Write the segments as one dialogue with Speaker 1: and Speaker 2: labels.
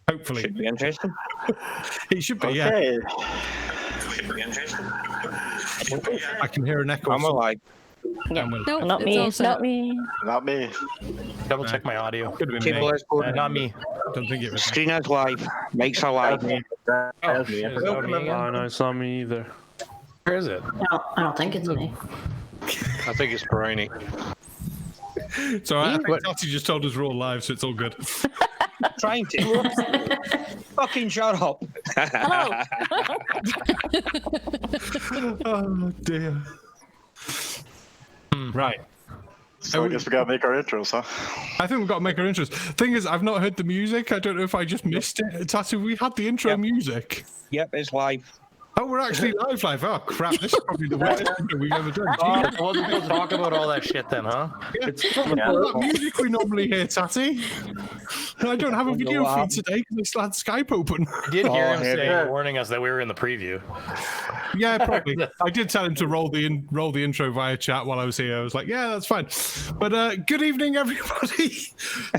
Speaker 1: Hopefully.
Speaker 2: Should be interesting.
Speaker 1: It should be,
Speaker 3: Okay.
Speaker 2: Should be interesting.
Speaker 1: I can hear an echo.
Speaker 2: I'm alive.
Speaker 4: Yeah.
Speaker 1: I'm
Speaker 4: Nope, not me. Not me.
Speaker 3: Not me.
Speaker 5: Double check my audio.
Speaker 1: Could have been
Speaker 2: Table
Speaker 1: me.
Speaker 2: is good.
Speaker 5: Not me.
Speaker 1: Don't think it was me.
Speaker 2: Screen is live. Mics are live.
Speaker 5: Oh, shit, is that
Speaker 2: Welcome,
Speaker 5: me again?
Speaker 6: Oh, no, it's not me either.
Speaker 5: Where is it?
Speaker 4: I don't think it's me.
Speaker 6: I think it's Brainy.
Speaker 1: It's alright. I think Tatty just told us we're all live, so it's all good.
Speaker 2: Trying to. Fucking shut up.
Speaker 4: Hello.
Speaker 1: Oh dear. Right.
Speaker 3: So I guess we gotta make our intros, huh?
Speaker 1: I think we've got to make our intros. Thing is, I've not heard the music. I don't know if I just missed it. Tatty, we had the intro music.
Speaker 2: Yep, it's live.
Speaker 1: Oh, we're actually live. Oh, crap. This is probably the worst intro we've ever done.
Speaker 5: Oh, I wasn't supposed to talk about all that shit then, huh?
Speaker 1: It's all that music we normally hear, Tatty. I don't have a video feed today because I still had Skype open.
Speaker 5: I did hear him
Speaker 2: heavy.
Speaker 5: say, warning us that we were in the preview.
Speaker 1: Yeah, probably. I did tell him to roll the intro via chat while I was here. I was like, yeah, that's fine. But good evening, everybody.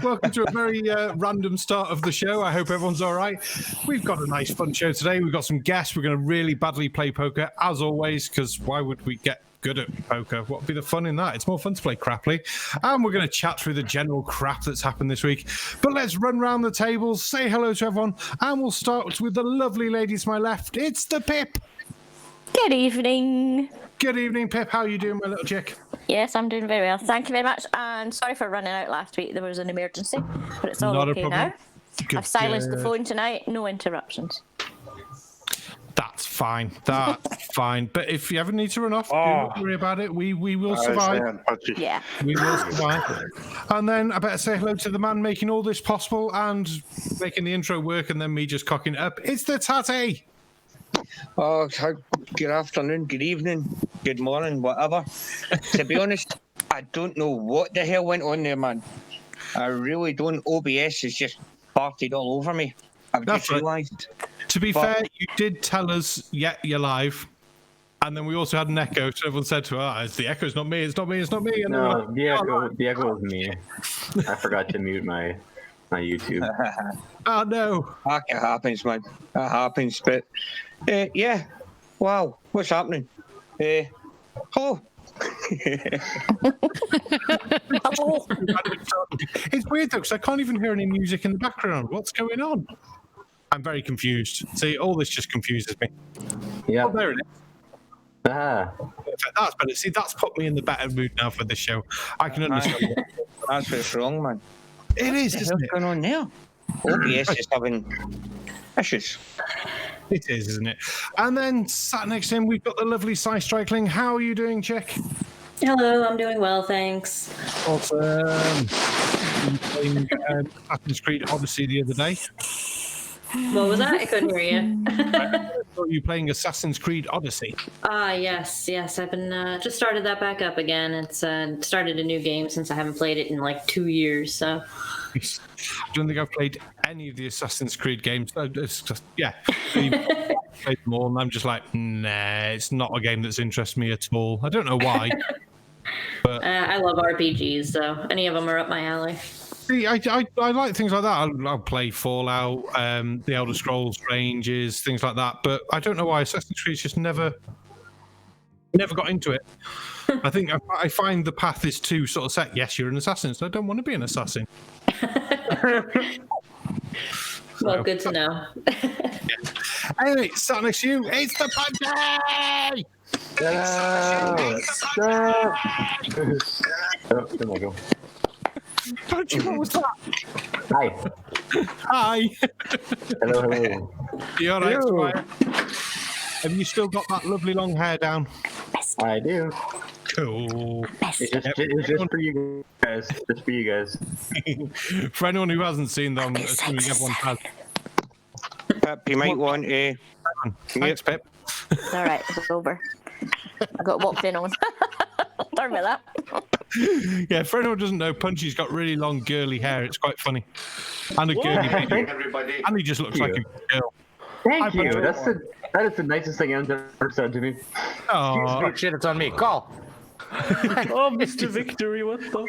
Speaker 1: Welcome to a very random start of the show. I hope everyone's all right. We've got a nice, fun show today. We've got some guests. We're going to really badly play poker, as always, because why would we get good at poker? What would be the fun in that? It's more fun to play crappily. And we're going to chat through the general crap that's happened this week. But let's run round the tables, say hello to everyone, and we'll start with the lovely lady to my left. It's the Pip.
Speaker 4: Good evening.
Speaker 1: Good evening, Pip. How are you doing, my little chick?
Speaker 4: Yes, I'm doing very well. Thank you very much. And sorry for running out last week. There was an emergency, but it's all
Speaker 1: Not a
Speaker 4: okay
Speaker 1: problem.
Speaker 4: now.
Speaker 1: Good,
Speaker 4: I've silenced the
Speaker 1: good.
Speaker 4: phone tonight. No interruptions.
Speaker 1: That's fine. That's fine. But if you ever need to run off, don't worry about it. We will survive.
Speaker 3: Punchy.
Speaker 4: Yeah.
Speaker 1: We will survive. And then I better say hello to the man making all this possible and making the intro work, and then me just cocking it up. It's the Tatty.
Speaker 2: Oh, good afternoon, good evening, good morning, whatever. To be honest, I don't know what the hell went on there, man. I really don't. OBS has just farted all over me. I've
Speaker 1: That's
Speaker 2: just
Speaker 1: right.
Speaker 2: realised.
Speaker 1: To be fair, you did tell us, yeah, you're live. And then we also had an echo, so everyone said to us, it's the echo, it's not me, it's not me, it's not me. And
Speaker 7: No,
Speaker 1: like,
Speaker 7: the echo was me. I forgot to mute my YouTube.
Speaker 1: oh, no.
Speaker 2: It happens, man. It happens. But yeah, wow, what's happening? Hello.
Speaker 4: Hello.
Speaker 1: It's weird, though, because I can't even hear any music in the background. What's going on? I'm very confused. See, all this just confuses me.
Speaker 7: Yeah.
Speaker 1: Oh, there it is.
Speaker 7: Ah.
Speaker 1: Perfect. That's better. See, that's put me in the better mood now for this show. I can understand.
Speaker 2: That's what's wrong, man.
Speaker 1: It is,
Speaker 2: What the
Speaker 1: isn't
Speaker 2: hell's
Speaker 1: it?
Speaker 2: going on there? OBS is having issues.
Speaker 1: It is, isn't it? And then sat next to him, we've got the lovely Cy Strikling. How are you doing, chick?
Speaker 8: Hello, I'm doing well, thanks.
Speaker 1: Awesome. You playing Assassin's Creed Odyssey the other day?
Speaker 8: What was that? I couldn't hear you.
Speaker 1: Are you playing Assassin's Creed Odyssey?
Speaker 8: Yes. I've been just started that back up again. It's started a new game since I haven't played it in like 2 years. So
Speaker 1: I don't think I've played any of the Assassin's Creed games. It's just, yeah, played them all, and I'm just like, nah, it's not a game that's interested me at all. I don't know why. But
Speaker 8: I love RPGs, so any of them are up my alley.
Speaker 1: see, I like things like that. I'll play Fallout, the Elder Scrolls ranges, things like that. But I don't know why Assassin's Creed's just never got into it. I think I find the path is too sort of set. Yes, you're an assassin, so I don't want to be an assassin.
Speaker 8: Well, good to know.
Speaker 1: Anyway, sat next to you, it's the Punchy!
Speaker 7: Oh, there we go.
Speaker 1: Punchy, what was that?
Speaker 7: Hi.
Speaker 1: Hi.
Speaker 7: Hello.
Speaker 1: You all right, Squire? Have you still got that lovely long hair down?
Speaker 7: I do.
Speaker 1: Cool.
Speaker 7: It's just for you guys. Just for you guys.
Speaker 1: For anyone who hasn't seen them, assuming everyone has.
Speaker 2: Pip, you might want to.
Speaker 1: Thanks, Pip.
Speaker 4: All right, it's over. I got walked in on. Sorry about that.
Speaker 1: Yeah, for anyone who doesn't know, Punchy's got really long, girly hair. It's quite funny. And a girly baby. And he just looks like a girl.
Speaker 7: Thank you. That is the nicest thing anyone's ever said to me.
Speaker 1: Oh,
Speaker 5: Shit, it's on me. Call.
Speaker 6: Oh, Mr. Victory, what the?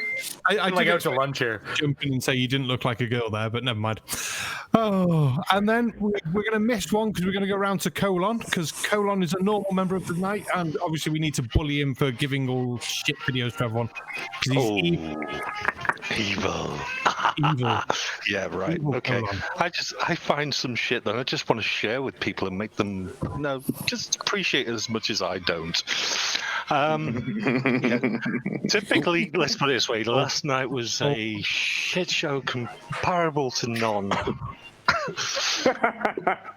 Speaker 1: I
Speaker 5: I'm like
Speaker 1: did
Speaker 5: out to lunch here.
Speaker 1: jump in and say you didn't look like a girl there, but never mind. Oh, and then we're going to miss one because we're going to go around to Colon, because Colon is a normal member of the night, and obviously we need to bully him for giving all shit videos to everyone. 'Cause he's
Speaker 9: Evil.
Speaker 1: evil.
Speaker 9: Yeah, right.
Speaker 1: Evil
Speaker 9: Okay.
Speaker 1: Colon.
Speaker 9: I find some shit that I just want to share with people and make them just appreciate it as much as I don't. Yeah. Typically, let's put it this way: last night was a shit show comparable to none.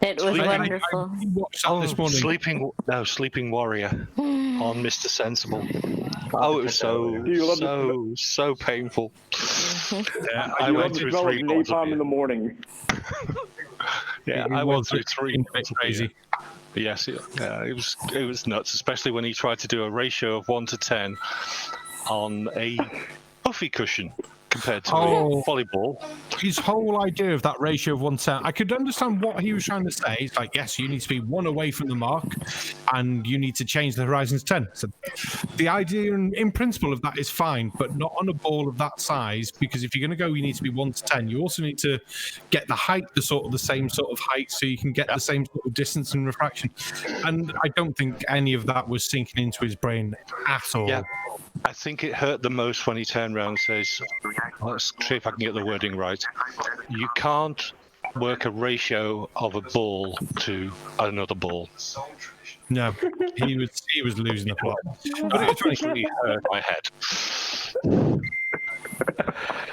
Speaker 4: It was
Speaker 9: Sleeping-
Speaker 4: wonderful.
Speaker 1: I watched that this morning.
Speaker 9: Sleeping Warrior on Mr. Sensible. Oh, it was so painful.
Speaker 1: Yeah,
Speaker 9: I went through 3 bottles of
Speaker 10: napalm in
Speaker 9: beer.
Speaker 10: the morning.
Speaker 9: Yeah,
Speaker 1: It
Speaker 9: I went
Speaker 1: was
Speaker 9: through 3
Speaker 1: bit
Speaker 9: bottles of
Speaker 1: crazy.
Speaker 9: beer. Yes, yeah, it was nuts, especially when he tried to do a ratio of 1 to 10 on a puffy cushion compared to a volleyball.
Speaker 1: His whole idea of that ratio of 1:10, I could understand what he was trying to say. It's like, yes, you need to be 1 away from the mark, and you need to change the horizons 10. So the idea in principle of that is fine, but not on a ball of that size, because if you're going to go, you need to be 1 to 10. You also need to get the height the same sort of height, so you can get the same sort of distance and refraction. And I don't think any of that was sinking into his brain at all.
Speaker 9: Yeah. I think it hurt the most when he turned around and says, let's see if I can get the wording right. You can't work a ratio of a ball to another ball.
Speaker 1: No, he was losing the plot. But it was funny.
Speaker 9: Really hurt my head.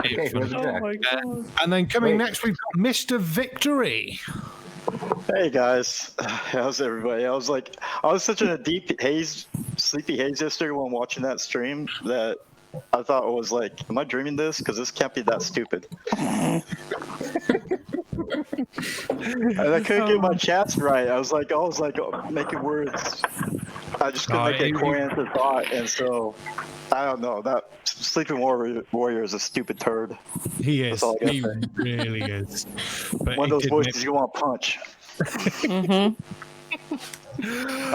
Speaker 1: It was funny.
Speaker 6: Oh my god.
Speaker 1: And then coming next, we've got Mr. Victory.
Speaker 3: Hey guys, how's everybody? I was such in a deep haze, sleepy haze yesterday when watching that stream that I thought it was like, am I dreaming this? Because this can't be that stupid. And I couldn't get my chats right. I was like making words. I just couldn't make a coherent thought, and so I don't know. That Sleeping Warrior is a stupid turd.
Speaker 1: He is.
Speaker 3: That's all I gotta
Speaker 1: He
Speaker 3: say.
Speaker 1: really is. But
Speaker 3: One
Speaker 1: he
Speaker 3: of those
Speaker 1: did
Speaker 3: voices you want to punch.
Speaker 4: Mm-hmm.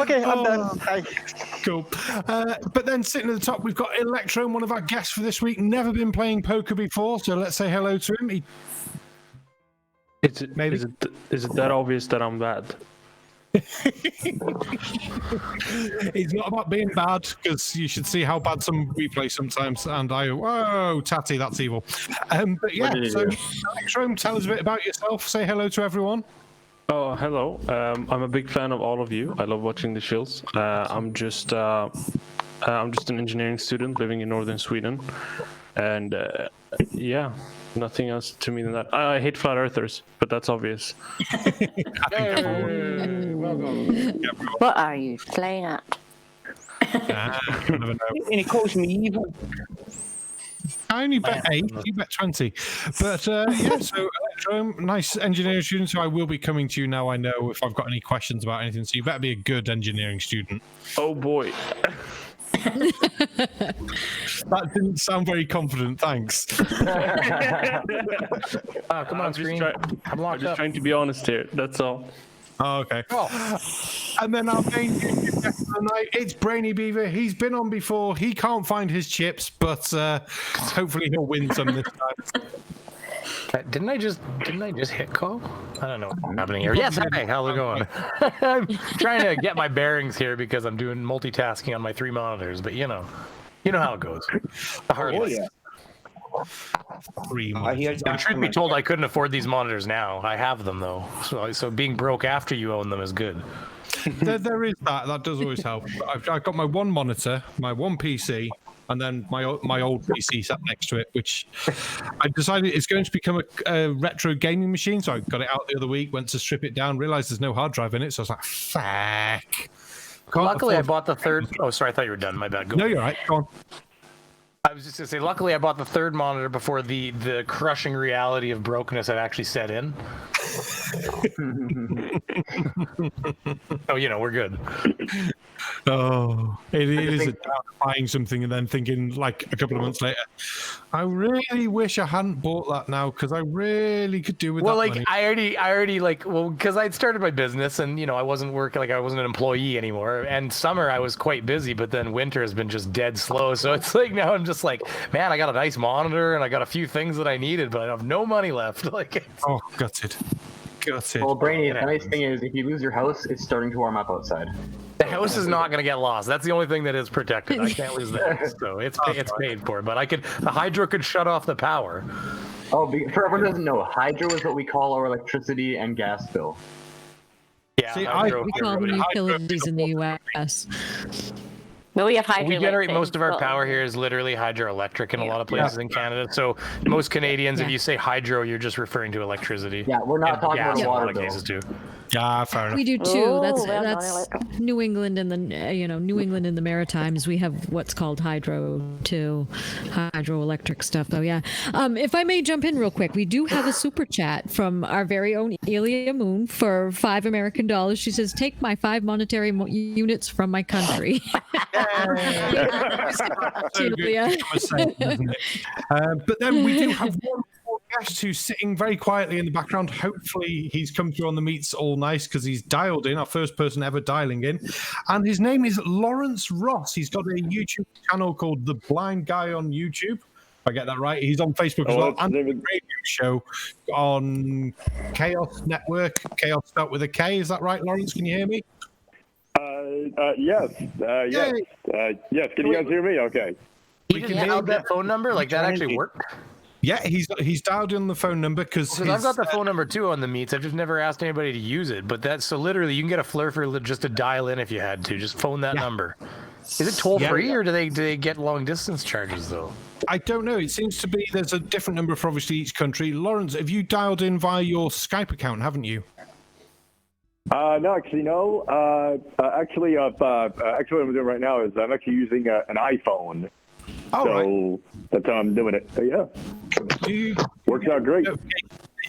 Speaker 3: Okay, I'm done. Hi.
Speaker 1: Cool. But then sitting at the top, we've got Electrohm, one of our guests for this week. Never been playing poker before, so let's say hello to him.
Speaker 6: Is it
Speaker 1: Maybe.
Speaker 6: is it that obvious that I'm bad?
Speaker 1: It's not about being bad, because you should see how bad we play sometimes. And whoa, Tatty, that's evil. But yeah, so Electrohm, tell us a bit about yourself. Say hello to everyone.
Speaker 6: Oh, hello. I'm a big fan of all of you. I love watching the Shills. I'm just an engineering student living in northern Sweden, and yeah, nothing else to me than that. I hate flat earthers, but that's obvious.
Speaker 4: What are you playing at?
Speaker 1: You never know.
Speaker 2: And he calls me evil.
Speaker 1: I only bet 8, you bet 20. But yeah, so Electrohm, nice engineering student, so I will be coming to you now. I know if I've got any questions about anything, so you better be a good engineering student.
Speaker 6: Oh boy.
Speaker 1: That didn't sound very confident, thanks.
Speaker 5: Come on,
Speaker 6: I'm just
Speaker 5: screen. I'm
Speaker 6: I'm
Speaker 5: locked
Speaker 6: just
Speaker 5: up.
Speaker 6: trying to be honest here. That's all.
Speaker 1: Oh, okay. And then our main guest of the night, it's Brainy Beaver. He's been on before. He can't find his chips, but hopefully he'll win some this time.
Speaker 5: Didn't I just hit call? I don't know what's happening here. Yes, hey, how's it going? I'm trying to get my bearings here because I'm doing multitasking on my 3 monitors, but you know how it goes. The hard life.
Speaker 2: Yeah.
Speaker 1: 3
Speaker 2: I
Speaker 1: months.
Speaker 2: hear
Speaker 5: And truth be told, I couldn't afford these monitors now. I have them though, so being broke after you own them is good.
Speaker 1: There is that. That does always help. I've got my 1 monitor, my 1 PC, and then my old PC sat next to it, which I decided it's going to become a retro gaming machine. So I got it out the other week, went to strip it down, realized there's no hard drive in it. So I was like, fuck.
Speaker 5: Luckily, I bought the third. Oh, sorry, I thought you were done. My bad. Go
Speaker 1: No,
Speaker 5: on.
Speaker 1: you're right. Go on.
Speaker 5: I was just gonna say, luckily, I bought the 3rd monitor before the crushing reality of brokenness had actually set in. Oh, we're good.
Speaker 1: Oh, it is buying something and then thinking like a couple of months later, I really wish I hadn't bought that now because I really could do with that money.
Speaker 5: I already because I'd started my business and I wasn't working, like I wasn't an employee anymore. And summer I was quite busy, but then winter has been just dead slow. So it's like now I'm just like, man, I got a nice monitor and I got a few things that I needed, but I have no money left.
Speaker 1: Oh, gutted.
Speaker 7: Well, Brainy, the nice thing is if you lose your house, it's starting to warm up outside.
Speaker 5: The house is not going to get lost. That's the only thing that is protected. I can't lose that. So it's paid for. But the hydro could shut off the power.
Speaker 7: Oh, for everyone who doesn't know, hydro is what we call our electricity and gas bill.
Speaker 5: Yeah,
Speaker 1: See,
Speaker 10: we call them utilities in the U.S.
Speaker 4: Well, we have hydro.
Speaker 5: We generate most of our power here is literally hydroelectric in a lot of places in Canada. So most Canadians, if you say hydro, you're just referring to electricity.
Speaker 7: Yeah, we're not talking about
Speaker 5: in a
Speaker 7: water
Speaker 5: lot of cases too.
Speaker 1: Yeah, fair enough.
Speaker 10: We do too. That's New England and the New England and the Maritimes. We have what's called hydro too, hydroelectric stuff. Though, yeah. If I may jump in real quick, we do have a super chat from our very own Elia Moon for $5 American. She says, "Take my 5 monetary units from my country."
Speaker 1: But then we do have one more guest who's sitting very quietly in the background. Hopefully he's come through on the meets all nice because he's dialed in, our first person ever dialing in. And his name is Lawrence Ross. He's got a YouTube channel called The Blind Guy on YouTube. If I get that right. He's on Facebook as well. And a radio show on Chaos Network. Chaos spelled with a K. Is that right, Lawrence? Can you hear me?
Speaker 11: Yes. Yes. Can you guys hear me? Okay.
Speaker 5: You can dial that phone number? Like that actually worked?
Speaker 1: Yeah, he's dialed in the phone number because
Speaker 5: I've got the phone number too on the meets. I've just never asked anybody to use it. But that's so literally you can get a flurfer just to dial in if you had to. Just phone that number. Is it toll free or do they get long distance charges though?
Speaker 1: I don't know. It seems to be there's a different number for obviously each country. Lawrence, have you dialed in via your Skype account, haven't you?
Speaker 11: No, actually, no. Actually, what I'm doing right now is I'm actually using an iPhone. So that's how I'm doing it. So, yeah. Works out great.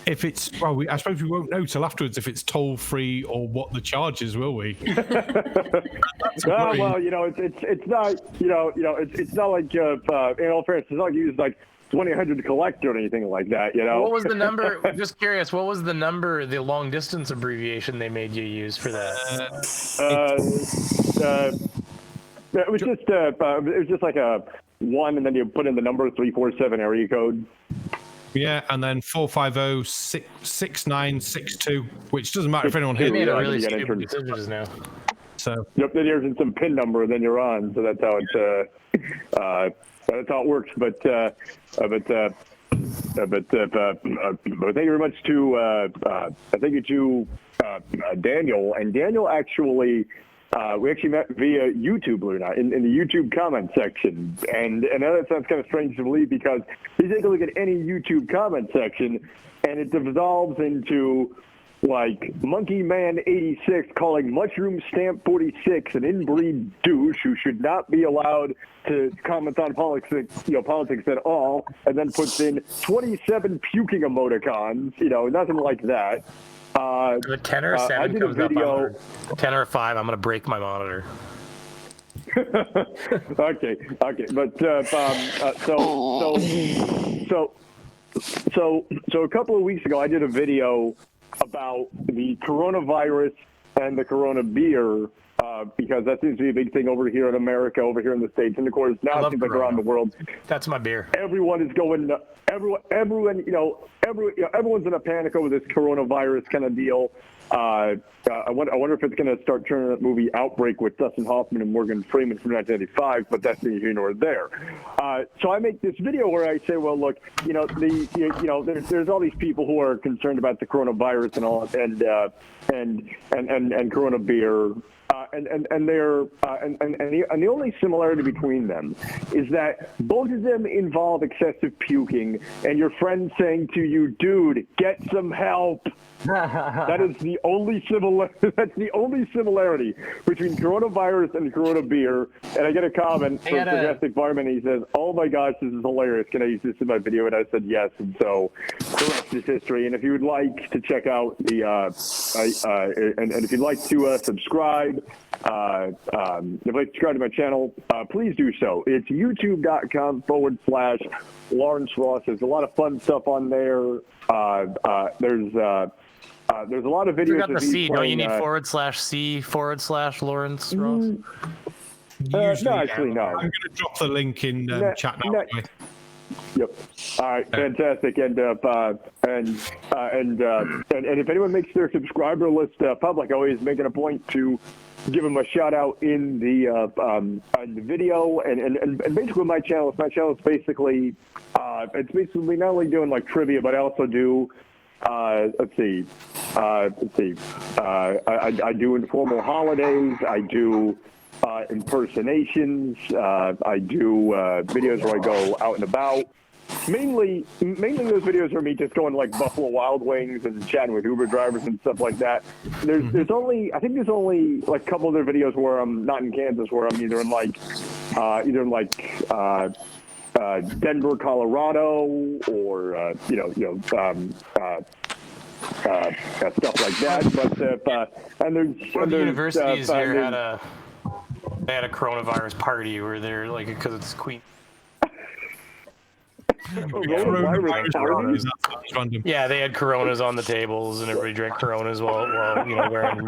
Speaker 1: If it's, I suppose we won't know till afterwards if it's toll free or what the charge is, will we?
Speaker 11: It's not, it's not like, in all fairness, it's not like you use like 1-800 to collect or anything like that,
Speaker 5: What was the number? Just curious, what was the number, the long distance abbreviation they made you use for that?
Speaker 11: It was just like a 1, and then you put in the number 347 area code.
Speaker 1: Yeah, and then 450-6962, which doesn't matter if anyone hears
Speaker 5: it. Really stupid decisions now.
Speaker 11: So. Yep, then there's some PIN number, and then you're on. So that's how it works. But thank you very much to thank you to Daniel. And Daniel actually, we actually met via YouTube, believe it or not, in the YouTube comment section. And I know that sounds kind of strange to believe because you take a look at any YouTube comment section, and it dissolves into like Monkey Man 86 calling Mushroom Stamp 46 an inbreed douche who should not be allowed to comment on politics at all, and then puts in 27 puking emoticons, nothing like that.
Speaker 5: The 10 or 7 comes up on 10 or 5. I'm going to break my monitor.
Speaker 11: Okay, but so a couple of weeks ago, I did a video about the coronavirus and the corona beer, because that seems to be a big thing over here in America, over here in the States, and of course now it seems like around the world.
Speaker 5: That's my beer.
Speaker 11: Everyone is going. Everyone's in a panic over this coronavirus kind of deal. I wonder if it's going to start turning that movie Outbreak with Dustin Hoffman and Morgan Freeman from 1985, but that's neither here nor there. So I make this video where I say, well, look, there's all these people who are concerned about the coronavirus and all, and Corona beer. And the only similarity between them is that both of them involve excessive puking, and your friend saying to you, "Dude, get some help." That is the only that's the only similarity between coronavirus and Corona beer. And I get a comment from Sarcastic Barman, and he says, "Oh my gosh, this is hilarious. Can I use this in my video?" And I said yes. And so the rest is history. And if you would like to check out the and if you'd like to subscribe you'd like to subscribe to my channel, please do so. It's youtube.com/Lawrence Ross. There's a lot of fun stuff on there. There's a lot of videos.
Speaker 5: You got the
Speaker 11: of me
Speaker 5: C. Don't you
Speaker 11: playing,
Speaker 5: need /C/Lawrence Ross?
Speaker 11: No, actually, no.
Speaker 1: I'm going to drop the link in chat now.
Speaker 11: Yep. All right. Fantastic. And if anyone makes their subscriber list public, I always make it a point to give them a shout out in the video. And basically, my channel is basically it's basically not only doing like trivia, but I also do. I do informal holidays. I do impersonations. I do videos where I go out and about. Mainly those videos are me just going like Buffalo Wild Wings and chatting with Uber drivers and stuff like that. There's only like a couple other videos where I'm not in Kansas, where I'm either in Denver, Colorado, or stuff like that. But and there's
Speaker 5: universities here had a coronavirus party where they're like, because it's Queen. Yeah, they had Coronas on the tables, and everybody drank Coronas while wearing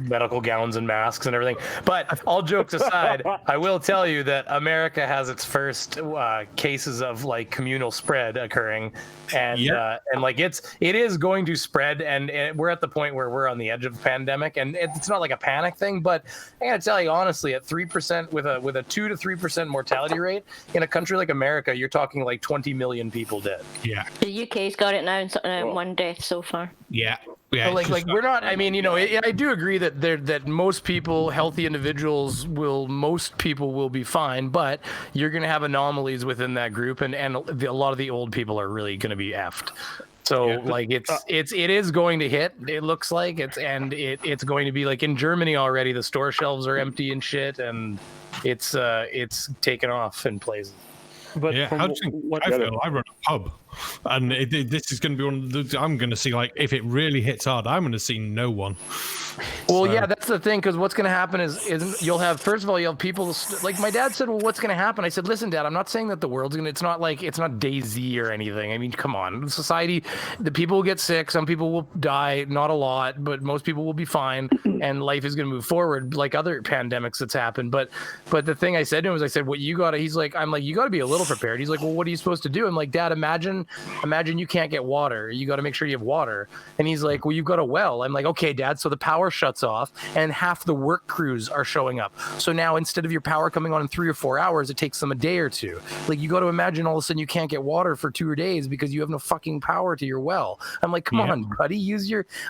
Speaker 5: medical gowns and masks and everything. But all jokes aside, I will tell you that America has its first cases of like communal spread occurring, and like it is going to spread, and we're at the point where we're on the edge of a pandemic, and it's not like a panic thing, but I gotta tell you honestly, at 3% with a 2 to 3% mortality rate in a country like America, you're talking like 20 million people dead.
Speaker 4: Yeah. The UK's got it now, and one death so far.
Speaker 1: Yeah.
Speaker 5: So like we're not. I mean, I do agree that most people, healthy individuals, most people will be fine, but you're going to have anomalies within that group, and a lot of the old people are really going to be effed. So like it is going to hit. It looks like it's going to be like in Germany already. The store shelves are empty and shit, and it's taken off in places.
Speaker 6: But
Speaker 1: yeah, I run a pub, and this is going to be one of the. I'm going to see, like, if it really hits hard, I'm going to see no one.
Speaker 5: Well, yeah, that's the thing, because what's going to happen is you'll have, first of all, you'll have people, like my dad said, well, what's going to happen? I said, listen, Dad, I'm not saying that the world's going to, it's not DayZ or anything. I mean, come on, society, the people will get sick, some people will die, not a lot, but most people will be fine, and life is going to move forward like other pandemics that's happened. But the thing I said to him was, I said, what you got to, I'm like, you got to be a little prepared. He's like, well, what are you supposed to do? I'm like, Dad, imagine you can't get water. You got to make sure you have water. And he's like, well, you've got a well. I'm like, okay, Dad, so the power shuts off and half the work crews are showing up. So now instead of your power coming on in 3 or 4 hours, it takes them a day or two. Like, you got to imagine all of a sudden you can't get water for 2 days because you have no fucking power to your well. I'm like, come on, buddy,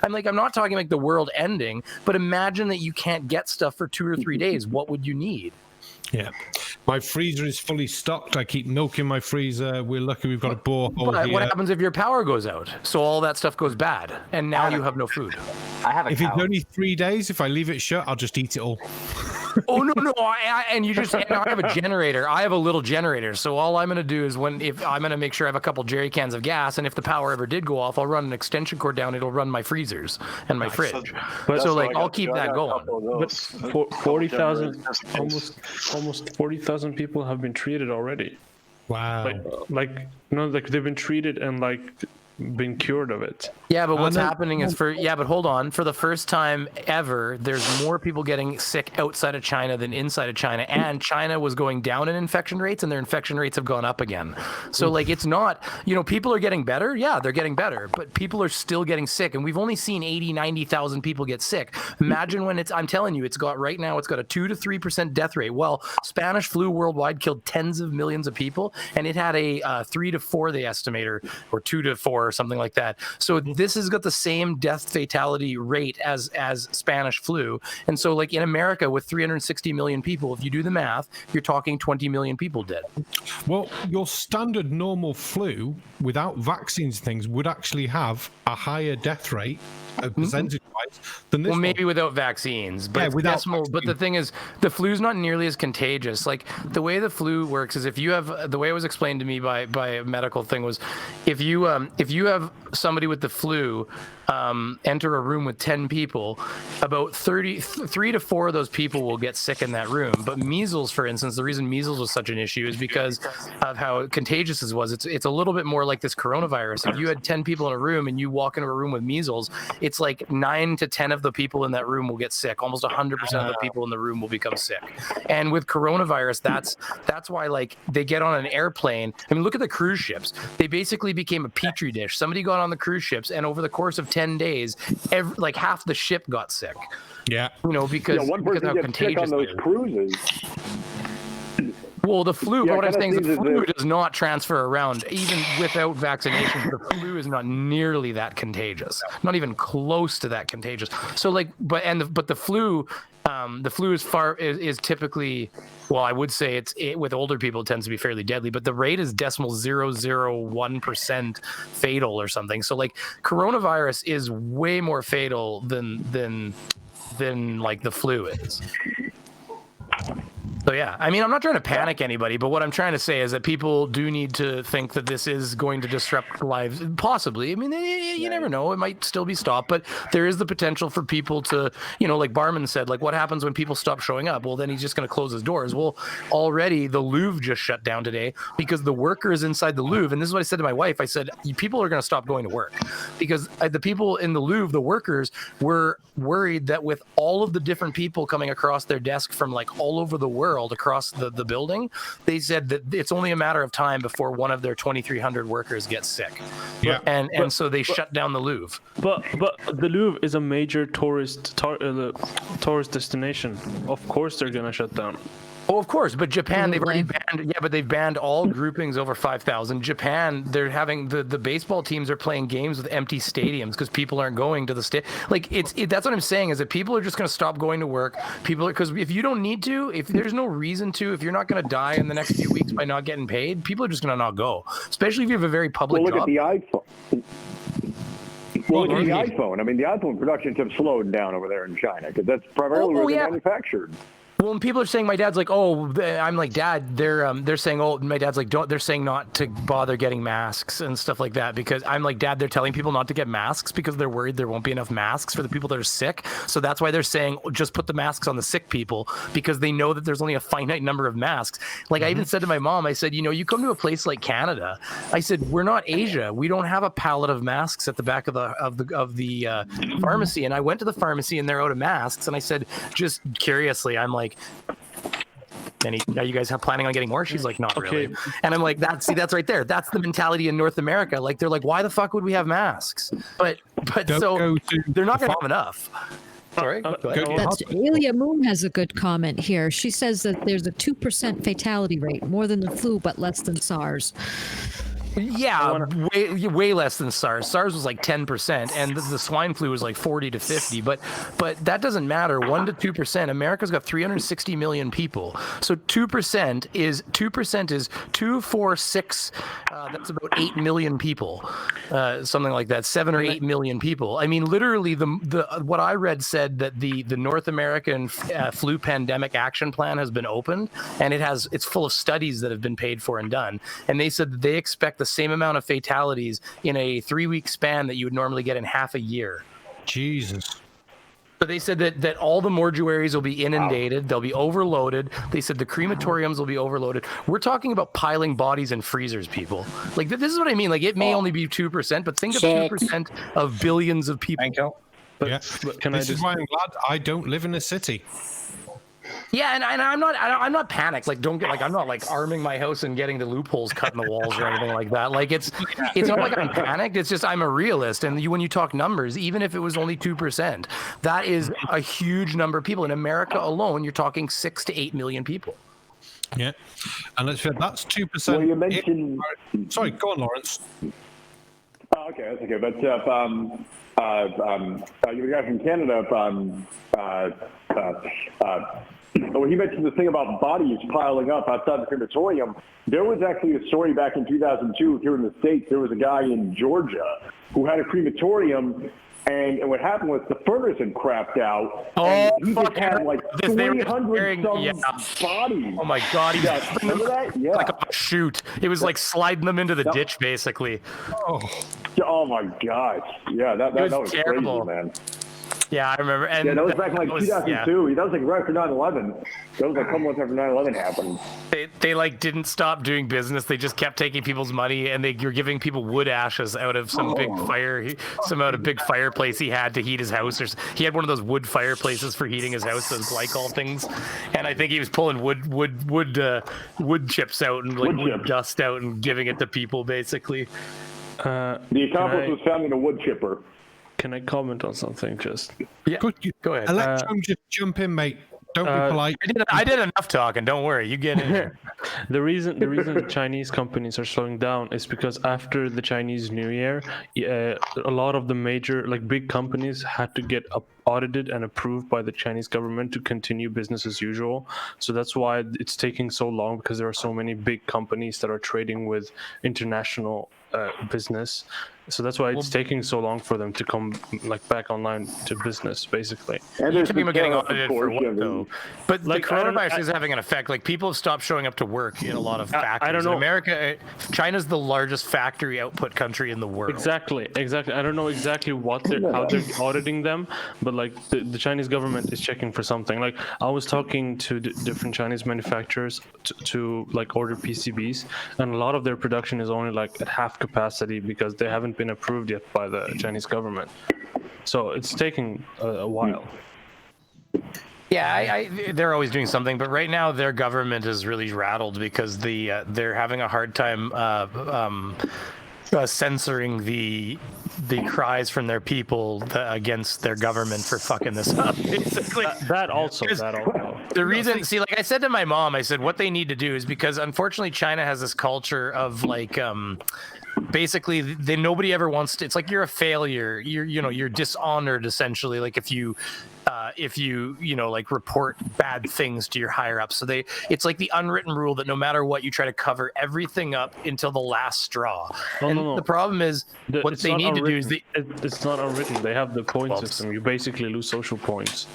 Speaker 5: I'm like, I'm not talking like the world ending, but imagine that you can't get stuff for 2 or 3 days. What would you need?
Speaker 1: Yeah, my freezer is fully stocked. I keep milk in my freezer. We're lucky we've got a borehole
Speaker 5: But
Speaker 1: here.
Speaker 5: what happens if your power goes out? So all that stuff goes bad, and now you have no food.
Speaker 1: If it's only 3 days, if I leave it shut, I'll just eat it all.
Speaker 5: Oh no! And I have a generator. I have a little generator. So all I'm gonna do is if I'm gonna make sure I have a couple jerry cans of gas, and if the power ever did go off, I'll run an extension cord down. It'll run my freezers and my fridge. So like I'll keep that going.
Speaker 6: But 40,000, almost 40,000 people have been treated already.
Speaker 1: Wow!
Speaker 6: Like they've been treated and like been cured of it.
Speaker 5: Yeah, but what's happening is but hold on. For the first time ever, there's more people getting sick outside of China than inside of China. And China was going down in infection rates, and their infection rates have gone up again. So like, it's not, people are getting better. Yeah, they're getting better, but people are still getting sick. And we've only seen 80, 90,000 people get sick. Imagine when I'm telling you, it's got a 2 to 3% death rate. Well, Spanish flu worldwide killed tens of millions of people, and it had a 3 to 4, they estimate, or 2 to 4 or something like that. So this has got the same death fatality rate as Spanish flu. And so like in America with 360 million people, if you do the math, you're talking 20 million people dead.
Speaker 1: Well, your standard normal flu without vaccines and things would actually have a higher death rate percentage-wise than this.
Speaker 5: Well, maybe without vaccines, but but the thing is, the flu's not nearly as contagious. Like the way the flu works is, if you have, the way it was explained to me by a medical thing was, if you have somebody with the flu, enter a room with 10 people, about 3 to 4 of those people will get sick in that room. But measles, for instance, the reason measles was such an issue is because of how contagious it was. It's a little bit more like this coronavirus. If you had 10 people in a room and you walk into a room with measles, it's like 9 to 10 of the people in that room will get sick. Almost 100% of the people in the room will become sick. And with coronavirus, that's why, like, they get on an airplane. I mean, look at the cruise ships. They basically became a petri dish. Somebody got on the cruise ships, and over the course of 10 days, like half the ship got sick.
Speaker 1: Yeah.
Speaker 5: You know, because
Speaker 11: one person
Speaker 5: how
Speaker 11: gets
Speaker 5: contagious
Speaker 11: sick on those cruises.
Speaker 5: Well, the flu,
Speaker 11: Yeah,
Speaker 5: but what I'm saying is the flu
Speaker 11: this.
Speaker 5: does not transfer around. Even without vaccination, the flu is not nearly that contagious. Not even close to that contagious. So like, but the flu is typically, well, I would say with older people, it tends to be fairly deadly, but the rate is 0.001% fatal or something. So like coronavirus is way more fatal than like the flu is. So yeah, I mean, I'm not trying to panic anybody, but what I'm trying to say is that people do need to think that this is going to disrupt lives, possibly. I mean, you never know; it might still be stopped, but there is the potential for people to, you know, like Barman said, like what happens when people stop showing up? Well, then he's just going to close his doors. Well, already the Louvre just shut down today because the workers inside the Louvre, and this is what I said to my wife. I said, people are going to stop going to work because the people in the Louvre, the workers, were worried that with all of the different people coming across their desk from like all over the world across the building, they said that it's only a matter of time before one of their 2,300 workers gets sick.
Speaker 1: Yeah.
Speaker 5: And so they shut down the Louvre.
Speaker 6: But the Louvre is a major tourist destination. Of course they're gonna shut down.
Speaker 5: Oh, of course, but Japan, they've already banned. Yeah, but they've banned all groupings over 5,000. Japan, they're having the baseball teams are playing games with empty stadiums because people aren't going to the Like that's what I'm saying is that people are just going to stop going to work. Because if you don't need to, if there's no reason to, if you're not going to die in the next few weeks by not getting paid, people are just going to not go. Especially if you have a very public
Speaker 11: Well, look
Speaker 5: job.
Speaker 11: at the iPhone. Well, look at the iPhone. I mean, the iPhone productions have slowed down over there in China because that's primarily where they're manufactured.
Speaker 5: Well, when people are saying, my dad's like, oh, I'm like, Dad, they're saying, oh, my dad's like, they're saying not to bother getting masks and stuff like that because I'm like, Dad, they're telling people not to get masks because they're worried there won't be enough masks for the people that are sick. So that's why they're saying, just put the masks on the sick people because they know that there's only a finite number of masks. Like I even said to my mom, I said, you know, you come to a place like Canada, I said, we're not Asia. We don't have a pallet of masks at the back of the pharmacy. And I went to the pharmacy and they're out of masks. And I said, just curiously, I'm like, are you guys planning on getting more? She's like, not really. And I'm like, that's right there. That's the mentality in North America. Like, they're like, why the fuck would we have masks? But so they're not going to have enough. Sorry.
Speaker 10: That's Alia Moon has a good comment here. She says that there's a 2% fatality rate, more than the flu, but less than SARS.
Speaker 5: Yeah, way less than SARS. SARS was like 10%, and the swine flu was like 40 to 50. But that doesn't matter. 1 to 2%. America's got 360 million people. So 2% is 246. That's about 8 million people, something like that. 7 or 8 million people. I mean, literally, the what I read said that the North American flu pandemic action plan has been opened, and it's full of studies that have been paid for and done. And they said that they expect the same amount of fatalities in a 3-week span that you would normally get in half a year.
Speaker 1: Jesus.
Speaker 5: So they said that all the mortuaries will be inundated. They'll be overloaded. They said the crematoriums will be overloaded. We're talking about piling bodies in freezers, people. Like, this is what I mean. Like, it may only be 2%, but think of 2% of billions of people.
Speaker 2: Thank you.
Speaker 1: But this is why I'm glad I don't live in a city.
Speaker 5: Yeah, and I'm not panicked. Like, don't get like I'm not like arming my house and getting the loopholes cut in the walls or anything like that. Like, it's not like I'm panicked. It's just I'm a realist. And when you talk numbers, even if it was only 2%, that is a huge number of people. In America alone, you're talking 6 to 8 million people.
Speaker 1: Yeah, and that's 2%.
Speaker 11: Well, you mentioned.
Speaker 1: Sorry, go on, Lawrence.
Speaker 11: Oh, okay, that's okay. But you guys from Canada, when he mentioned the thing about bodies piling up outside the crematorium, there was actually a story back in 2002 here in the States. There was a guy in Georgia who had a crematorium, And what happened was the furnace had crapped out.
Speaker 5: Oh,
Speaker 11: and he just
Speaker 5: fuck,
Speaker 11: had like 300 some bodies.
Speaker 5: Oh my god, he
Speaker 11: Yeah, remember that? Yeah.
Speaker 5: like a shoot. It was like sliding them into the ditch, basically.
Speaker 11: Oh my gosh. Yeah, that was
Speaker 5: terrible.
Speaker 11: crazy, man.
Speaker 5: Yeah, I remember. And
Speaker 11: yeah, that was back in like 2002.
Speaker 5: Yeah.
Speaker 11: That was like right after 9/11. That was like a couple months after 9/11 happened.
Speaker 5: They like didn't stop doing business. They just kept taking people's money, and you're giving people wood ashes out of some big fire, some out of big fireplace he had to heat his house. Or he had one of those wood fireplaces for heating his house, those glycol things. And I think he was pulling wood chips out and like wood dust out and giving it to people, basically.
Speaker 11: The accomplice was found in a wood chipper.
Speaker 6: Can I comment on something? Just
Speaker 5: go ahead.
Speaker 1: Electrohm, just jump in, mate. Don't be polite.
Speaker 5: I did enough talking. Don't worry. You get in here.
Speaker 6: The reason the Chinese companies are slowing down is because after the Chinese New Year, a lot of the major, like big companies, had to get audited and approved by the Chinese government to continue business as usual. So that's why it's taking so long, because there are so many big companies that are trading with international business. So that's why it's taking so long for them to come like back online to business, basically.
Speaker 5: And you're talking about getting audited for what, though? But like, the coronavirus is having an effect. Like, people have stopped showing up to work in a lot of factories.
Speaker 6: I don't know.
Speaker 5: In America, China's the largest factory output country in the world.
Speaker 6: Exactly. I don't know exactly how they're auditing them, but like the Chinese government is checking for something. Like, I was talking to different Chinese manufacturers to like order PCBs, and a lot of their production is only like at half capacity because they haven't been approved yet by the Chinese government. So it's taking a while.
Speaker 5: Yeah, they're always doing something, but right now their government is really rattled because they're having a hard time censoring the cries from their people against their government for fucking this up, basically.
Speaker 6: That also.
Speaker 5: The reason, see, like I said to my mom, I said what they need to do is, because unfortunately China has this culture of like basically nobody ever wants to, it's like you're a failure, you're dishonored essentially, like if you like report bad things to your higher ups. So it's like the unwritten rule that no matter what, you try to cover everything up until the last straw. No. The problem is what they need to do is
Speaker 6: it's not unwritten. They have the point system. You basically lose social points.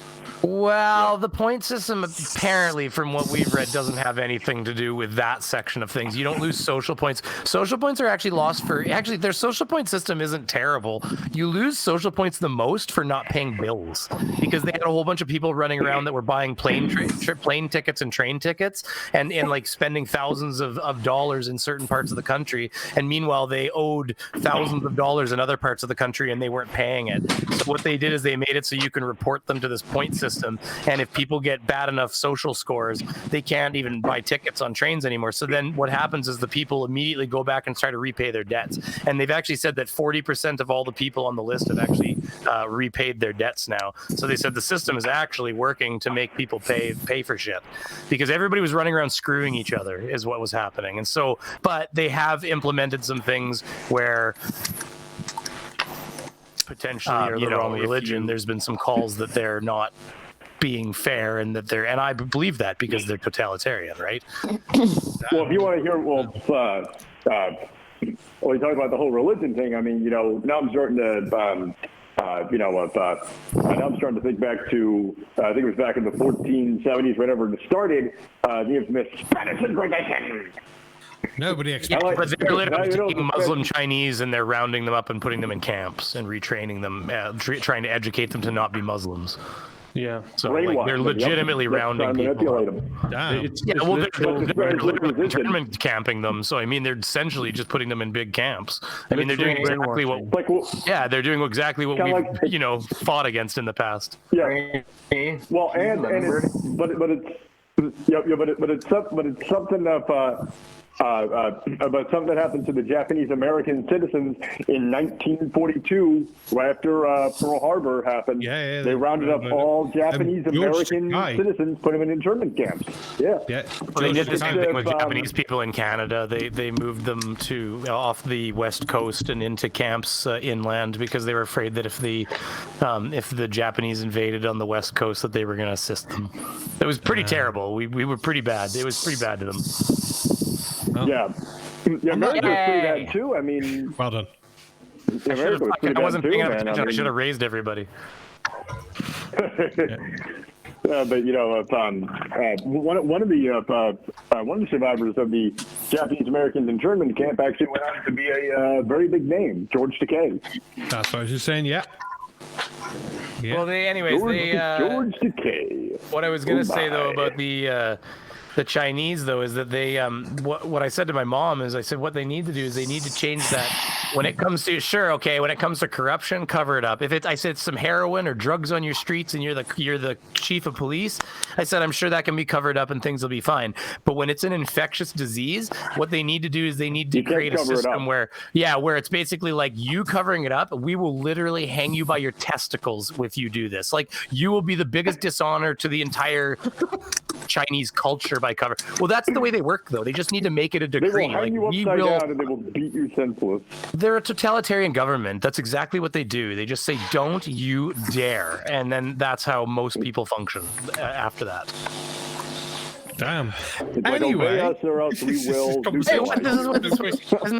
Speaker 5: Well, the point system, apparently, from what we've read, doesn't have anything to do with that section of things. You don't lose social points. Social points are actually lost actually, their social point system isn't terrible. You lose social points the most for not paying bills, because they had a whole bunch of people running around that were buying plane tickets and train tickets and like spending thousands of dollars in certain parts of the country. And meanwhile, they owed thousands of dollars in other parts of the country and they weren't paying it. So what they did is they made it so you can report them to this point system. And if people get bad enough social scores, they can't even buy tickets on trains anymore. So then what happens is the people immediately go back and try to repay their debts. And they've actually said that 40% of all the people on the list have actually repaid their debts now. So they said the system is actually working to make people pay for shit, because everybody was running around screwing each other is what was happening. And so, but they have implemented some things where potentially or the wrong religion, there's been some calls that they're not being fair, and that and I believe that because they're totalitarian, right?
Speaker 11: Well, if you want to hear, when you talk about the whole religion thing, I mean, now I'm starting to, now I'm starting to think back to, I think it was back in the 1470s, whenever it started, the infamous Spanish Inquisition.
Speaker 1: Nobody expects.
Speaker 5: But they're literally taking Muslim Chinese and they're rounding them up and putting them in camps and retraining them, trying to educate them to not be Muslims.
Speaker 6: Yeah.
Speaker 5: So like, they're legitimately rounding people up.
Speaker 1: Damn.
Speaker 5: They're literally internment camping them. So I mean, they're essentially just putting them in big camps. I mean, they're doing exactly they're doing exactly what we've fought against in the past.
Speaker 11: Yeah. Well, but it's something about something that happened to the Japanese American citizens in 1942, right after Pearl Harbor happened. They rounded up all Japanese American citizens, put them in internment camps. Yeah.
Speaker 5: Well, they did the same thing with Japanese people in Canada. They moved them to off the west coast and into camps inland, because they were afraid that if the Japanese invaded on the west coast, that they were going to assist them. It was pretty terrible. We were pretty bad. It was pretty bad to them.
Speaker 11: Well, America's pretty bad too. I mean,
Speaker 1: well done.
Speaker 11: America was pretty
Speaker 5: I wasn't
Speaker 11: bad
Speaker 5: paying
Speaker 11: too,
Speaker 5: enough
Speaker 11: man.
Speaker 5: attention. I
Speaker 11: mean,
Speaker 5: should have raised everybody.
Speaker 11: but one of the survivors of the Japanese Americans internment camp actually went on to be a very big name, George Takei.
Speaker 1: That's what I was just saying. Yeah. Yeah.
Speaker 5: Well,
Speaker 11: George Takei.
Speaker 5: What I was gonna say though about the Chinese though is that they what I said to my mom is I said what they need to do is they need to change that when it comes to when it comes to corruption, cover it up. If I said it's some heroin or drugs on your streets and you're the chief of police, I said I'm sure that can be covered up and things will be fine. But when it's an infectious disease, what they need to do is they need to create a system where it's basically like you covering it up. We will literally hang you by your testicles if you do this. Like you will be the biggest dishonor to the entire Chinese culture by cover. Well, that's the way they work, though. They just need to make it a decree.
Speaker 11: They will hang you upside down and they will beat you senseless.
Speaker 5: They're a totalitarian government. That's exactly what they do. They just say, "Don't you dare," and then that's how most people function after that.
Speaker 1: Damn.
Speaker 11: It's anyway, like, obey us or else we will.
Speaker 5: Isn't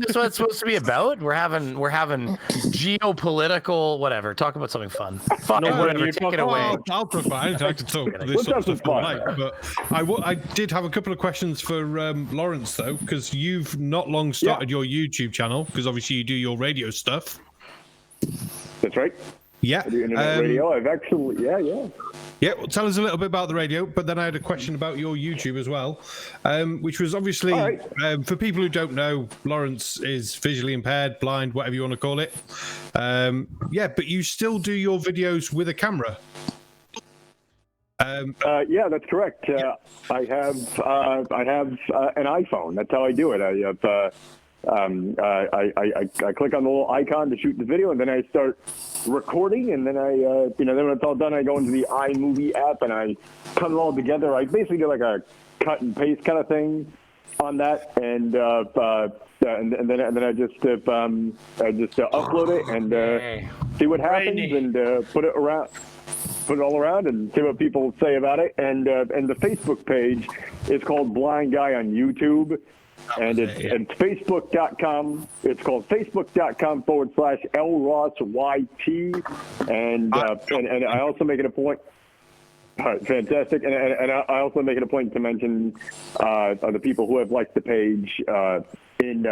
Speaker 5: this what it's supposed to be about? We're having geopolitical whatever. Talk about something fun. Whatever. Take it away.
Speaker 1: I'll provide. I like to talk this sort of stuff all night, but I did have a couple of questions for Lawrence though, because you've not long started your YouTube channel because obviously you do your radio stuff.
Speaker 11: That's right.
Speaker 1: Yeah.
Speaker 11: I do internet radio. I've actually
Speaker 1: Yeah, well, tell us a little bit about the radio, but then I had a question about your YouTube as well, which was obviously, for people who don't know, Lawrence is visually impaired, blind, whatever you want to call it. But you still do your videos with a camera.
Speaker 11: Yeah, that's correct. I have an iPhone. That's how I do it. I click on the little icon to shoot the video, and then I start recording, and then then when it's all done, I go into the iMovie app and I cut it all together. I basically do like a cut and paste kind of thing on that, and then I just upload it and see what happens, and put it all around and see what people say about it. And the Facebook page is called Blind Guy on YouTube. And it's facebook.com. It's called facebook.com/LRossYT. And I also make it a point. All right, fantastic. And I also make it a point to mention the people who have liked the page in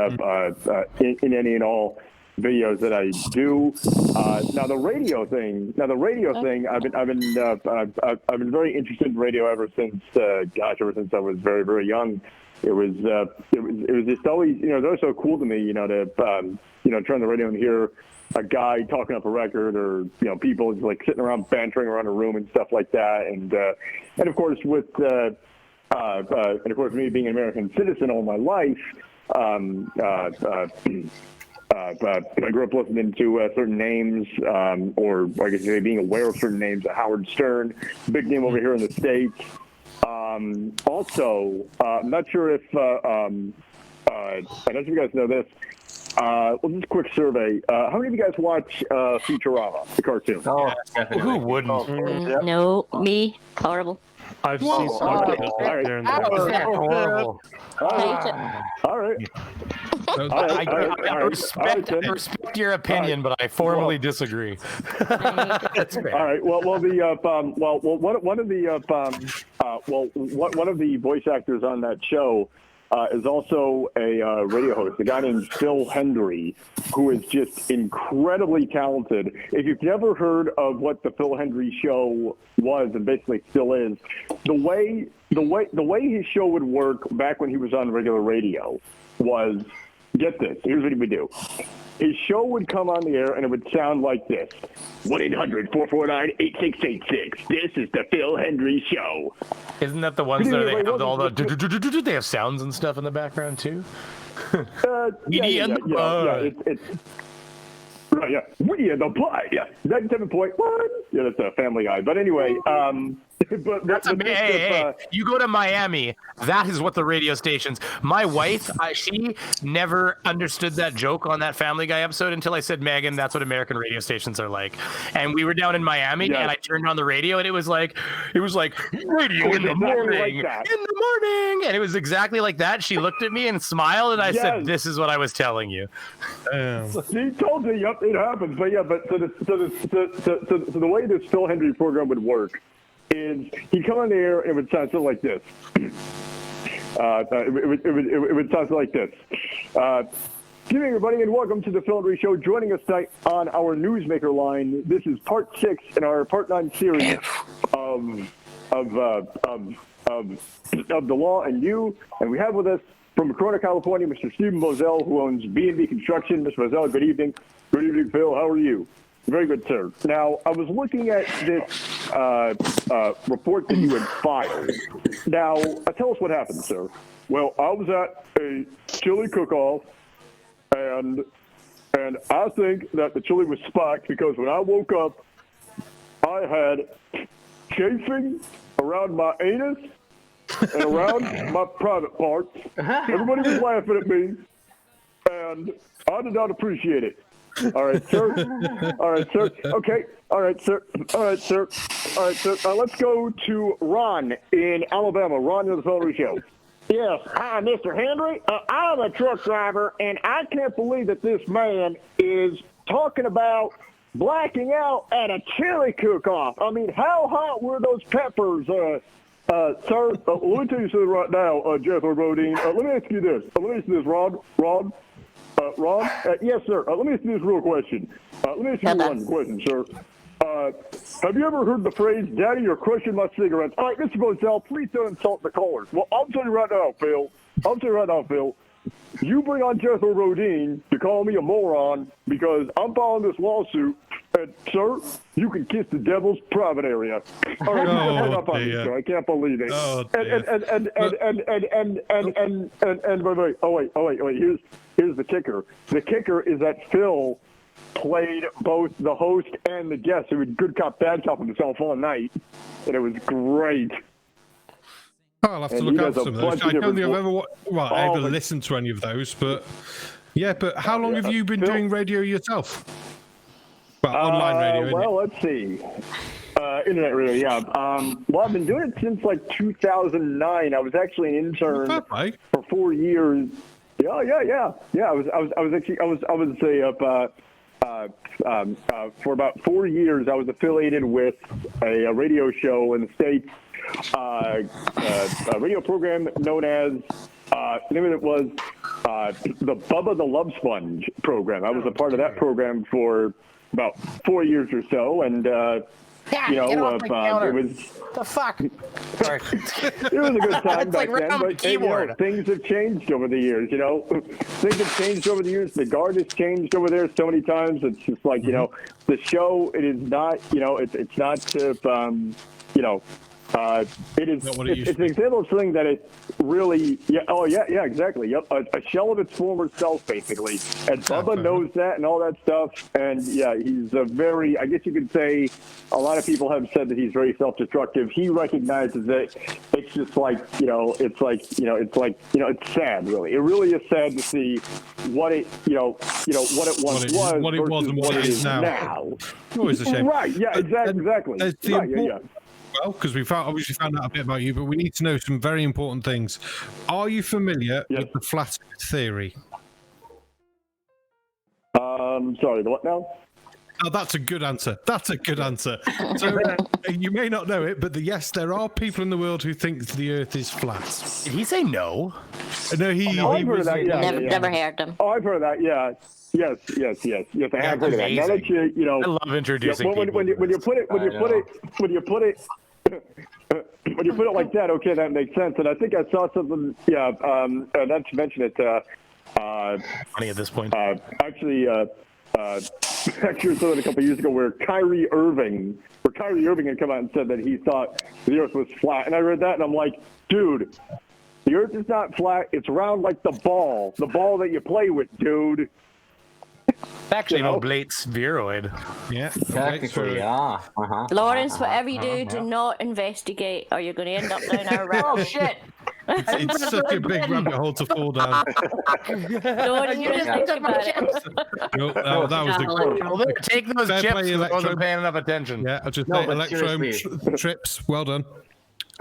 Speaker 11: any and all videos that I do. Now the radio thing. I've been very interested in radio ever since I was very, very young. It was just always, it was so cool to me, to turn the radio and hear a guy talking up a record, or people just like sitting around bantering around a room and stuff like that, and of course me being an American citizen all my life, I grew up listening to certain names, or I guess being aware of certain names. Howard Stern, big name over here in the States. Also, I'm not sure if I'm not sure if you guys know this. Well, just a quick survey. How many of you guys watch Futurama, the cartoon?
Speaker 5: Oh, who wouldn't?
Speaker 4: No, me. Horrible.
Speaker 6: I've seen some there and there.
Speaker 5: Horrible.
Speaker 11: All right.
Speaker 5: I respect your opinion, but I formally disagree. That's fair.
Speaker 11: All right. Well, one of the voice actors on that show is also a radio host, a guy named Phil Hendry, who is just incredibly talented. If you've never heard of what the Phil Hendry show was, and basically still is, the way his show would work back when he was on regular radio was, get this, here's what he would do. His show would come on the air, and it would sound like this. 1-800-449-8686. This is the Phil Hendry Show.
Speaker 5: Isn't that the ones that they have all the... They have sounds and stuff in the background, too?
Speaker 11: Yeah. Right, yeah. We are the play. Yeah. 97.1. Yeah, that's a Family Guy. But anyway,
Speaker 5: Hey, you go to Miami, that is what the radio stations. My wife, she never understood that joke on that Family Guy episode until I said, Megan, that's what American radio stations are like. And we were down in Miami, and I turned on the radio, and it was like radio in the morning, and it was exactly like that. She looked at me and smiled, and I said, "This is what I was telling you."
Speaker 11: He told you, yep, it happens. But so the way this Phil Hendry program would work is he'd come on the air and it would sound something like this. It would sound like this. Good evening, everybody, and welcome to the Phil Hendry Show. Joining us tonight on our Newsmaker line, this is part 6 in our part 9 series of The Law and You, and we have with us from Corona, California, Mr. Stephen Moselle, who owns B&B Construction. Mr. Moselle, good evening. Good evening, Phil. How are you? Very good, sir. Now, I was looking at this report that you had filed. Now, tell us what happened, sir. Well, I was at a chili cook-off, and I think that the chili was spiked because when I woke up, I had chafing around my anus and around my private parts. Everybody was laughing at me, and I did not appreciate it. All right, sir. All right, sir. Okay. All right, sir. All right, sir. All right, sir. Let's go to Ron in Alabama. Ron in the Phil Hendry Show. Yes. Hi, Mr. Henry. I'm a truck driver, and I can't believe that this man is talking about blacking out at a chili cook-off. I mean, how hot were those peppers, sir? Let me tell you something right now, Jethro Bodine. Let me ask you this. Ron? Yes, sir. Let me ask you this real question. Let me ask you one question, sir. Have you ever heard the phrase, Daddy, you're crushing my cigarettes? All right, Mr. Moselle, please don't insult the callers. Well, I'll tell you right now, Phil. You bring on Jethro Bodine to call me a moron because I'm filing this lawsuit. And, sir, you can kiss the devil's private area. All right, hang up on me, sir. I can't believe it. Wait. Here's the kicker. The kicker is that Phil played both the host and the guest who would good cop, bad cop himself all night, and it was great.
Speaker 1: I'll have to look out for some of those. I don't think I've ever listened to any of those, but yeah. But how long have you been doing radio yourself? Well, online radio.
Speaker 11: Well, let's see. Internet radio, yeah. Well, I've been doing it since like 2009. I was actually an intern for 4 years. Yeah. I would say for about 4 years. I was affiliated with a radio show in the States, a radio program known as. The name of it was the Bubba the Love Sponge program. I was a part of that program for about 4 years or so, and it was
Speaker 5: the fuck. Sorry.
Speaker 11: It was a good time back then, but things have changed over the years. Things have changed over the years. The guard has changed over there so many times. It's just like the show. It is not. It's not. It is. It's an example of something that it really. Yeah. Oh yeah. Yeah. Exactly. Yep. A shell of its former self, basically. And Bubba knows that and all that stuff. And yeah, he's a very. I guess you could say, a lot of people have said that he's very self-destructive. He recognizes that it's just like it's sad. Really, it really is sad to see what it what it once was versus what it is now.
Speaker 1: Always a shame.
Speaker 11: Right. Yeah. Exactly. Right, yeah.
Speaker 1: Well, because we obviously found out a bit about you, but we need to know some very important things. Are you familiar with the flat Earth theory?
Speaker 11: Sorry, what now?
Speaker 1: Oh, that's a good answer. So you may not know it, but yes, there are people in the world who think the Earth is flat.
Speaker 5: Did he say no?
Speaker 1: No,
Speaker 11: I've heard of that.
Speaker 4: Never heard them.
Speaker 11: Oh, I've heard of that. Yeah. Yes, I have heard of that. Now that
Speaker 5: I love introducing people.
Speaker 11: When you put it like that, okay, that makes sense. And I think I saw something. Yeah, not to mention it.
Speaker 5: Funny at this point.
Speaker 11: Actually, something a couple of years ago where Kyrie Irving had come out and said that he thought the Earth was flat, and I read that and I'm like, dude, the Earth is not flat. It's round like the ball that you play with, dude.
Speaker 5: Actually, no, Blate's Viroid.
Speaker 1: Yeah.
Speaker 7: Technically, yeah.
Speaker 4: Lawrence, whatever you do, do not investigate, or you're going to end up down our rabbit hole.
Speaker 5: Oh shit!
Speaker 1: It's such a big rabbit hole to fall down.
Speaker 4: Don't even think about it.
Speaker 1: No, that was the.
Speaker 5: Take those
Speaker 1: Fair
Speaker 5: chips.
Speaker 1: play,
Speaker 5: I wasn't
Speaker 1: Electrom.
Speaker 5: paying enough attention.
Speaker 1: Yeah, I'll just
Speaker 7: No,
Speaker 1: say
Speaker 7: but
Speaker 1: Electrohm
Speaker 7: seriously.
Speaker 1: trips. Well done.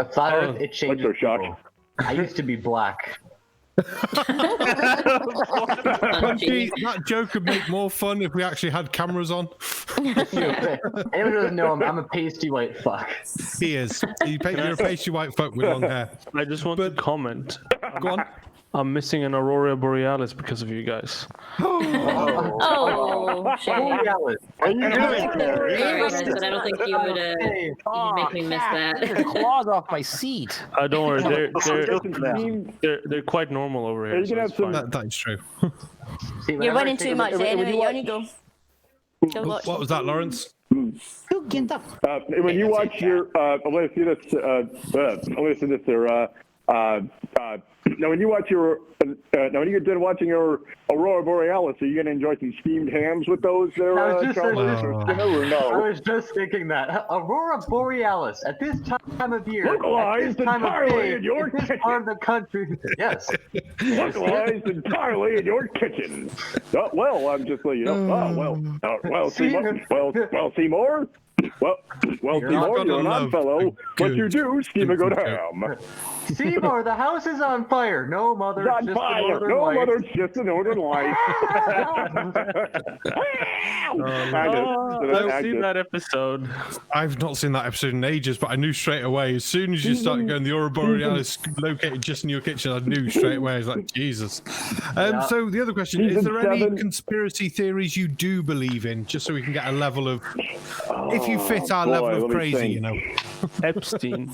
Speaker 7: A flat Earth, it changes
Speaker 11: so shocked.
Speaker 7: people. I used to be black.
Speaker 1: Punchy, that joke would make more fun if we actually had cameras on.
Speaker 7: Anyone who doesn't know him, I'm a pasty white fuck.
Speaker 1: He is. You're a pasty white folk with long hair.
Speaker 6: I just want to comment.
Speaker 1: Go on.
Speaker 6: I'm missing an Aurora Borealis because of you guys.
Speaker 4: Oh, shame.
Speaker 7: What are you doing here?
Speaker 8: But I don't think you would you'd make me miss that.
Speaker 5: Your claws off my seat.
Speaker 6: Don't worry, they're quite normal over here.
Speaker 11: You can have some.
Speaker 1: That is true.
Speaker 7: See,
Speaker 4: You're
Speaker 7: whenever I
Speaker 4: winning
Speaker 7: take
Speaker 4: too
Speaker 7: a
Speaker 4: much
Speaker 7: look-
Speaker 4: anyway. You only go. Go watch.
Speaker 1: What was that, Lawrence?
Speaker 11: When you watch your, I'm going to see this. I'm going to see this there. Now, when you watch your, now when you get done watching your Aurora Borealis, are you going to enjoy some steamed hams with those there,
Speaker 7: I was just
Speaker 11: Charles?
Speaker 7: thinking-
Speaker 11: Or no?
Speaker 7: I was just thinking that Aurora Borealis at this time of year,
Speaker 11: Localized
Speaker 7: at this time of
Speaker 11: entirely
Speaker 7: day,
Speaker 11: in your
Speaker 7: in this
Speaker 11: kitchen.
Speaker 7: part of the country. Yes.
Speaker 11: Localized entirely in your kitchen. Oh, well, I'm just letting you know. Well, Seymour. Well, Seymour. Well, Seymour,
Speaker 1: not
Speaker 11: you're an
Speaker 1: gonna
Speaker 11: odd fellow.
Speaker 1: love
Speaker 11: What you do, steam a good
Speaker 1: good
Speaker 11: ham.
Speaker 7: Seymour, the house is on fire. No, mother,
Speaker 11: It's
Speaker 7: it's
Speaker 11: on
Speaker 7: just
Speaker 11: fire.
Speaker 7: the northern
Speaker 11: No,
Speaker 7: lights.
Speaker 11: mother, it's just a northern light.
Speaker 6: I've seen that episode.
Speaker 1: I've not seen that episode in ages, but I knew straight away. As soon as you started going, the Aurora Borealis located just in your kitchen, I knew straight away. I was like, Jesus. So the other question, is there any conspiracy theories you do believe in, just so we can get a level of, if you fit our level of crazy, you know?
Speaker 6: Epstein.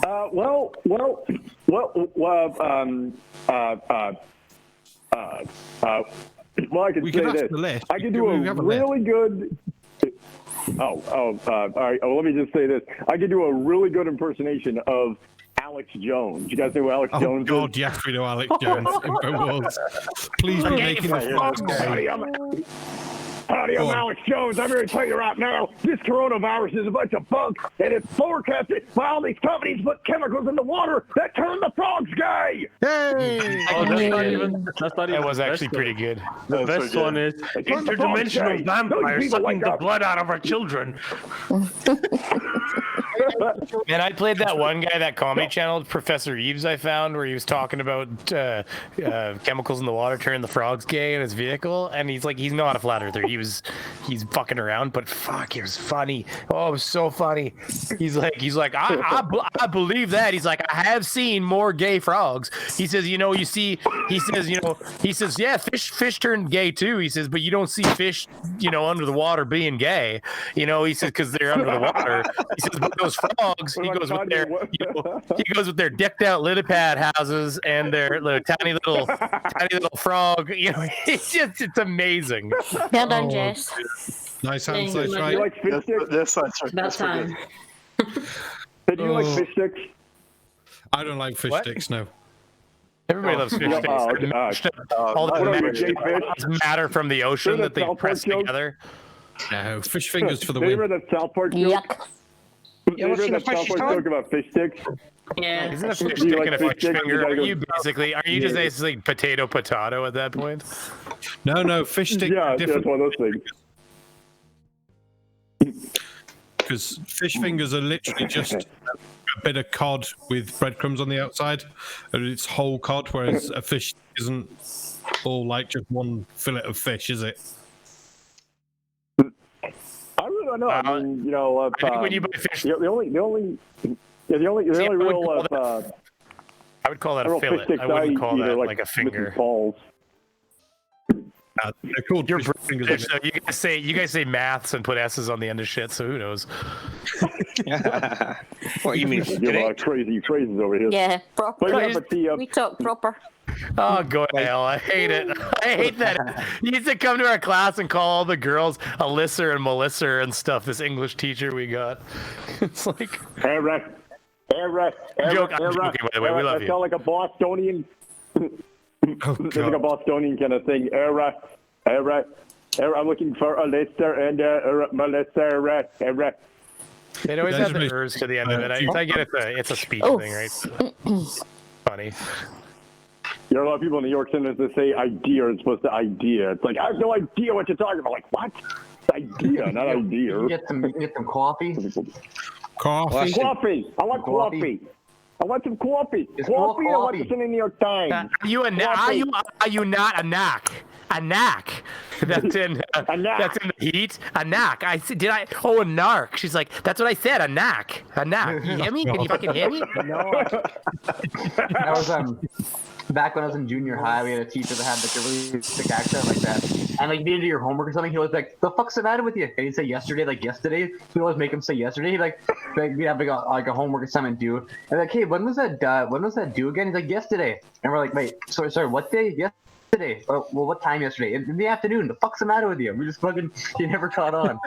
Speaker 11: Well, I can
Speaker 1: We
Speaker 11: say
Speaker 1: can ask
Speaker 11: this.
Speaker 1: the list.
Speaker 11: I can do
Speaker 1: We
Speaker 11: a
Speaker 1: have a list.
Speaker 11: really good. All right. Let me just say this. I can do a really good impersonation of Alex Jones. You guys know who Alex
Speaker 1: Oh,
Speaker 11: Jones
Speaker 1: God,
Speaker 11: is?
Speaker 1: yes, we know Alex Jones. InfoWars. Please be making this frogs gay.
Speaker 11: Howdy, I'm Alex Jones. I'm here to tell you right now, this coronavirus is a bunch of bunk, and it's forecasted by all these companies put chemicals in the water that turn the frogs gay.
Speaker 1: Hey!
Speaker 6: Oh, that's not even.
Speaker 5: That was actually pretty good.
Speaker 6: The best one is interdimensional vampires sucking the blood out of our children.
Speaker 5: Man, I played that one guy, that comedy channel, Professor Eves, I found, where he was talking about chemicals in the water turning the frogs gay in his vehicle, and he's like, he's not a flat earther. He's fucking around, but fuck, it was funny. Oh, it was so funny. He's like, I believe that. He's like, I have seen more gay frogs. He says, yeah, fish turn gay too. He says, but you don't see fish, under the water being gay. He says, because they're under the water. He says, but those frogs, he goes with their decked out lily pad houses and their tiny little frog. It's amazing.
Speaker 4: Well done, Jess.
Speaker 1: Nice hand size,
Speaker 8: you
Speaker 1: right?
Speaker 11: You like fish sticks?
Speaker 3: This
Speaker 8: About time.
Speaker 11: Do you like fish sticks?
Speaker 1: I don't like fish sticks, no.
Speaker 5: Everybody loves fish sticks. All
Speaker 11: what are you, gay fish?
Speaker 5: the matter from the ocean that they
Speaker 11: South Park
Speaker 5: press
Speaker 11: joke?
Speaker 5: together.
Speaker 1: No, fish fingers for the
Speaker 11: Did you
Speaker 1: win.
Speaker 11: ever that South Park joke?
Speaker 4: Yuck.
Speaker 11: Did you ever that South Park joke about fish sticks?
Speaker 8: Yeah.
Speaker 5: Isn't a fish
Speaker 11: Do you
Speaker 5: stick
Speaker 11: like
Speaker 5: and a
Speaker 11: fish
Speaker 5: fish
Speaker 11: sticks?
Speaker 5: finger?
Speaker 11: You gotta
Speaker 5: Are you just basically potato at that point?
Speaker 1: No, fish stick.
Speaker 11: Yeah, it's
Speaker 1: different,
Speaker 11: one of those things.
Speaker 1: because fish fingers are literally just a bit of cod with breadcrumbs on the outside, and it's whole cod, whereas a fish isn't all like just one fillet of fish, is it?
Speaker 11: I really don't know. I mean,
Speaker 5: I think when you buy fish,
Speaker 11: the only real
Speaker 5: I would call that a
Speaker 11: fish
Speaker 5: fillet.
Speaker 11: sticks
Speaker 5: I wouldn't
Speaker 11: eat
Speaker 5: call
Speaker 11: are
Speaker 5: that like a finger.
Speaker 11: Mrs. Paul's.
Speaker 1: They're called fish fingers.
Speaker 5: Fish, though, you guys say maths and put S's on the end of shit, so who knows?
Speaker 2: What you mean?
Speaker 11: You have a lot of crazy phrases over here.
Speaker 4: Yeah, proper.
Speaker 11: But yeah, but the,
Speaker 4: We talk proper.
Speaker 5: Oh, go to hell. I hate it. I hate that. He used to come to our class and call all the girls Alyssa and Melissa and stuff, this English teacher we got. It's like...
Speaker 11: I'm
Speaker 5: joking, by the way. We love you.
Speaker 11: Sound like a Bostonian.
Speaker 1: Oh,
Speaker 11: It's like a Bostonian kind of thing. I'm looking for a lister and my lister.
Speaker 5: It always has the ers to the end of it. I get it's a speech thing, right? Funny.
Speaker 11: There are a lot of people in New York Center that say idea is supposed to idea. It's like, I have no idea what you're talking about. Like, what? Idea, not idea.
Speaker 7: You get some coffee.
Speaker 1: Coffee.
Speaker 11: Coffee. I want coffee. I want some coffee.
Speaker 7: It's
Speaker 11: Coffee. I want
Speaker 7: coffee.
Speaker 11: this in the New York Times.
Speaker 5: Are you not a knack? A knack. That's in that's in the heat. A knack. I said, a narc. She's like, that's what I said. A knack. A knack. You hear me? Can you fucking hear me?
Speaker 7: No. That was back when I was in junior high. We had a teacher that had like a really thick accent like that. And like, you need to do your homework or something. He was like, "The fuck's the matter with you?" And he'd say yesterday, like yesterday. We always make him say yesterday. He'd like we have like a homework assignment due. And like, hey, when was that due again? He's like, yesterday. And we're like, wait, sorry, what day? Yesterday. Well, what time yesterday? In the afternoon. The fuck's the matter with you? We just fucking, you never caught on.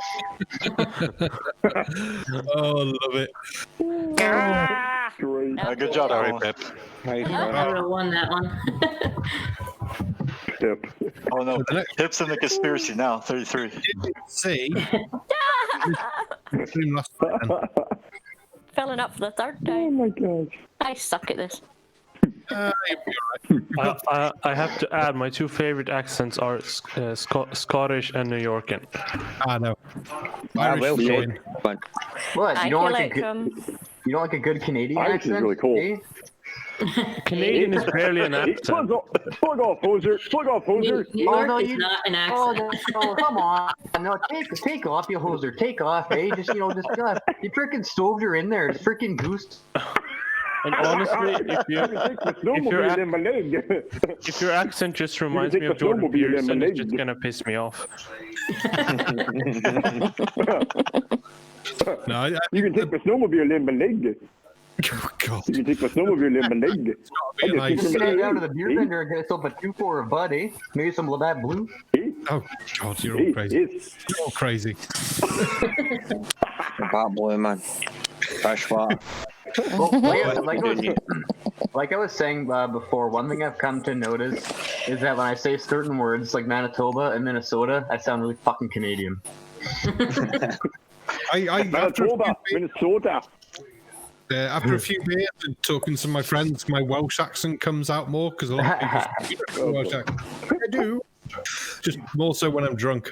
Speaker 1: Oh, love it.
Speaker 11: Great.
Speaker 3: Good job,
Speaker 9: Sorry,
Speaker 3: everyone.
Speaker 9: Pip.
Speaker 8: I would have won that one.
Speaker 11: Tip.
Speaker 3: Oh no, Pip's in the conspiracy now. 33.
Speaker 1: See.
Speaker 4: Filling up for the third
Speaker 11: Oh
Speaker 4: time.
Speaker 11: my gosh.
Speaker 4: I suck at this.
Speaker 1: You'll be all right.
Speaker 6: I have to add, my two favorite accents are Scottish and New Yorker.
Speaker 1: I know.
Speaker 2: Well said. But
Speaker 7: What?
Speaker 4: I
Speaker 7: You don't
Speaker 4: feel
Speaker 7: like a
Speaker 4: like
Speaker 7: good? You don't like a good Canadian
Speaker 11: Irish is
Speaker 7: accent?
Speaker 11: really cool.
Speaker 7: eh?
Speaker 6: Canadian is barely an accent.
Speaker 11: Plug off, hoser. Plug off, hoser.
Speaker 8: New York is not an accent.
Speaker 7: Oh, come on. No, take off, you hoser. Take off, eh? Just you freaking stove you're in there. Just freaking goose.
Speaker 6: And honestly, if your accent just reminds me of Jordan Peterson, it's just gonna piss me off.
Speaker 1: No,
Speaker 11: You can take the snowmobile in my leg.
Speaker 1: oh, God.
Speaker 11: You can take the snowmobile in my leg.
Speaker 1: Be
Speaker 11: I just
Speaker 1: nice.
Speaker 11: think
Speaker 7: Just
Speaker 11: from
Speaker 7: go down to the beer vendor and get yourself a 2 for a bud, eh? Maybe some Labatt Blue.
Speaker 1: Oh, God, you're all crazy. You're all crazy.
Speaker 2: bad boy, man. Fresh water.
Speaker 7: Well, like I was saying before, one thing I've come to notice is that when I say certain words like Manitoba and Minnesota, I sound really fucking Canadian.
Speaker 11: Manitoba, Minnesota.
Speaker 1: After a few beers and talking to my friends, my Welsh accent comes out more because a lot of people speak Welsh accent. I do. Just more so when I'm drunk.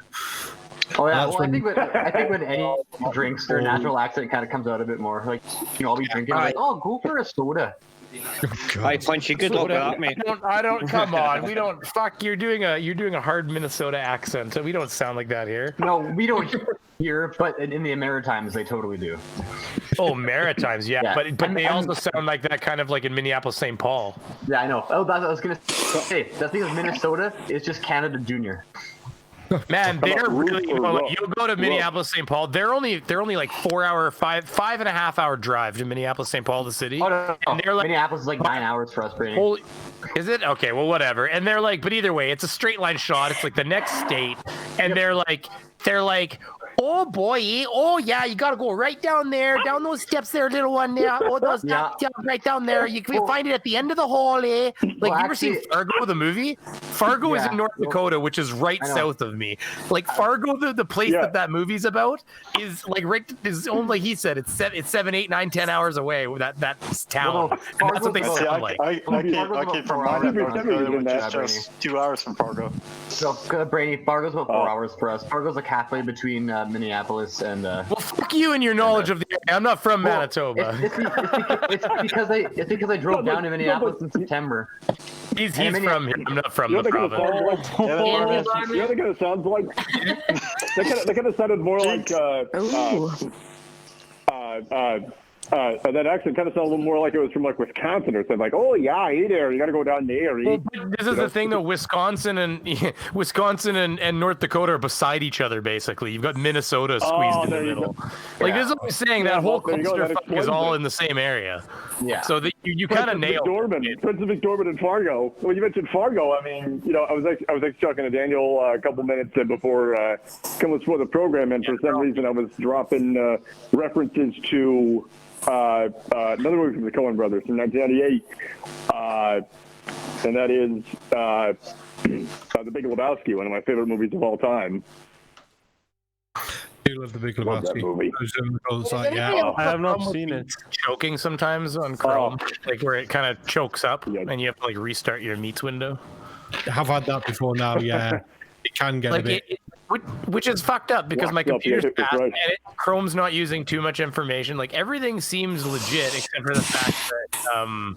Speaker 7: Oh yeah,
Speaker 1: That's
Speaker 7: well,
Speaker 1: when-
Speaker 7: I think when any drinks, their natural accent kind of comes out a bit more. Like, I'll be drinking, I'm like, oh, go for a soda.
Speaker 2: Hi, Punchy. Good luck with that, mate.
Speaker 5: I don't. Come on, we don't. Fuck, you're doing a hard Minnesota accent. So we don't sound like that here.
Speaker 7: No, we don't here, but in the Maritimes, they totally do.
Speaker 5: Oh, Maritimes, yeah.
Speaker 7: Yeah.
Speaker 5: But they also sound like that, kind of like in Minneapolis, St. Paul.
Speaker 7: Yeah, I know. Oh, that's what I was gonna say. The thing with Minnesota is just Canada Junior.
Speaker 5: Man, they're really.
Speaker 11: rough?
Speaker 5: You'll go to Minneapolis, St. Paul. They're only like 5 and a half hour drive to Minneapolis, St. Paul, the city.
Speaker 7: Oh no,
Speaker 5: And they're like,
Speaker 7: Minneapolis is like 9 hours for us, Brainy.
Speaker 5: holy, is it? Okay, well, whatever. And they're like, but either way, it's a straight line shot. It's like the next state, and they're like, oh boy, oh yeah, you gotta go right down there, down those steps there, little one there. Oh, those steps right down there. You can find it at the end of the hall, eh? Like, you ever seen Fargo, the movie? Fargo is in North Dakota, which is right south of me. Like, Fargo, the place that movie's about is like is only, like he said, it's 7, 8, 9, 10 hours away. That's town. And that's what they sound like.
Speaker 3: I came from Fargo, which is just 2 hours from Fargo.
Speaker 7: So, Brainy, Fargo's about 4 hours for us. Fargo's like halfway between Minneapolis and.
Speaker 5: Well, fuck you and your knowledge of the area. I'm not from Manitoba.
Speaker 7: It's because I drove down to Minneapolis in September.
Speaker 5: He's from here. I'm not from the province.
Speaker 11: You know what that kind of sounds like? That kind of sounded more like that accent kind of sounded a little more like it was from like Wisconsin or something. Like, oh yeah, hey there, you got to go down there.
Speaker 5: Well, this is the thing though. Wisconsin and North Dakota are beside each other basically. You've got Minnesota squeezed in the middle. Like this is what I'm saying. That whole clusterfuck is all in the same area. Yeah. So that you kind of nailed it.
Speaker 11: Prince of McDormand and Fargo. When you mentioned Fargo, I mean, I was actually talking to Daniel a couple minutes before coming before the program, and for some reason I was dropping references to another movie from the Coen brothers from 1998. and that is The Big Lebowski, one of my favorite movies of all time.
Speaker 1: You love The Big
Speaker 11: Love that
Speaker 1: Lebowski.
Speaker 11: movie.
Speaker 1: Yeah.
Speaker 6: I have not seen it.
Speaker 5: Choking sometimes on Chrome, like where it kind of chokes up, and you have to like restart your meats window.
Speaker 1: I have had that before now, yeah. It can get a bit.
Speaker 5: Which is fucked up because my computer's
Speaker 11: yeah,
Speaker 5: fast
Speaker 11: right.
Speaker 5: and Chrome's not using too much information. Like everything seems legit except for the fact that for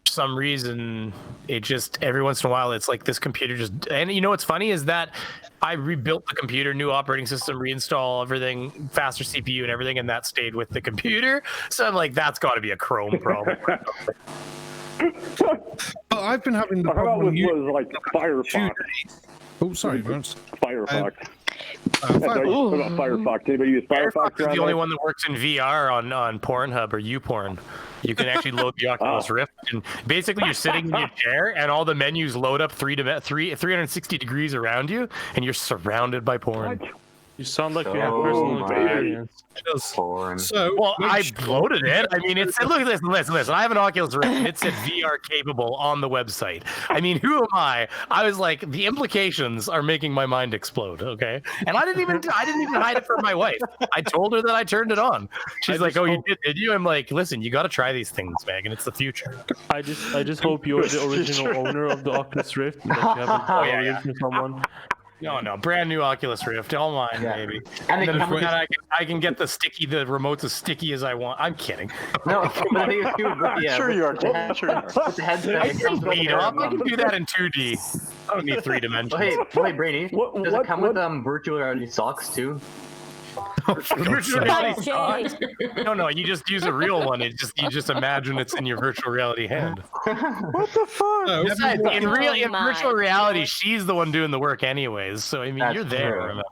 Speaker 5: some reason it just every once in a while it's like this computer just, and you know what's funny is that I rebuilt the computer, new operating system, reinstall everything, faster CPU and everything, and that stayed with the computer. So I'm like, that's got to be a Chrome problem.
Speaker 1: But I've been having the
Speaker 11: How about
Speaker 1: problem.
Speaker 11: was like Firefox?
Speaker 1: Oh, sorry, Vance.
Speaker 11: Firefox.
Speaker 1: Firefox.
Speaker 11: What about Firefox? Anybody use Firefox?
Speaker 5: Firefox is
Speaker 11: around
Speaker 5: the only
Speaker 11: there?
Speaker 5: one that works in VR on Pornhub or YouPorn. You can actually load the Oculus Rift, and basically you're sitting in your chair, and all the menus load up 360 degrees around you, and you're surrounded by porn.
Speaker 6: You sound like you have personal experience.
Speaker 1: So,
Speaker 5: well, I loaded it. I mean, it's look. Listen. I have an Oculus Rift. And it said VR capable on the website. I mean, who am I? I was like, the implications are making my mind explode. Okay, and I didn't even hide it from my wife. I told her that I turned it on. She's like, "Oh, you did you?" I'm like, "Listen, you got to try these things, Megan. It's the future."
Speaker 6: I just hope you're the original owner of the Oculus Rift. And that you haven't borrowed it from someone.
Speaker 5: No, brand new Oculus Rift, all mine, baby.
Speaker 7: And
Speaker 5: then I can get the remotes as sticky as I want. I'm kidding.
Speaker 7: No, but the thing is, too,
Speaker 3: Sure you are, Tim. Sure you are.
Speaker 7: with the headset,
Speaker 5: I
Speaker 7: it comes
Speaker 5: can
Speaker 7: with
Speaker 5: beat up. I can do that in 2D. I don't need 3 dimensions.
Speaker 7: Hey, Brainy, does it come with virtual reality socks too?
Speaker 5: Virtual reality socks? No, you just use a real one. You just imagine it's in your virtual reality hand.
Speaker 3: What the fuck?
Speaker 1: No,
Speaker 5: Besides, in
Speaker 4: my
Speaker 5: virtual reality, she's the one doing the work anyways. So I mean,
Speaker 7: That's
Speaker 5: you're there.
Speaker 7: true.
Speaker 5: Remember?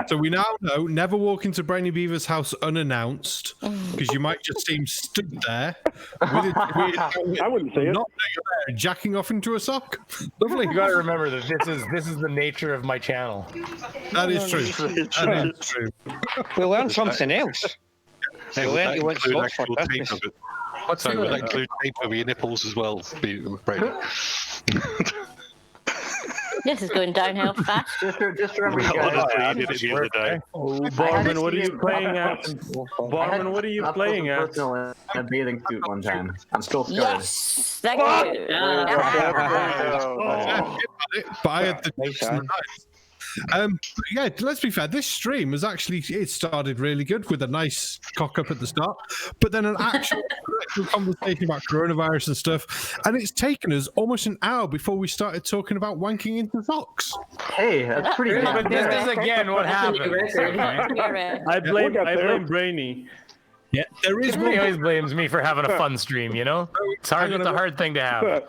Speaker 1: So we now know never walk into Brainy Beaver's house unannounced because you might just seem stood there with it.
Speaker 11: I wouldn't say it.
Speaker 1: Not that you're there, jacking off into a sock. Lovely.
Speaker 5: You got to remember that this is the nature of my channel.
Speaker 1: That is true. That is true.
Speaker 2: We learned something else.
Speaker 9: Hey,
Speaker 2: We
Speaker 9: will that
Speaker 2: learned you went
Speaker 9: include
Speaker 2: socks for
Speaker 9: actual tape
Speaker 2: Christmas.
Speaker 9: of it? Sorry, will that include tape over your nipples as well, Brady?
Speaker 4: This is going downhill fast.
Speaker 7: Just remember, you guys.
Speaker 9: Honestly, I did it the other day.
Speaker 6: Oh, Barman, what are you playing at? Barman, what are you playing at?
Speaker 7: In a bathing suit one time. I'm still scared.
Speaker 4: Yes, thank you.
Speaker 1: But I had the
Speaker 2: Nice, huh?
Speaker 1: yeah, let's be fair. This stream was actually it started really good with a nice cock up at the start, but then an actual conversation about coronavirus and stuff, and it's taken us almost an hour before we started talking about wanking into socks.
Speaker 7: Hey, that's pretty good.
Speaker 5: But this is again what happened.
Speaker 6: I blame Brainy.
Speaker 1: Yeah, there is
Speaker 5: He always blames me for having a fun stream. You know, it's hard. It's a hard thing to have.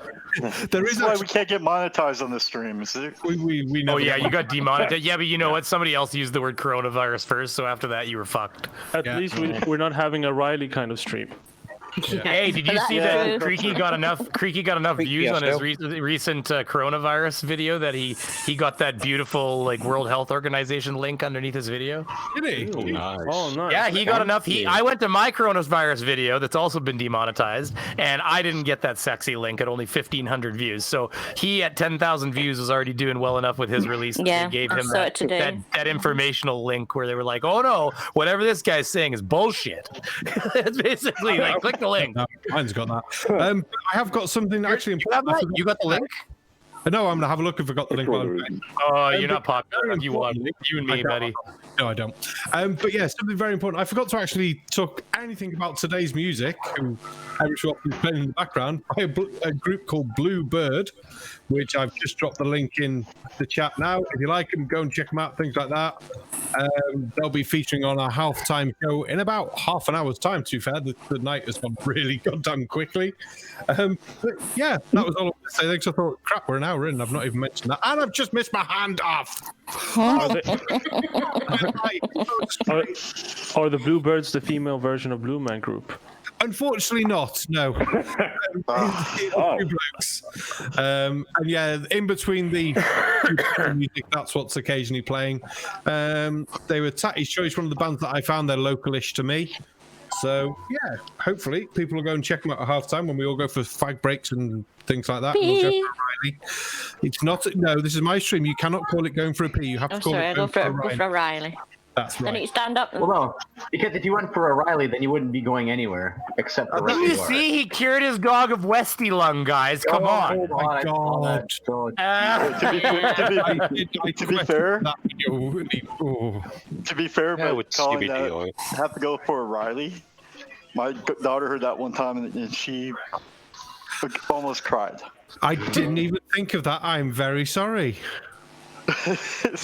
Speaker 1: There is
Speaker 3: That's why we can't get monetized on the stream. Is it?
Speaker 1: we
Speaker 5: Oh
Speaker 1: never
Speaker 5: yeah,
Speaker 1: get
Speaker 5: you got demonetized. Yeah, but you know what? Somebody else used the word coronavirus first, so after that you were fucked.
Speaker 6: At
Speaker 1: Yeah.
Speaker 6: least we're not having a Riley kind of stream.
Speaker 5: Hey, did you see that Creaky got enough views on his recent coronavirus video that he got that beautiful like World Health Organization link underneath his video?
Speaker 1: Did he?
Speaker 9: Nice.
Speaker 6: Oh, nice.
Speaker 5: Yeah, he got enough. I went to my coronavirus video that's also been demonetized, and I didn't get that sexy link at only 1,500 views. So he at 10,000 views was already doing well enough with his release.
Speaker 4: Yeah,
Speaker 5: they gave
Speaker 4: I
Speaker 5: him
Speaker 4: saw it today.
Speaker 5: that informational link where they were like, "Oh no, whatever this guy's saying is bullshit." It's basically like, click the link.
Speaker 1: No, mine's got that. I have got something actually important.
Speaker 5: You got the link?
Speaker 1: No, I'm gonna have a look if I got the link.
Speaker 5: Oh, you're not popular enough. You want you and me, buddy.
Speaker 1: No, I don't. But yeah, something very important. I forgot to actually talk anything about today's music, who every so often is playing in the background, by a group called Blue Bird, which I've just dropped the link in the chat now. If you like them, go and check them out, things like that. They'll be featuring on our halftime show in about half an hour's time, to be fair. The night has gone really goddamn quickly. But yeah, that was all I wanted to say. Thanks. I thought, crap, we're an hour in. I've not even mentioned that. And I've just missed my hand off.
Speaker 6: Are the Bluebirds the female version of Blue Man Group?
Speaker 1: Unfortunately not, no. Two blokes. And yeah, in between the music, that's what's occasionally playing. They were Tattie's Choice, one of the bands that I found. They're localish to me. So yeah, hopefully people will go and check them out at halftime when we all go for fag breaks and things like that. We'll go for Riley. It's not. No, this is my stream. You cannot call it going for a pee. You have to call
Speaker 4: sorry,
Speaker 1: it
Speaker 4: I
Speaker 1: going
Speaker 4: go
Speaker 1: for
Speaker 4: for
Speaker 1: a
Speaker 4: a Riley.
Speaker 1: That's
Speaker 4: Then
Speaker 1: right.
Speaker 4: you stand up.
Speaker 7: Well, no, because if you went for O'Reilly, then you wouldn't be going anywhere except the
Speaker 5: You see, he cured his dog of Westy lung, guys. Come on.
Speaker 7: Hold
Speaker 1: my
Speaker 7: God.
Speaker 3: To be fair,
Speaker 1: Oh.
Speaker 3: to be fair,
Speaker 9: Yeah,
Speaker 3: but
Speaker 9: with
Speaker 3: calling
Speaker 9: CBD
Speaker 3: that
Speaker 9: oil.
Speaker 3: have to go for Riley. My daughter heard that one time and she almost cried.
Speaker 1: I didn't even think of that. I'm very sorry.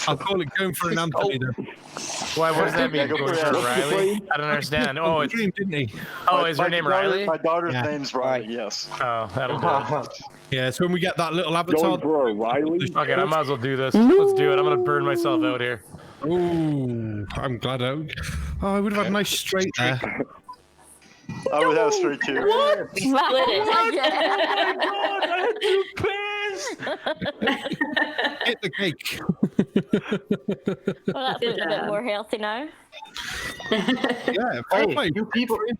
Speaker 1: I'll call it going for an Anthony then.
Speaker 5: Why? What does that mean?
Speaker 3: go
Speaker 5: Going
Speaker 3: for
Speaker 5: for
Speaker 3: it.
Speaker 5: Riley? I don't understand. Oh, it's,
Speaker 1: Dream, didn't he?
Speaker 5: oh, is her name Riley?
Speaker 3: My daughter's
Speaker 1: Yeah.
Speaker 3: name's Riley. Yes.
Speaker 5: Oh, that'll do it.
Speaker 1: Yeah, so when we get that little avatar.
Speaker 11: Going for O'Reilly?
Speaker 5: Okay, I might as well do this. Let's do it. I'm gonna burn myself out here.
Speaker 1: Ooh, I'm glad I would have had a nice straight there.
Speaker 3: I would have straight too.
Speaker 8: Split it.
Speaker 1: Hit the cake.
Speaker 4: Well, that's looking a bit more healthy now.
Speaker 1: Yeah,
Speaker 7: Hey, you people in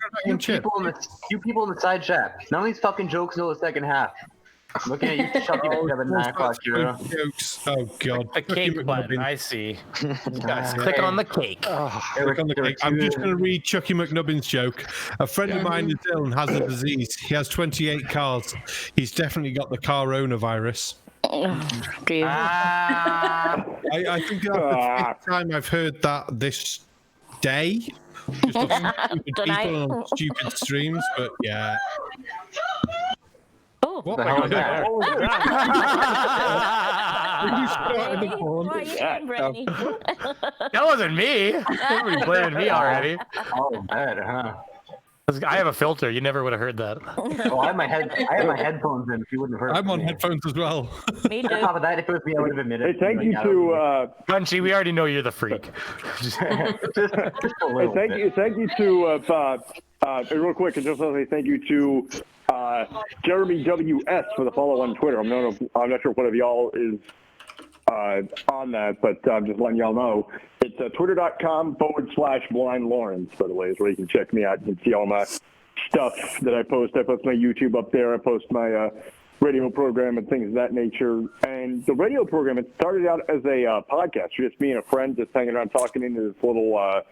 Speaker 7: the side chat. None of these fucking jokes until the second half. I'm looking at you, Chucky, at 9 o'clock, Kira.
Speaker 1: Jokes. Oh god.
Speaker 5: The cake button. I see. Guys, click on the cake.
Speaker 1: Click on the cake. I'm just going to read Chucky McNubbin's joke. A friend of mine is ill and has a disease. He has 28 cars. He's definitely got the coronavirus.
Speaker 4: Dear.
Speaker 1: I think that's the fifth time I've heard that this day. Just of stupid people on stupid streams, but yeah.
Speaker 4: Oh,
Speaker 1: What?
Speaker 7: The hell is that?
Speaker 11: What was
Speaker 1: You started the porn.
Speaker 4: why are you doing, Brainy?
Speaker 5: That wasn't me. Everybody blaming me already.
Speaker 7: Oh, bad, huh?
Speaker 5: I have a filter. You never would have heard that.
Speaker 7: Oh, I have my headphones in. If you wouldn't have heard.
Speaker 1: I'm on headphones as well.
Speaker 4: Me
Speaker 7: On
Speaker 4: too.
Speaker 7: top of that, if it was me, I would have admitted.
Speaker 11: Hey, thank you to
Speaker 5: Punchy, we already know you're the freak.
Speaker 7: just a
Speaker 11: hey,
Speaker 7: little
Speaker 11: thank you to real quick, and just want to say thank you to Jeremy WS for the follow on Twitter. I'm not sure if one of y'all is on that, but I'm just letting y'all know. It's twitter.com/Blind Lawrence, by the way, is where you can check me out. You can see all my stuff that I post. I post my YouTube up there. I post my radio program and things of that nature. And the radio program, it started out as a podcast, just me and a friend just hanging around talking into this little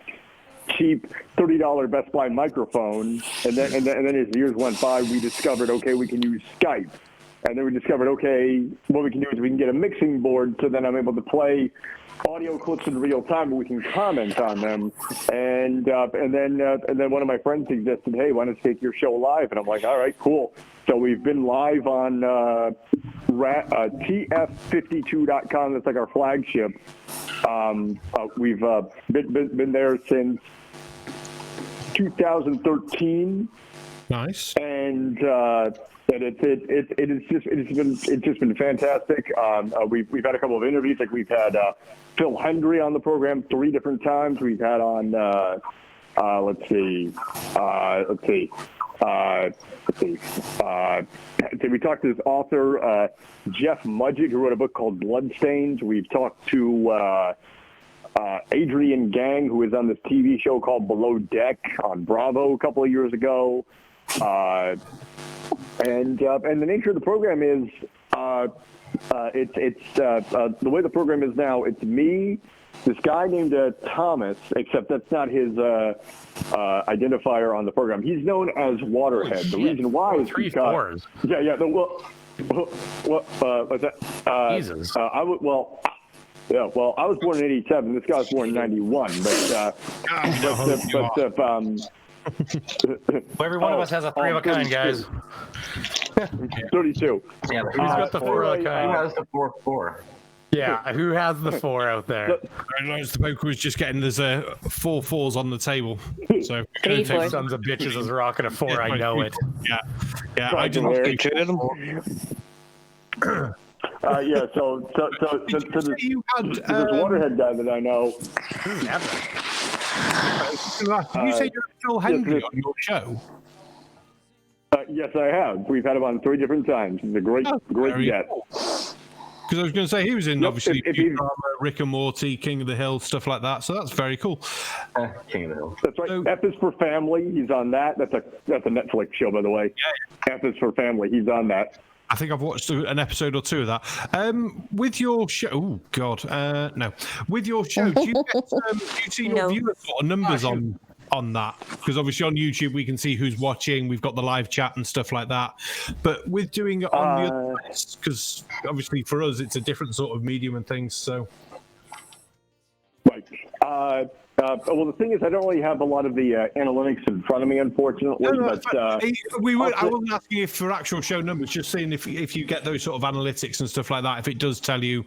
Speaker 11: cheap $30 Best Buy microphone. And then as years went by, we discovered, okay, we can use Skype. And then we discovered, okay, what we can do is we can get a mixing board, so then I'm able to play audio clips in real time, and we can comment on them. And then one of my friends suggested, hey, why don't you take your show live? And I'm like, all right, cool. So we've been live on TF52.com. That's like our flagship. We've been there since 2013.
Speaker 1: Nice.
Speaker 11: And it's just been fantastic. We've had a couple of interviews. Like we've had Phil Hendry on the program 3 different times. We've had on we talked to this author Jeff Mudgett, who wrote a book called Bloodstains. We've talked to Adrian Gang, who was on this TV show called Below Deck on Bravo a couple of years ago. And the nature of the program is the way the program is now. It's me, this guy named Thomas, except that's not his identifier on the program. He's known as Waterhead. The reason why is because yeah. What's that?
Speaker 5: Jesus.
Speaker 11: I was born in '87. This guy was born in '91.
Speaker 5: Well, every one of us has a 3 of a kind, guys.
Speaker 11: 32.
Speaker 7: Yeah, but
Speaker 5: Who's got the 4 of a kind?
Speaker 7: Who has the 4-4?
Speaker 5: Yeah, who has the 4 out there?
Speaker 1: I realized the poker was just getting there's 4 4s on the table. So
Speaker 8: 3 4s.
Speaker 5: Sons of bitches is rocking a 4. I know it.
Speaker 1: Yeah. I just
Speaker 2: Very two of them.
Speaker 11: So this Waterhead guy that I know.
Speaker 1: Did you say you're Phil Hendry on your show?
Speaker 11: Yes, I have. We've had him on 3 different times. He's a great get.
Speaker 1: Cool. Because I was going to say he was in obviously
Speaker 11: if you-
Speaker 1: Futurama, Rick and Morty, King of the Hill, stuff like that. So that's very cool.
Speaker 7: King of the Hill.
Speaker 11: That's right.
Speaker 1: So-
Speaker 11: F is for Family. He's on that. That's a Netflix show, by the way. F is for Family. He's on that.
Speaker 1: I think I've watched an episode or two of that. With your show, oh God, no. With your show, do you see your viewers sort of numbers on that? Because obviously on YouTube we can see who's watching. We've got the live chat and stuff like that. But with doing it on the other, because obviously for us it's a different sort of medium and things. So.
Speaker 11: Right. Well, the thing is, I don't really have a lot of the analytics in front of me, unfortunately. But
Speaker 1: I wasn't asking if for actual show numbers, just saying if you get those sort of analytics and stuff like that, if it does tell you,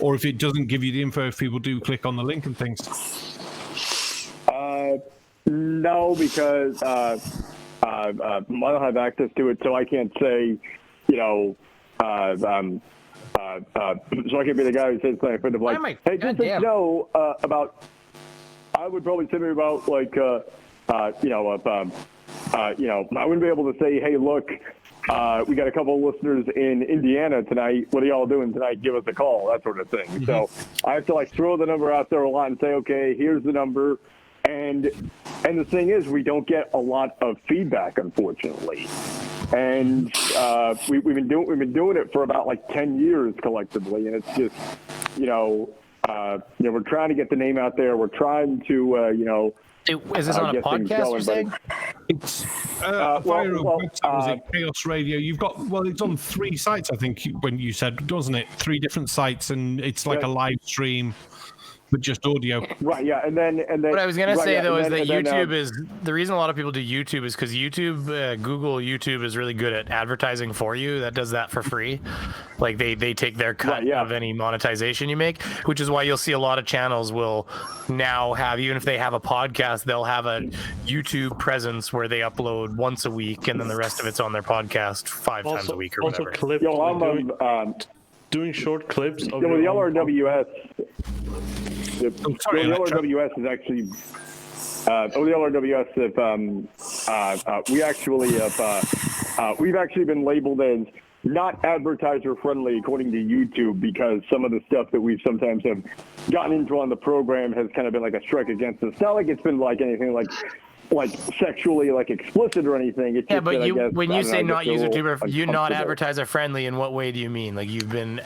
Speaker 1: or if it doesn't give you the info, if people do click on the link and things.
Speaker 11: No, because I don't have access to it, so I can't say, so I can't be the guy who says something like, hey, just know about. I would probably say about like, I wouldn't be able to say, hey, look, we got a couple of listeners in Indiana tonight. What are y'all doing tonight? Give us a call, that sort of thing. Mm-hmm. So I have to like throw the number out there a lot and say, okay, here's the number. And the thing is, we don't get a lot of feedback, unfortunately. And we've been doing it for about like 10 years collectively, and it's just, we're trying to get the name out there. We're trying to,
Speaker 5: is this on a podcast? You're saying?
Speaker 1: It's Chaos Radio. You've got it's on 3 sites, I think. When you said, wasn't it, 3 different sites, and it's like a live stream. With just audio,
Speaker 11: right? Yeah, and then what
Speaker 5: I was gonna say though is that YouTube is the reason a lot of people do YouTube is because YouTube, Google YouTube is really good at advertising for you. That does that for free, like they take their cut of any monetization you make, which is why you'll see a lot of channels will now have, even if they have a podcast, they'll have a YouTube presence where they upload once a week, and then the rest of it's on their podcast 5 times a week or whatever.
Speaker 6: Clips, doing short clips of
Speaker 11: the LRWS. The LRWS is actually the LRWS. We've actually been labeled as not advertiser friendly according to YouTube, because some of the stuff that we've sometimes have gotten into on the program has kind of been like a strike against us. It's not like it's been like anything like sexually explicit or anything. It's
Speaker 5: but when you say not YouTuber, you not advertiser friendly, in what way do you mean? Like you've been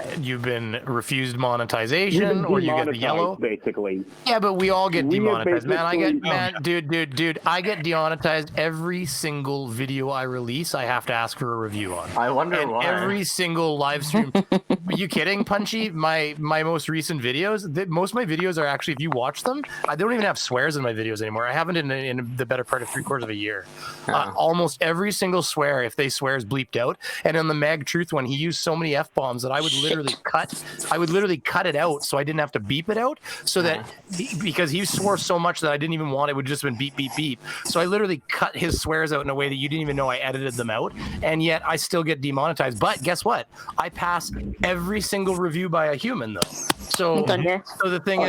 Speaker 5: refused monetization, or you get the yellow?
Speaker 11: Basically.
Speaker 5: Yeah, but we all get demonetized, dude. I get demonetized every single video I release. I have to ask for a review on.
Speaker 7: I wonder why.
Speaker 5: Every single live stream. Are you kidding, Punchy? My most recent videos, most of my videos are actually, if you watch them, I don't even have swears in my videos anymore. I haven't in the better part of 3/4 of a year. Almost every single swear, if they swear, is bleeped out. And on the Mag Truth one, he used so many F-bombs that I would literally cut it out so I didn't have to beep it out, so that because he swore so much that I didn't even want it, would just been beep beep beep. So I literally cut his swears out in a way that you didn't even know I edited them out, and yet I still get demonetized. But guess what? I pass every single review by a human though. So the thing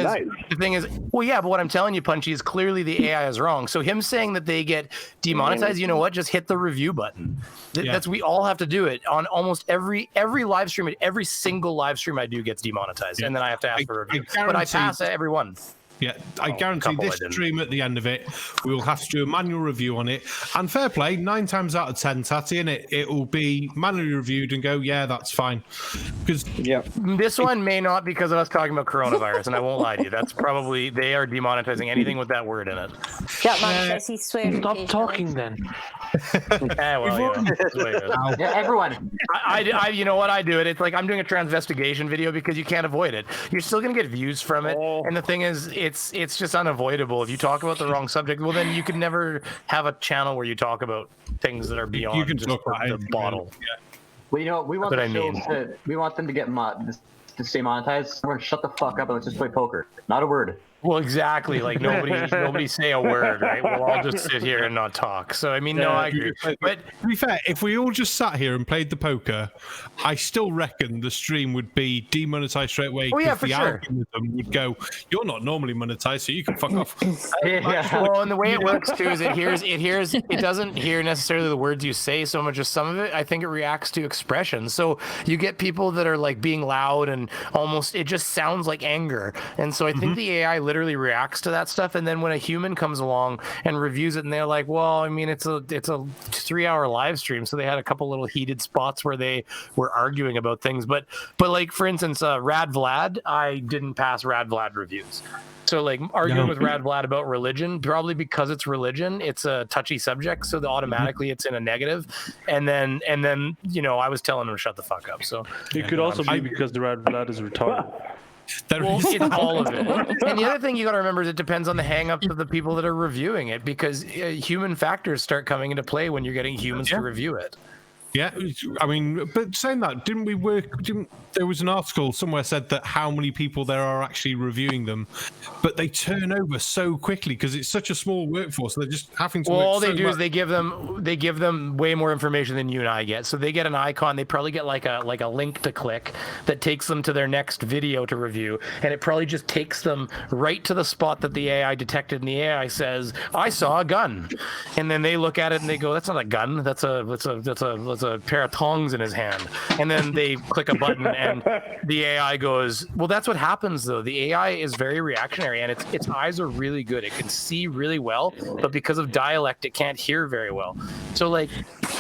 Speaker 5: is, well, yeah, but what I'm telling you, Punchy, is clearly the AI is wrong. So him saying that they get demonetized, you know what? Just hit the review button. That's, we all have to do it on almost every live stream. Every single live stream I do gets demonetized, and then I have to ask for a review. But I pass every one.
Speaker 1: Yeah, I guarantee this stream at the end of it, we will have to do a manual review on it. And fair play, 9 times out of 10, Tatty, and it will be manually reviewed and go, yeah, that's fine. Because
Speaker 5: this one may not, because of us talking about coronavirus, and I won't lie to you. That's probably, they are demonetizing anything with that word in it.
Speaker 4: Says he swears.
Speaker 6: Stop talking then.
Speaker 7: Everyone.
Speaker 5: I you know what, I do it. It's like I'm doing a transvestigation video because you can't avoid it. You're still gonna get views from it, and the thing is, it's just unavoidable. If you talk about the wrong subject, well, then you can never have a channel where you talk about things that are beyond
Speaker 1: you can
Speaker 5: just
Speaker 1: talk about
Speaker 5: the bottle.
Speaker 7: Well, we want we want them to get to stay monetized. We're gonna shut the fuck up and let's just play poker. Not a word.
Speaker 5: Well, exactly. Like nobody say a word, right? We'll all just sit here and not talk. So I mean, no, I agree. But
Speaker 1: to be fair, if we all just sat here and played the poker, I still reckon the stream would be demonetized straight away.
Speaker 5: Oh yeah,
Speaker 1: the algorithm would go, "You're not normally monetized, so you can fuck off."
Speaker 5: Well, and the way it works too is it doesn't hear necessarily the words you say so much as some of it. I think it reacts to expression. So you get people that are like being loud and almost it just sounds like anger. And so I think the AI literally reacts to that stuff. And then when a human comes along and reviews it, and they're like, well, I mean, it's a 3-hour live stream, so they had a couple little heated spots where they were arguing about things. But like for instance, Rad Vlad, I didn't pass Rad Vlad reviews. So like arguing with Rad Vlad about religion, probably because it's religion, it's a touchy subject, so automatically it's in a negative. And then I was telling him to shut the fuck up. So
Speaker 6: it could also be because the Rad Vlad is retarded.
Speaker 5: Well, it's all of it. And the other thing you got to remember is it depends on the hang-ups of the people that are reviewing it, because human factors start coming into play when you're getting humans to review it.
Speaker 1: Yeah, I mean, but saying that, there was an article somewhere said that how many people there are actually reviewing them, but they turn over so quickly because it's such a small workforce. They're just having to.
Speaker 5: Well, all they do is they give them way more information than you and I get. So they get an icon. They probably get like a link to click that takes them to their next video to review, and it probably just takes them right to the spot that the AI detected, and the AI says, "I saw a gun," and then they look at it and they go, "That's not a gun. That's a pair of tongs in his hand." And then they click a button and the AI goes, well, that's what happens though. The AI is very reactionary, and its eyes are really good. It can see really well, but because of dialect, it can't hear very well. So like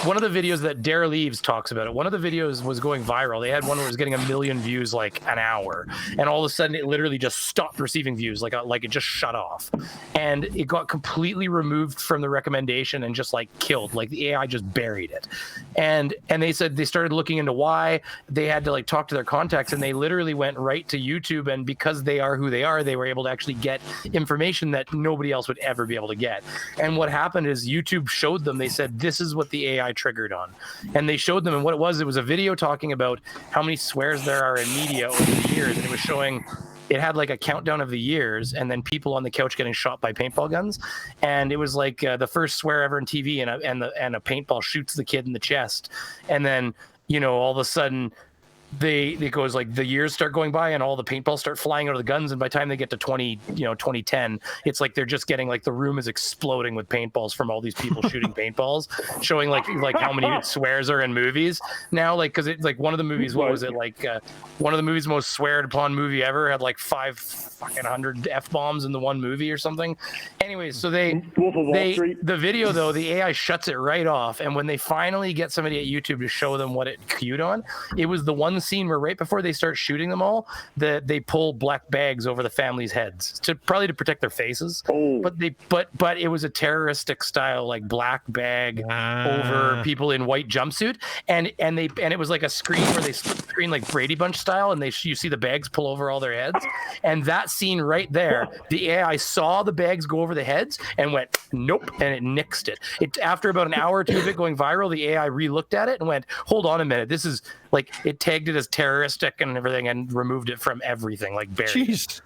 Speaker 5: one of the videos that Dare Leaves talks about it, one of the videos was going viral. They had one where it was getting 1 million views like an hour, and all of a sudden it literally just stopped receiving views, like it just shut off, and it got completely removed from the recommendation and just like killed. Like the AI just buried it. And they said they started looking into why. They had to like talk to their contacts, and they literally went right to YouTube, and because they are who they are, they were able to actually get information that nobody else would ever be able to get. And what happened is YouTube showed them, they said, this is what the AI triggered on. And they showed them, and what it was a video talking about how many swears there are in media over the years, and it was showing it had like a countdown of the years, and then people on the couch getting shot by paintball guns, and it was like the first swear ever in TV, and a paintball shoots the kid in the chest, and then all of a sudden it goes like the years start going by and all the paintballs start flying out of the guns, and by the time they get to 2010, it's like they're just getting like the room is exploding with paintballs from all these people shooting paintballs, showing like how many swears are in movies now, like because it's like one of the movies, what was it, like one of the movies most sweared upon movie ever had like 500 F-bombs in the one movie or something. Anyways, so the video though, the AI shuts it right off, and when they finally get somebody at YouTube to show them what it cued on, it was the one scene where right before they start shooting them all, they pull black bags over the families' heads to protect their faces. But it was a terroristic style like black bag over people in white jumpsuit, and it was like a screen where they split the screen like Brady Bunch style, and you see the bags pull over all their heads. And that scene right there, the AI saw the bags go over the heads and went nope, and it nixed it. After about an hour or two of it going viral, the AI re-looked at it and went, hold on a minute, this is like, it tagged it as terroristic and everything and removed it from everything, like buried. Jeez.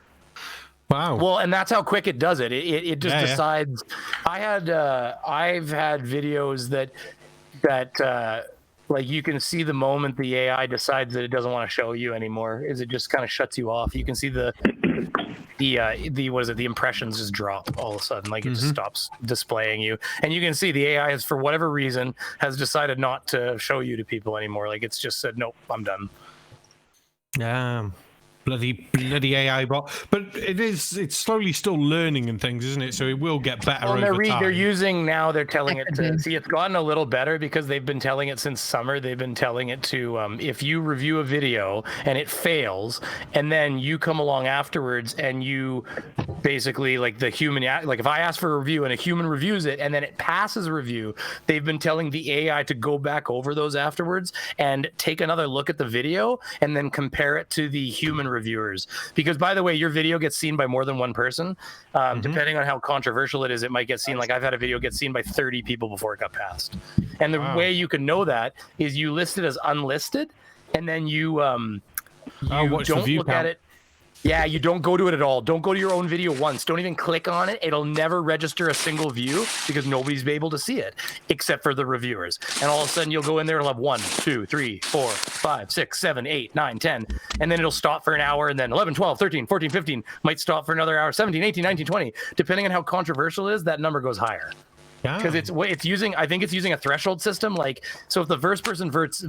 Speaker 1: Wow.
Speaker 5: Well, and that's how quick it does it. It just decides. I've had videos that like you can see the moment the AI decides that it doesn't want to show you anymore, is it just kind of shuts you off. You can see the impressions just drop all of a sudden, like it just stops displaying you, and you can see the AI has, for whatever reason, has decided not to show you to people anymore. Like it's just said, nope, I'm done.
Speaker 1: Yeah. Bloody AI bot, but it's slowly still learning and things, isn't it? So it will get better over time.
Speaker 5: They're telling it to see, it's gotten a little better because they've been telling it since summer. They've been telling it to if you review a video and it fails, and then you come along afterwards and you basically like the human, like if I ask for a review and a human reviews it and then it passes a review, they've been telling the AI to go back over those afterwards and take another look at the video and then compare it to the human reviewers. Because by the way, your video gets seen by more than one person. Depending on how controversial it is, it might get seen, like I've had a video get seen by 30 people before it got passed. And the way you can know that is you list it as unlisted, and then you don't look at it. Yeah, you don't go to it at all. Don't go to your own video once. Don't even click on it. It'll never register a single view because nobody's able to see it except for the reviewers. And all of a sudden you'll go in there and have 1, 2, 3, 4, 5, 6, 7, 8, 9, 10. And then it'll stop for an hour and then 11, 12, 13, 14, 15 might stop for another hour, 17, 18, 19, 20. Depending on how controversial it is, that number goes higher. Because it's using a threshold system. Like, so if the first person votes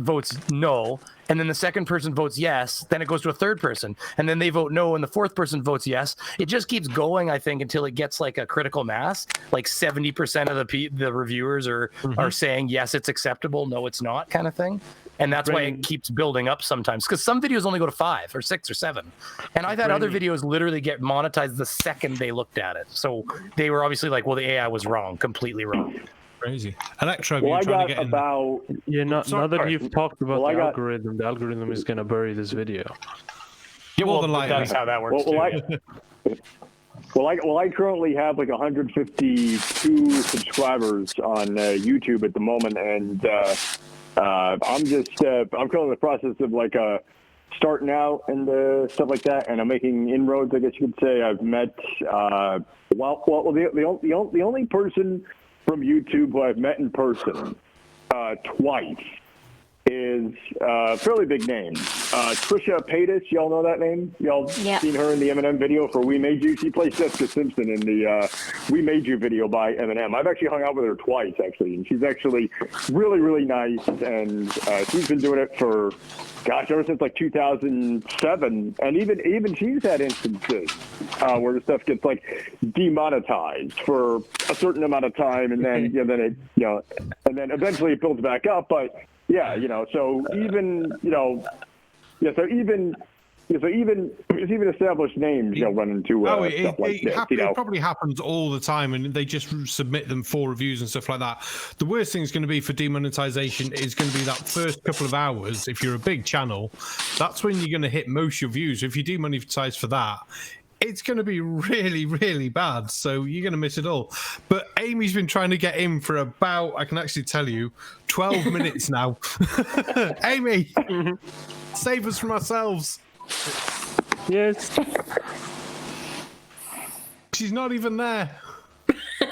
Speaker 5: no, and then the second person votes yes, then it goes to a third person, and then they vote no, and the fourth person votes yes. It just keeps going, I think, until it gets like a critical mass. Like 70% of the reviewers are saying yes, it's acceptable, no, it's not, kind of thing. And that's why it keeps building up sometimes, because some videos only go to 5 or 6 or 7. And I've had other videos literally get monetized the second they looked at it. So they were obviously like, well, the AI was wrong, completely wrong.
Speaker 1: Crazy. Electrohm,
Speaker 11: Well,
Speaker 1: you're
Speaker 11: I
Speaker 1: trying to
Speaker 11: got
Speaker 1: get
Speaker 11: about.
Speaker 6: now that you've talked about
Speaker 11: Well,
Speaker 6: the algorithm is going to bury this video.
Speaker 5: Yeah,
Speaker 1: more than likely.
Speaker 5: That's how that works
Speaker 11: Well, I currently have like 152 subscribers on YouTube at the moment, and I'm currently in the process of like starting out and stuff like that, and I'm making inroads, I guess you could say. I've met the only person from YouTube who I've met in person twice is a fairly big name. Trisha Paytas, y'all know that name? Y'all seen her in the Eminem video for We Made You? She plays Jessica Simpson in the We Made You video by Eminem. I've actually hung out with her twice, actually, and she's actually really, really nice, and she's been doing it for, gosh, ever since like 2007, and even she's had instances where the stuff gets like demonetized for a certain amount of time, and then and then eventually it builds back up, but yeah, so even established names, run into stuff like this.
Speaker 1: It probably happens all the time, and they just submit them for reviews and stuff like that. The worst thing is going to be for demonetization is going to be that first couple of hours. If you're a big channel, that's when you're going to hit most of your views. If you demonetize for that, it's going to be really, really bad. So you're going to miss it all. But Amy's been trying to get in for about, I can actually tell you, 12 minutes now. Aimee, save us from ourselves.
Speaker 6: Yes.
Speaker 1: She's not even there.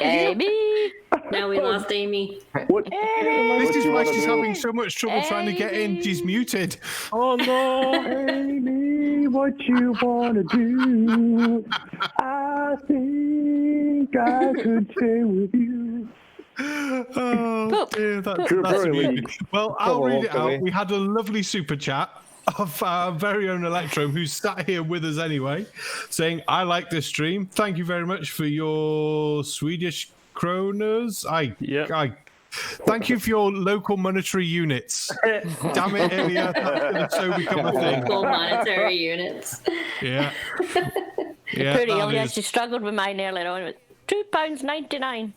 Speaker 8: Aimee. Now we lost Aimee.
Speaker 1: This is why she's having so much trouble trying to get in. She's muted.
Speaker 6: Oh no,
Speaker 11: Aimee, what you wanna do? I think I could stay with you.
Speaker 1: Oh dear, that's amazing. Well, I'll read it out. We had a lovely super chat of our very own Electrohm, who's sat here with us anyway, saying, I like this stream. Thank you very much for your Swedish kroners. Thank you for your local monetary units. Damn it, Ilya. That's so become a thing.
Speaker 8: Local monetary units.
Speaker 1: Yeah.
Speaker 4: Yeah, pretty Ilya, she struggled with mine earlier on. It was £2.99.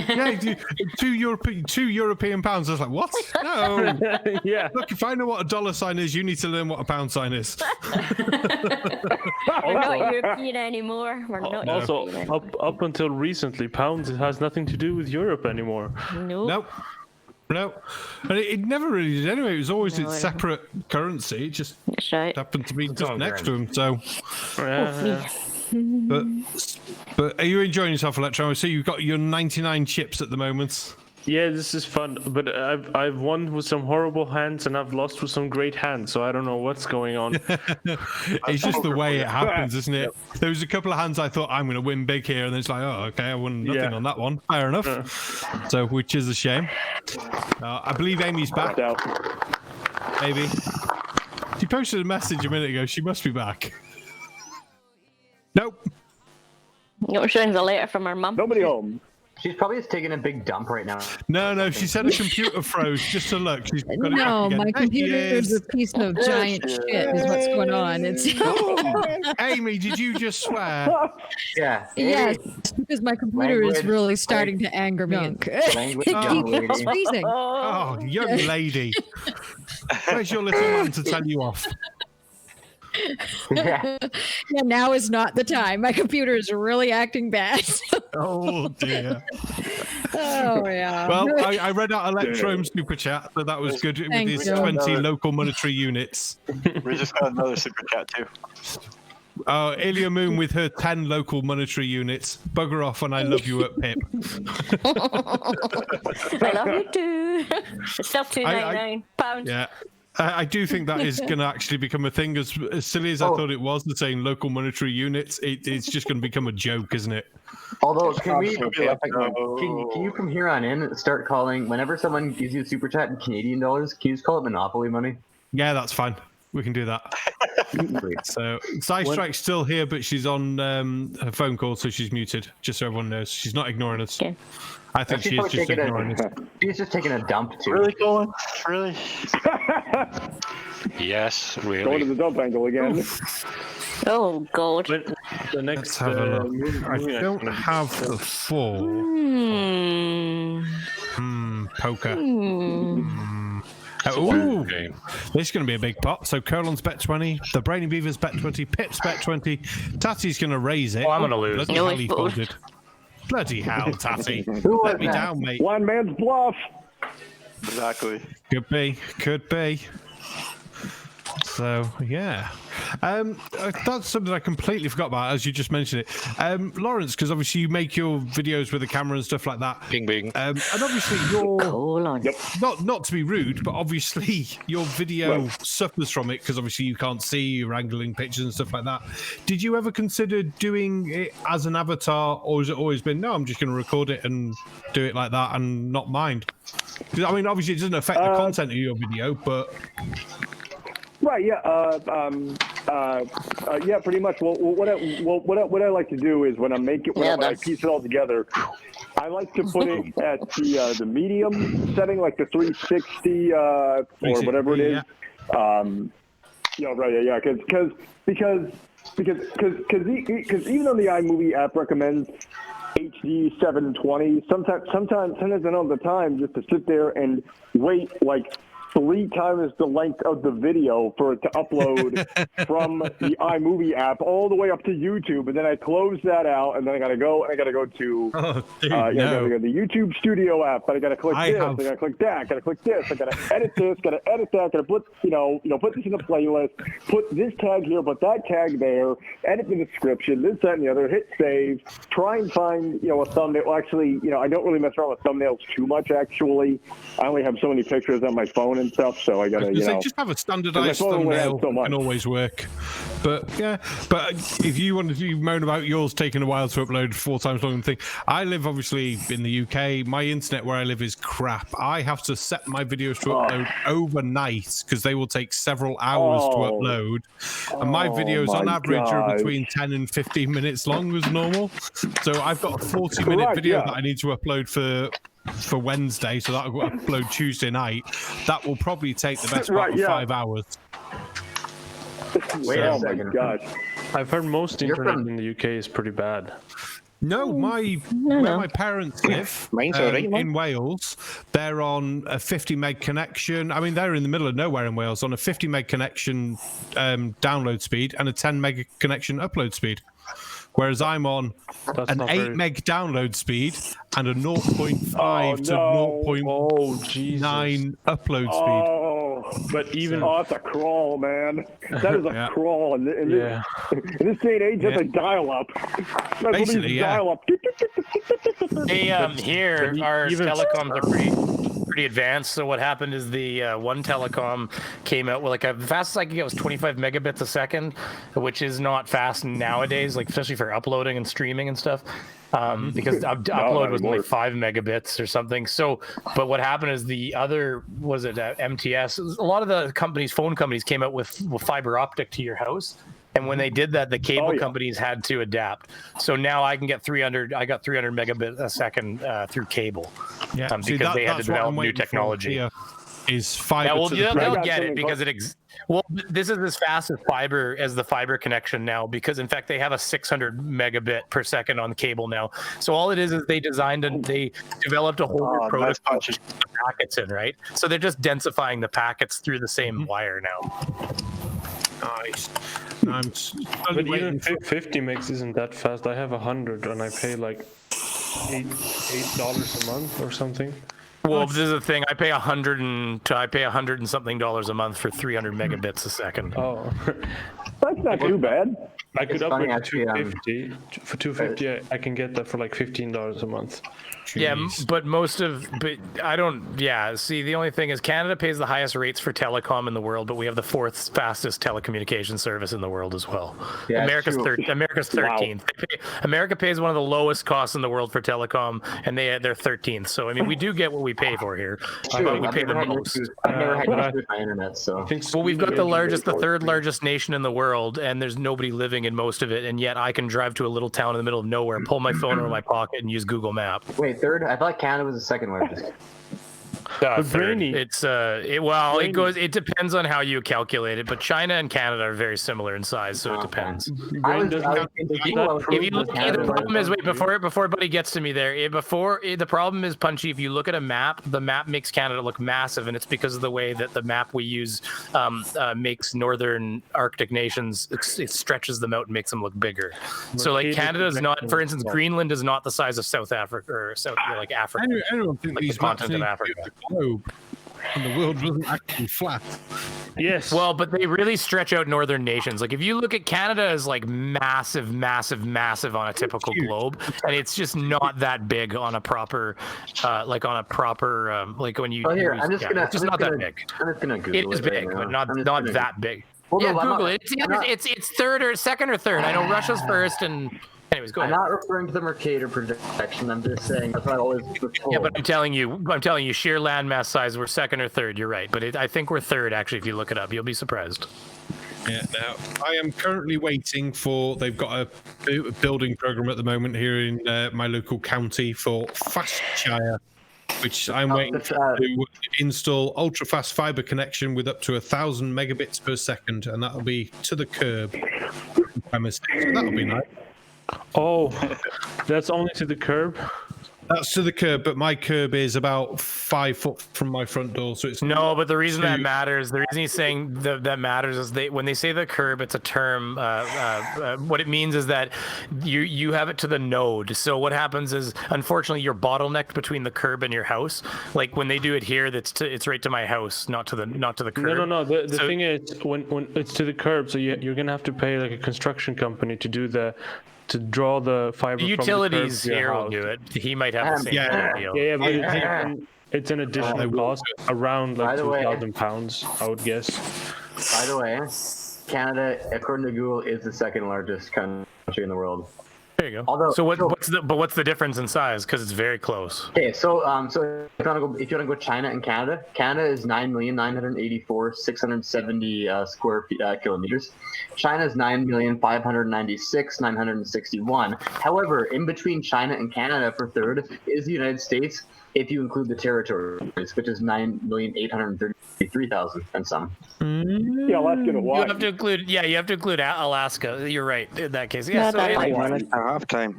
Speaker 1: Yeah, two European pounds. I was like, what? No.
Speaker 6: Yeah.
Speaker 1: Look, if I know what a dollar sign is, you need to learn what a pound sign is.
Speaker 4: We're not European anymore. We're not
Speaker 6: also,
Speaker 4: European.
Speaker 6: up until recently, pounds has nothing to do with Europe anymore.
Speaker 1: Nope. No, and it never really did anyway. It was always its separate currency. It just happened to be just next to him. So, but are you enjoying yourself, Electrohm? I see you've got your 99 chips at the moment.
Speaker 6: Yeah, this is fun, but I've won with some horrible hands and I've lost with some great hands, so I don't know what's going on.
Speaker 1: It's just the way it happens, isn't it? There was a couple of hands I thought I'm going to win big here, and then it's like, oh, okay, I won nothing on that one. Fair enough. So, which is a shame. I believe Amy's back. Maybe. She posted a message a minute ago. She must be back. Nope.
Speaker 4: You're showing a letter from her mum.
Speaker 11: Nobody home.
Speaker 7: She's probably just taking a big dump right now.
Speaker 1: No, she said her computer froze just to look. She's got it
Speaker 10: No,
Speaker 1: back again.
Speaker 10: my computer is a piece of giant shit is what's going on. It's
Speaker 1: Amee, did you just swear?
Speaker 7: Yeah.
Speaker 10: Yes, because my computer is really starting to anger me.
Speaker 7: Language,
Speaker 10: It keeps freezing.
Speaker 1: Oh, young lady. Where's your little man to tell you off?
Speaker 10: Yeah, now is not the time. My computer is really acting bad.
Speaker 1: Oh dear.
Speaker 10: Oh yeah.
Speaker 1: Well, I read out Electrom's super chat, so that was good with his 20 local monetary units.
Speaker 3: We just got another super chat too.
Speaker 1: Ilya Moon with her 10 local monetary units. Bugger off and I love you at Pip.
Speaker 4: I love you too. It's still £2.99.
Speaker 1: Yeah. I do think that is going to actually become a thing. As silly as I thought it was, the saying local monetary units, it's just going to become a joke, isn't it?
Speaker 7: Although, can you from here on in start calling, whenever someone gives you a super chat in Canadian dollars, can you just call it Monopoly money?
Speaker 1: Yeah, that's fine. We can do that. So, Strike's still here, but she's on her phone call, so she's muted, just so everyone knows. She's not ignoring us. Okay. I think she's just ignoring us.
Speaker 7: She's just taking a dump, too.
Speaker 3: Really, Colin? Really?
Speaker 9: Yes, really.
Speaker 11: Going to the dump angle again.
Speaker 4: Oh, God.
Speaker 6: The next,
Speaker 1: Let's have a look. I don't have the full. Poker. Ooh, this is going to be a big pot. So Curlin's bet 20, the Brainy Beaver's bet 20, Pip's bet 20. Tatty's going to raise it.
Speaker 5: Oh, I'm going to lose.
Speaker 1: Bloody hell, he folded. Bloody hell, Tatty. Let me down, mate.
Speaker 11: One man's bluff.
Speaker 3: Exactly.
Speaker 1: Could be. Could be. So, yeah. That's something I completely forgot about, as you just mentioned it. Lawrence, because obviously you make your videos with a camera and stuff like that.
Speaker 9: Bing, bing.
Speaker 1: And obviously you're... Not to be rude, but obviously your video suffers from it, because obviously you can't see, you're angling pictures and stuff like that. Did you ever consider doing it as an avatar, or has it always been, no, I'm just going to record it and do it like that and not mind? Because, I mean, obviously it doesn't affect the content of your video, but...
Speaker 11: Right. Yeah. Yeah. Pretty much. Well, what I like to do is when I piece it all together, I like to put it at the medium setting, like the 360 or whatever it is. Yeah. Right. Yeah. Because even though the iMovie app recommends HD 720, sometimes I don't have the time just to sit there and wait like 3 times the length of the video for it to upload from the iMovie app all the way up to YouTube, and then I close that out, and then I gotta go to
Speaker 1: gotta
Speaker 11: go to the YouTube Studio app, but I gotta click this, I gotta click that, gotta click this, I gotta edit this, gotta edit that, gotta put put this in the playlist, put this tag here, put that tag there, edit the description, this, that, and the other, hit save, try and find a thumbnail. Well, actually, I don't really mess around with thumbnails too much. Actually, I only have so many pictures on my phone and stuff, so I gotta
Speaker 1: just have a standardized thumbnail can always work. But if you wanted to moan about yours taking a while to upload 4 times longer than thing, I live obviously in the UK. My internet where I live is crap. I have to set my videos to upload overnight because they will take several hours to upload, and my videos on average are between 10 and 15 minutes long as normal. So I've got a 40-minute video that I need to upload for Wednesday, so that'll upload Tuesday night. That will probably take the best part of 5 hours.
Speaker 11: Wait a second. Gosh.
Speaker 6: I've heard most internet in the UK is pretty bad.
Speaker 1: No, where my parents live in Wales, they're on a 50 meg connection. I mean, they're in the middle of nowhere in Wales, on a 50 meg connection download speed and a 10 meg connection upload speed. Whereas I'm on an 8 meg download speed and a 0.5 to 0.9 upload speed.
Speaker 11: But even it's a crawl, man. That is a crawl. In this day and age, that's a dial-up.
Speaker 1: Basically,
Speaker 11: dial-up.
Speaker 5: Here, our telecoms are pretty advanced. So what happened is the one telecom came out with like the fastest I could get was 25 megabits a second, which is not fast nowadays, like especially for uploading and streaming and stuff. Because upload was only 5 megabits or something. So, but what happened is the other MTS. A lot of the phone companies came out with fiber optic to your house, and when they did that, the cable companies had to adapt. So now I can get 300. I got 300 megabits a second through cable, because they had to develop new technology.
Speaker 1: Is fiber?
Speaker 5: They'll get it because this is as fast as the fiber connection now, because in fact they have a 600 megabit per second on cable now. So all it is they developed a whole new protocol to put the packets in, right? So they're just densifying the packets through the same wire now.
Speaker 1: Nice.
Speaker 6: But even 50 megs isn't that fast. I have 100 and I pay like $8 a month or something.
Speaker 5: Well, this is the thing. I pay $100 and something a month for 300 megabits a second.
Speaker 6: Oh,
Speaker 11: That's not too bad.
Speaker 6: I could
Speaker 7: It's funny,
Speaker 6: upgrade to
Speaker 7: actually,
Speaker 6: 250. For 250, I can get that for like $15 a month.
Speaker 5: Yeah, but I don't. Yeah, see, the only thing is Canada pays the highest rates for telecom in the world, but we have the 4th fastest telecommunication service in the world as well.
Speaker 7: Yeah,
Speaker 5: America's
Speaker 7: true.
Speaker 5: America's 13th. America pays one of the lowest costs in the world for telecom, and they're 13th. So I mean, we do get what we pay for here. But we pay the most.
Speaker 7: I've never had
Speaker 6: but
Speaker 7: issues with my internet, so.
Speaker 5: Well, we've got the third largest nation in the world, and there's nobody living in most of it, and yet I can drive to a little town in the middle of nowhere, pull my phone out of my pocket, and use Google Maps.
Speaker 7: Wait, third? I thought Canada was the second largest.
Speaker 6: But
Speaker 5: Third.
Speaker 6: Brainy,
Speaker 5: It depends on how you calculate it, but China and Canada are very similar in size, so it depends. If you look at the problem is before Buddy gets to me there. The problem is, Punchy, if you look at a map, the map makes Canada look massive, and it's because of the way that the map we use makes northern Arctic nations. It stretches them out and makes them look bigger. So like Canada is not, for instance, Greenland is not the size of South Africa or Africa.
Speaker 1: I don't think
Speaker 5: like
Speaker 1: these
Speaker 5: the continent of Africa.
Speaker 1: Globe, and the world wasn't actually flat.
Speaker 6: yes.
Speaker 5: Well, but they really stretch out northern nations. Like if you look at Canada as like massive on a typical globe, and it's just not that big on a proper, like when you.
Speaker 7: Oh, here,
Speaker 5: it's just not that big.
Speaker 7: I'm just gonna Google
Speaker 5: It is big,
Speaker 7: right
Speaker 5: but
Speaker 7: now.
Speaker 5: not that big.
Speaker 7: Well,
Speaker 5: Yeah,
Speaker 7: no, I'm
Speaker 5: Google
Speaker 7: not-
Speaker 5: it.
Speaker 7: I'm not-
Speaker 5: It's third or second or third. I know Russia's first, and anyways, go
Speaker 7: I'm
Speaker 5: ahead.
Speaker 7: not referring to the Mercator projection. I'm just saying that's what I always was told.
Speaker 5: Yeah, but I'm telling you, sheer landmass size, we're second or third. You're right, but I think we're third actually. If you look it up, you'll be surprised.
Speaker 1: Yeah, now I am currently waiting for. They've got a building program at the moment here in my local county for Fastshire, which I'm waiting to install ultra-fast fiber connection with up to 1,000 megabits per second, and that'll be to the curb premises. So that'll be nice.
Speaker 6: Oh, that's only to the curb.
Speaker 1: That's to the curb, but my curb is about 5 foot from my front door, so it's
Speaker 5: No, but the reason that matters, the reason he's saying that matters is when they say the curb, it's a term. What it means is that you have it to the node. So what happens is, unfortunately, you're bottlenecked between the curb and your house. Like when they do it here, it's right to my house, not to the curb.
Speaker 6: No. The thing is, when it's to the curb, so you're gonna have to pay like a construction company to draw the fiber.
Speaker 5: The utilities here will do it. He might have the same deal.
Speaker 6: Yeah, but it's an additional cost around like £2,000, I would guess.
Speaker 7: By the way, Canada, according to Google, is the second largest country in the world.
Speaker 5: There you go.
Speaker 7: Although,
Speaker 5: what's the difference in size? Because it's very close.
Speaker 7: Okay, so if you want to go China and Canada, Canada is 9,984,670 square kilometers. China is 9,596,961. However, in between China and Canada for third is the United States, if you include the territories, which is 9,833,000 and some.
Speaker 11: Yeah, Alaska to Hawaii.
Speaker 5: You have to include Alaska. You're right in that case. Yeah. So
Speaker 2: I want it at halftime.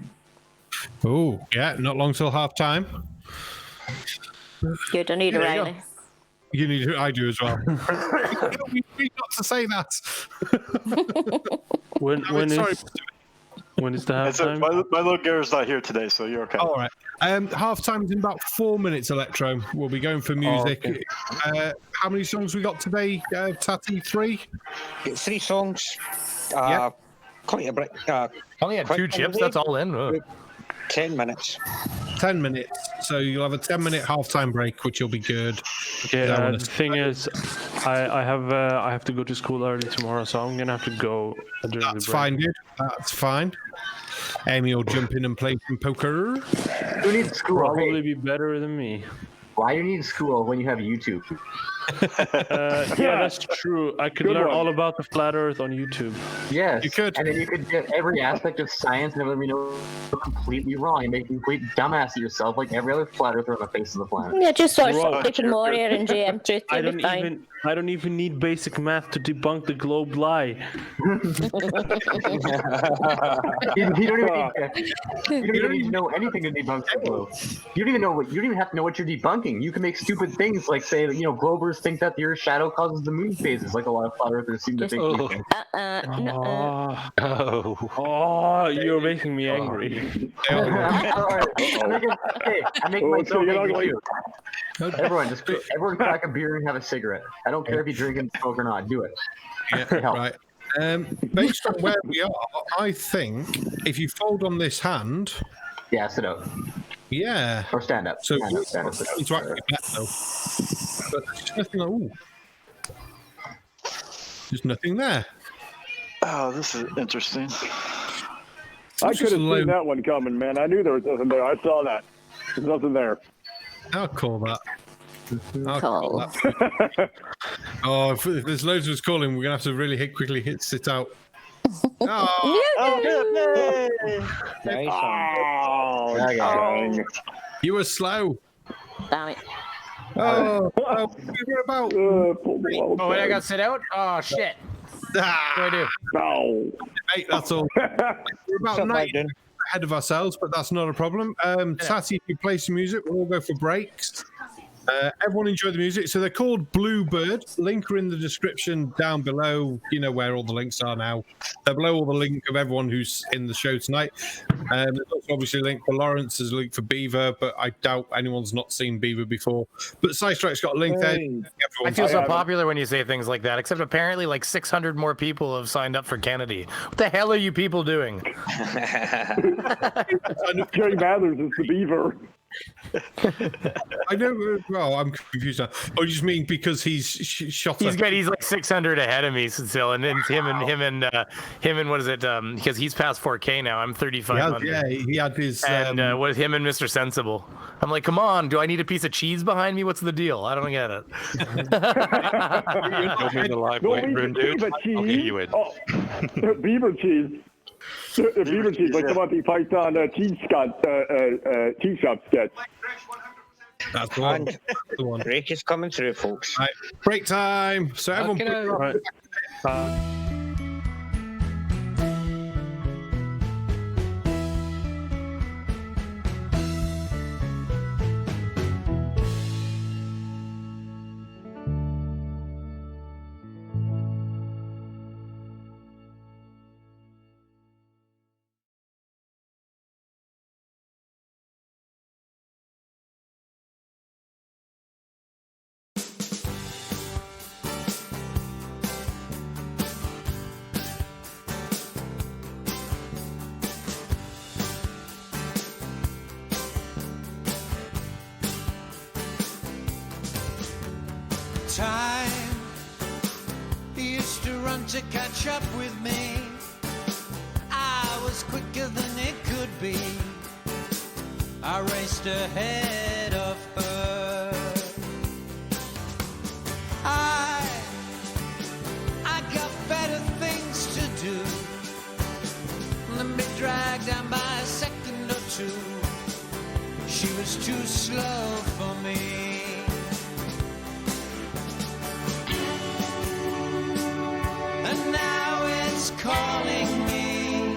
Speaker 1: Oh, yeah, not long till half time.
Speaker 4: You don't need a Riley.
Speaker 1: You need to, I do as well. we got to say that.
Speaker 6: When is the halftime?
Speaker 3: My little girl's not here today, so you're okay.
Speaker 1: All right. Half time is in about 4 minutes, Electrohm. We'll be going for music.
Speaker 6: Okay.
Speaker 1: How many songs we got today, Tatty? 3?
Speaker 2: 3 songs.
Speaker 1: Yep.
Speaker 2: Only
Speaker 5: had 2 chips. That's all in.
Speaker 2: 10 minutes.
Speaker 1: 10 minutes. So you'll have a 10-minute halftime break, which will be good.
Speaker 6: Yeah, the thing is, I have to go to school early tomorrow, so I'm gonna have to go during the break.
Speaker 1: That's fine, dude. That's fine. Aimee will jump in and play some poker.
Speaker 7: Who needs school?
Speaker 6: Probably be better than me.
Speaker 7: Why do you need school when you have YouTube?
Speaker 6: Yeah, that's true. I could learn all about the flat Earth on YouTube.
Speaker 7: Yes,
Speaker 1: you could.
Speaker 7: And then you could get every aspect of science and everything we know completely wrong and make a complete dumbass of yourself like every other flat earther on the face of the planet.
Speaker 4: Yeah, just watch Sleeping Warrior and JM Truth.
Speaker 6: I
Speaker 4: You'll
Speaker 6: don't
Speaker 4: be fine.
Speaker 6: I don't even need basic math to debunk the globe lie.
Speaker 7: You don't even need to know anything to debunk the globe. You don't even have to know what you're debunking. You can make stupid things like say, Globers think that your shadow causes the moon phases, like a lot of flat earthers seem to think.
Speaker 6: Oh, you're making me angry.
Speaker 7: I make myself angry too. Everyone crack a beer and have a cigarette. I don't care if you drink and smoke or not. Do it.
Speaker 1: Yeah, right. Based on where we are, I think if you fold on this hand.
Speaker 7: Yeah, sit up.
Speaker 1: Yeah.
Speaker 7: Or stand up.
Speaker 1: So
Speaker 7: stand up.
Speaker 1: It's actually bet though. But there's nothing. Ooh. There's nothing there.
Speaker 3: Oh, this is interesting.
Speaker 11: I could have seen that one coming, man. I knew there was nothing there. I saw that. There's nothing there.
Speaker 1: I'll call that. Oh, if there's loads of us calling, we're gonna have to really quickly sit out. You were slow.
Speaker 4: Damn it.
Speaker 1: Oh, we're about.
Speaker 5: Oh, wait, I got to sit out? Oh, shit. What do I do?
Speaker 11: No.
Speaker 1: Mate, that's all. We're about 9 ahead of ourselves, but that's not a problem. Tatty, if you play some music, we'll all go for breaks. Everyone enjoy the music. So they're called Bluebird. Link are in the description down below. You know where all the links are now. They're below all the link of everyone who's in the show tonight. There's also obviously a link for Lawrence. There's a link for Beaver, but I doubt anyone's not seen Beaver before. But Sidestrike's got a link there.
Speaker 5: I feel so popular when you say things like that, except apparently like 600 more people have signed up for Kennedy. What the hell are you people doing?
Speaker 11: Jerry Mathers is the Beaver.
Speaker 1: I know. Well, I'm confused now. Oh, you just mean because he's shot?
Speaker 5: He's like 600 ahead of me still, and then him and what is it? Because he's past 4K now. I'm 3,500.
Speaker 1: Yeah, he had his.
Speaker 5: And what him and Mr. Sensible? I'm like, come on, do I need a piece of cheese behind me? What's the deal? I don't get it.
Speaker 11: Beaver cheese.
Speaker 9: I'll get you in.
Speaker 11: Oh, Beaver cheese. Beaver cheese, like the Monty Python cheese shop sketch.
Speaker 1: That's the one.
Speaker 2: Break is coming through, folks.
Speaker 1: Right, break time. So everyone.
Speaker 12: Time used to run to catch up with me. I was quicker than it could be. I raced ahead of her. I got better things to do than be dragged down by a second or two. She was too slow for me. And now it's calling me,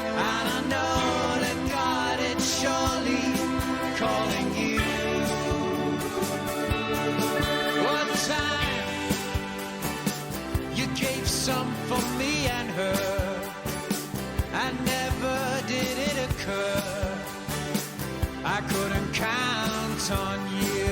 Speaker 12: and I know that God, it's surely calling you. One time you gave some for me and her, and never did it occur I couldn't count on you.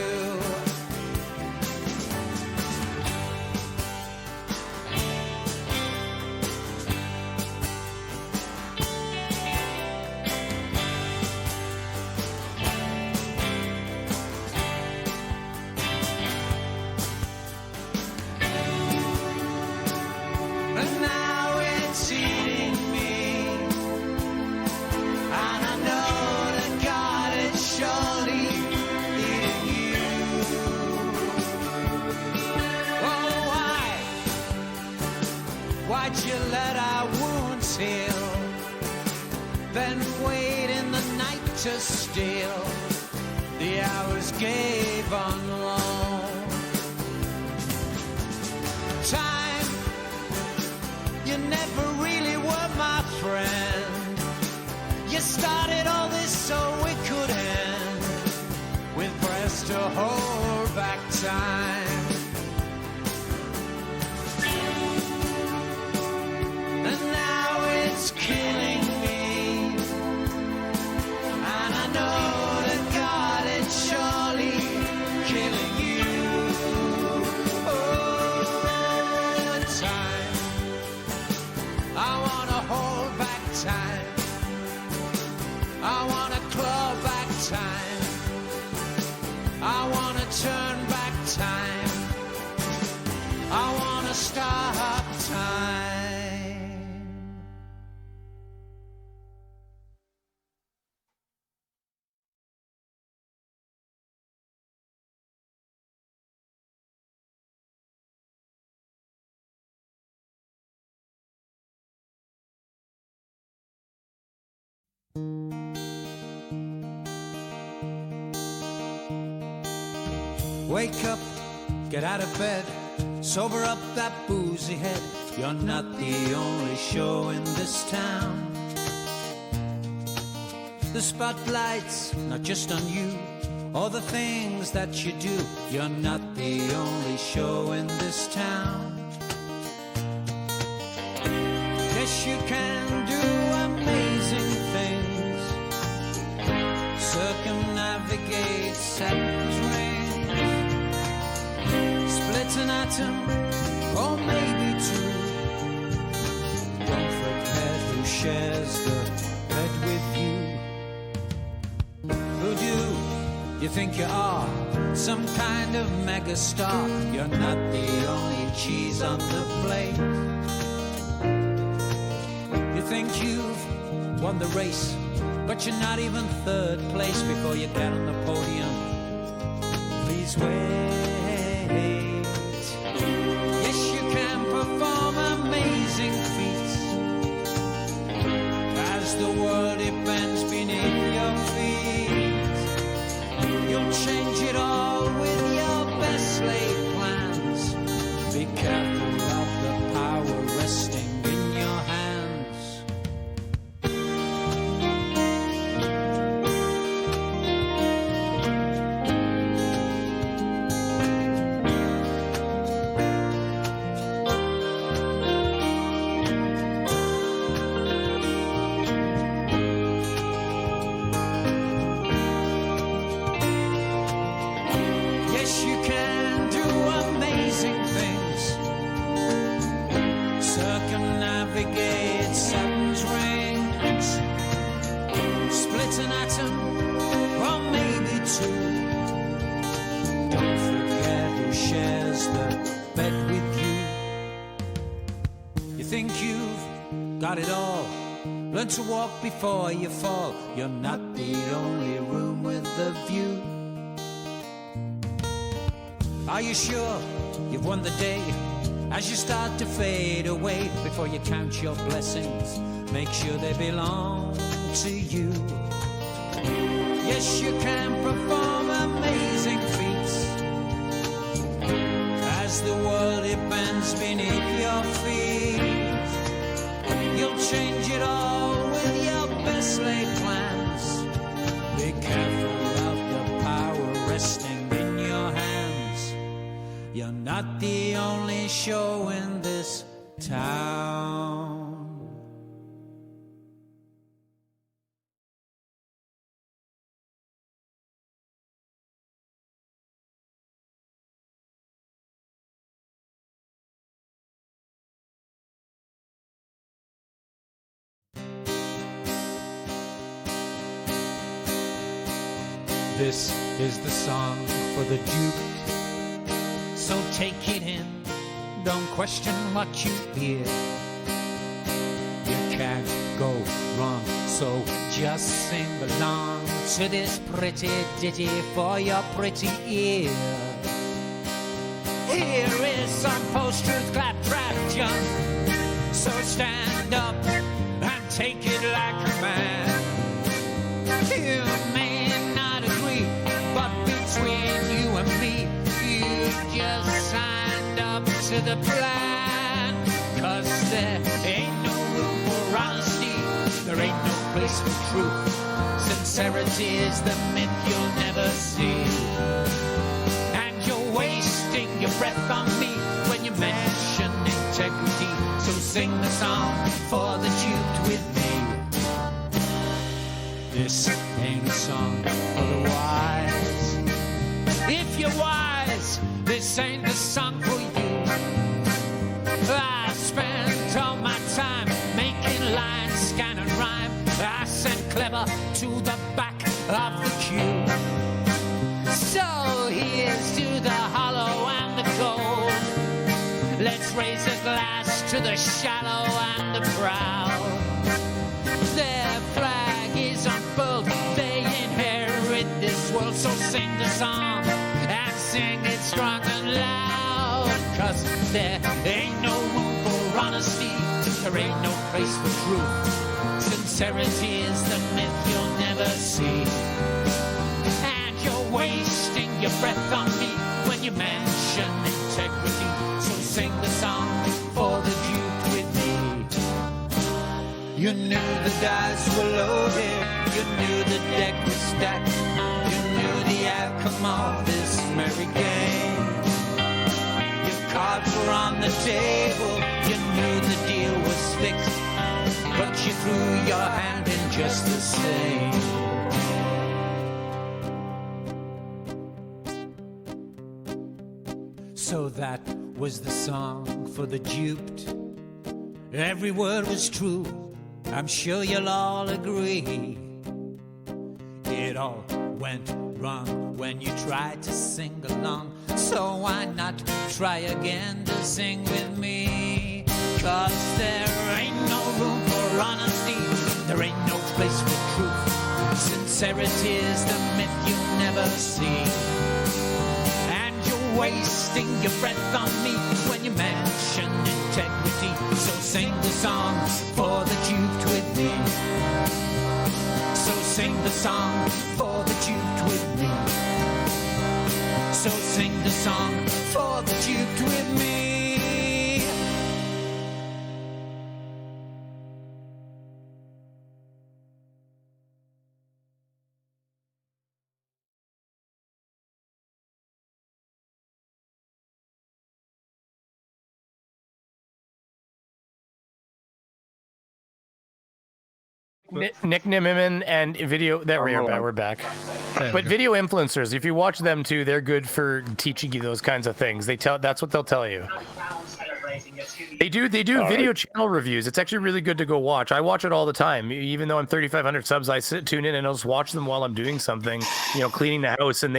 Speaker 12: Why'd you let our wounds heal, then wait in the night to steal? The hours gave on long. time. You never really were my friend. You started all this so we could end, with breaths to hold back time. And now it's killing me, and I know that God, it's surely killing you. Oh, time, I wanna hold back time. I wanna claw back time. I wanna turn back time. I wanna stop time. Wake up, get out of bed, sober up that boozy head. You're not the only show in this town. The spotlight's not just on you, all the things that you do. You're not the only show in this town. Yes, you can do amazing things, circumnavigate Saturn's rings, split an atom, or maybe two. Don't forget who shares the bed with you. Who do you think you are? Some kind of megastar. You're not the only cheese on the plate. You think you've won the race, but you're not even third place before you get on the podium. Please wait. Yes, you can perform amazing feats as the world it bends beneath your feet. You'll change it all with your best laid plans. Be careful of the power resting in your hands. Yes, you can do amazing things, circumnavigate Saturn's rings, split an atom, or maybe two. Don't forget who shares the bed with you. You think you've got it all, learn to walk before you fall. You're not the only room with the view. Are you sure you've won the day? As you start to fade away, before you count your blessings, make sure they belong to you. Yes, you can perform amazing feats as the world it bends beneath your feet. You'll change it all with your best laid plans. Be careful of the power resting in your hands. You're not the only show in this town. This is the song for the Duke. So take it in, don't question what you hear. You can't go wrong, so just sing along to this pretty ditty for your pretty ears. Here is some post-truth claptrap junk, so stand up and take it like a man. You may not agree, but between you and me, you just signed up to the plan. 'Cause there ain't no room for honesty, there ain't no place for truth. Sincerity is the myth you'll never see. And you're wasting your breath on me when you mention integrity. So sing the song for the duped with me. This ain't a song for the wise. If you're wise, this ain't the song for you. I spent all my time making lines, scan and rhyme. I sent clever to the back of the queue. So here's to the hollow and the gold. Let's raise a glass to the shallow and the proud. Their flag is unfurled, they inherit this world. So sing the song and sing it strong and loud. 'Cause there ain't no room for honesty, there ain't no place for truth. Sincerity is the myth you'll never see. And you're wasting your breath on me when you mention integrity. So sing the song for the duped with me. You knew the dice were loaded, you knew the deck was stacked, you knew the outcome of this merry game. Your cards were on the table, you knew the deal was fixed, but you threw your hand in just the same. So that was the song for the duped. Every word was true, I'm sure you'll all agree. It all went wrong when you tried to sing along. So why not try again to sing with me? 'Cause there ain't no room for honesty, there ain't no place for truth. Sincerity is the myth you never see. And you're wasting your breath on me when you mention integrity. So sing the song for the duped with me. So sing the song for the duped with me. So sing the song for the duped with me.
Speaker 5: Nick Nimmerman and video. There we are. We're back. But video influencers, if you watch them too, they're good for teaching you those kinds of things. That's what they'll tell you. They do video channel reviews. It's actually really good to go watch. I watch it all the time. Even though I'm 3,500 subs, I tune in and I'll just watch them while I'm doing something, cleaning the house, and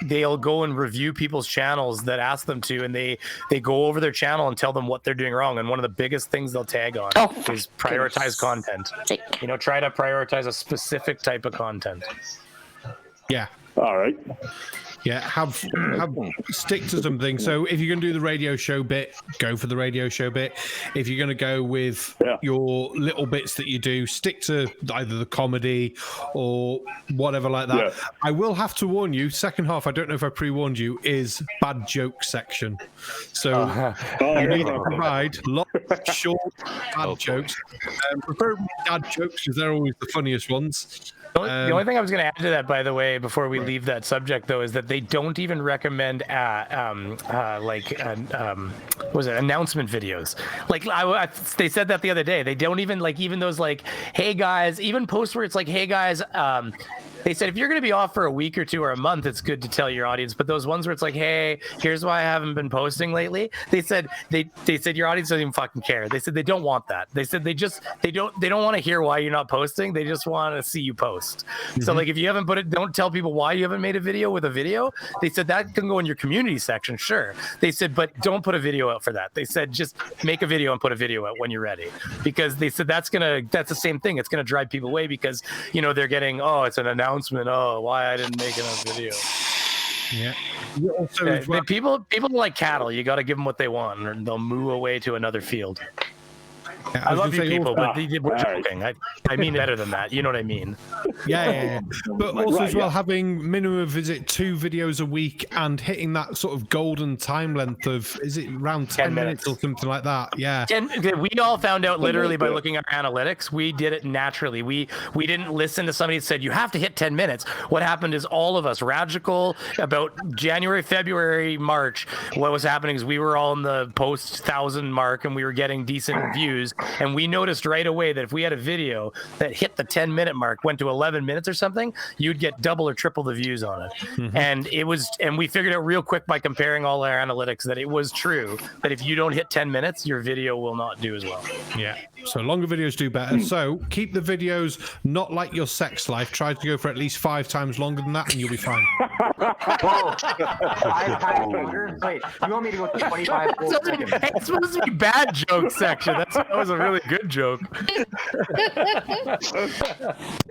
Speaker 5: they'll go and review people's channels that ask them to, and they go over their channel and tell them what they're doing wrong. And one of the biggest things they'll tag on is prioritize content. Try to prioritize a specific type of content.
Speaker 1: Yeah.
Speaker 11: All right.
Speaker 1: Yeah, stick to something. So if you're going to do the radio show bit, go for the radio show bit. If you're going to go with your little bits that you do, stick to either the comedy or whatever like that. Yeah. I will have to warn you, second half, I don't know if I pre-warned you, is bad joke section. So you need to provide lots of short bad jokes. Preferably dad jokes, because they're always the funniest ones.
Speaker 5: The only thing I was going to add to that, by the way, before we leave that subject, though, is that they don't even recommend announcement videos. They said that the other day. They don't even even those hey guys, even posts where it's hey guys. They said if you're going to be off for a week or two or a month, it's good to tell your audience. But those ones where it's hey, here's why I haven't been posting lately. They said your audience doesn't even fucking care. They said they don't want that. They said they don't want to hear why you're not posting. They just want to see you post. Mm-hmm. So if you haven't don't tell people why you haven't made a video with a video. They said that can go in your community section, sure. They said, but don't put a video out for that. They said just make a video and put a video out when you're ready, because they said that's the same thing. It's gonna drive people away because they're getting it's an announcement. Why I didn't make enough video.
Speaker 1: Yeah.
Speaker 5: People are like cattle. You got to give them what they want, or they'll moo away to another field. I love you people, but we're joking. I mean better than that. You know what I mean?
Speaker 1: Yeah. But also as well,
Speaker 11: yeah.
Speaker 1: having minimum of 2 videos a week and hitting that sort of golden time length of, is it around 10 minutes or something like that? Yeah.
Speaker 5: We all found out literally by looking at our analytics. We did it naturally. We didn't listen to somebody that said, you have to hit 10 minutes. What happened is all of us, Radical, about January, February, March, what was happening is we were all in the post 1,000 mark and we were getting decent views. And we noticed right away that if we had a video that hit the 10-minute mark, went to 11 minutes or something, you'd get double or triple the views on it.
Speaker 1: Mm-hmm.
Speaker 5: And we figured out real quick by comparing all our analytics that it was true that if you don't hit 10 minutes, your video will not do as well.
Speaker 1: Yeah. So longer videos do better. So keep the videos not like your sex life. Try to go for at least 5 times longer than that and you'll be fine.
Speaker 7: Whoa. 5 times longer? Wait, you want me to go 25 full seconds?
Speaker 5: It's supposed to be bad joke section. That was a really good joke.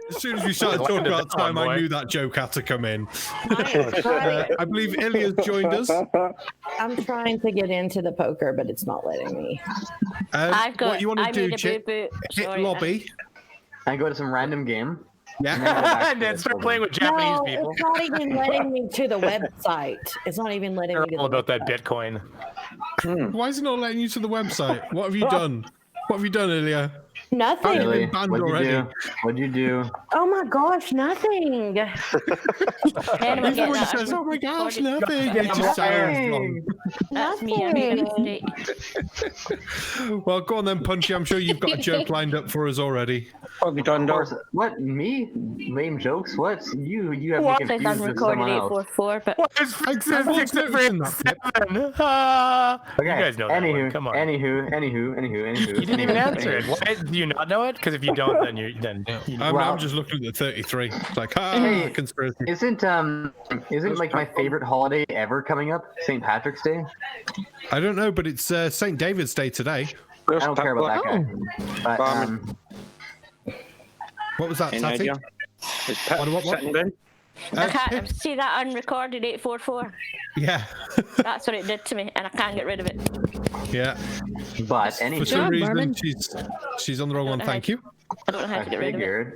Speaker 1: As soon as we started talking about time, I knew that joke had to come in. I believe Ilya's joined us.
Speaker 13: I'm trying to get into the poker, but it's not letting me.
Speaker 1: What you want to do, Chip? Hit lobby.
Speaker 7: And go to some random game.
Speaker 1: Yeah.
Speaker 5: And then start playing with Japanese people.
Speaker 13: It's not even letting me to the website. It's not even letting me to
Speaker 5: all
Speaker 13: the
Speaker 5: about that Bitcoin.
Speaker 1: Why is it not letting you to the website? What have you done? What have you done, Ilya?
Speaker 13: Nothing.
Speaker 1: You've been banned already.
Speaker 7: What'd you do?
Speaker 13: Oh my gosh, nothing.
Speaker 1: Everybody says, oh my gosh, nothing. It just sounds wrong.
Speaker 4: That's me. I made a mistake.
Speaker 1: Well, go on then, Punchy. I'm sure you've got a joke lined up for us already.
Speaker 2: What have you done, Dawson?
Speaker 7: What? Me? Lame jokes? What? You have
Speaker 4: What?
Speaker 7: me confused
Speaker 4: I'm
Speaker 7: with
Speaker 4: recorded
Speaker 7: someone else.
Speaker 4: 844, but
Speaker 5: You guys know that one. Come on.
Speaker 7: Anywho.
Speaker 5: You didn't even answer it. Why, do you not know it? Because if you don't, then you
Speaker 1: I'm just looking at the 33. Like,
Speaker 7: Hey,
Speaker 1: conspiracy.
Speaker 7: Isn't like my favorite holiday ever coming up? St. Patrick's Day?
Speaker 1: I don't know, but it's St. David's Day today.
Speaker 7: I don't care about that guy. But,
Speaker 1: what was that,
Speaker 2: Any
Speaker 1: Tatty?
Speaker 2: idea? Is Pip
Speaker 1: What?
Speaker 2: sitting down?
Speaker 4: I can't see that unrecorded 844.
Speaker 1: Yeah.
Speaker 4: That's what it did to me, and I can't get rid of it.
Speaker 1: Yeah.
Speaker 7: But
Speaker 1: For
Speaker 7: anyway,
Speaker 1: some reason, she's on the wrong one. Thank you.
Speaker 4: I don't know how to get rid of it.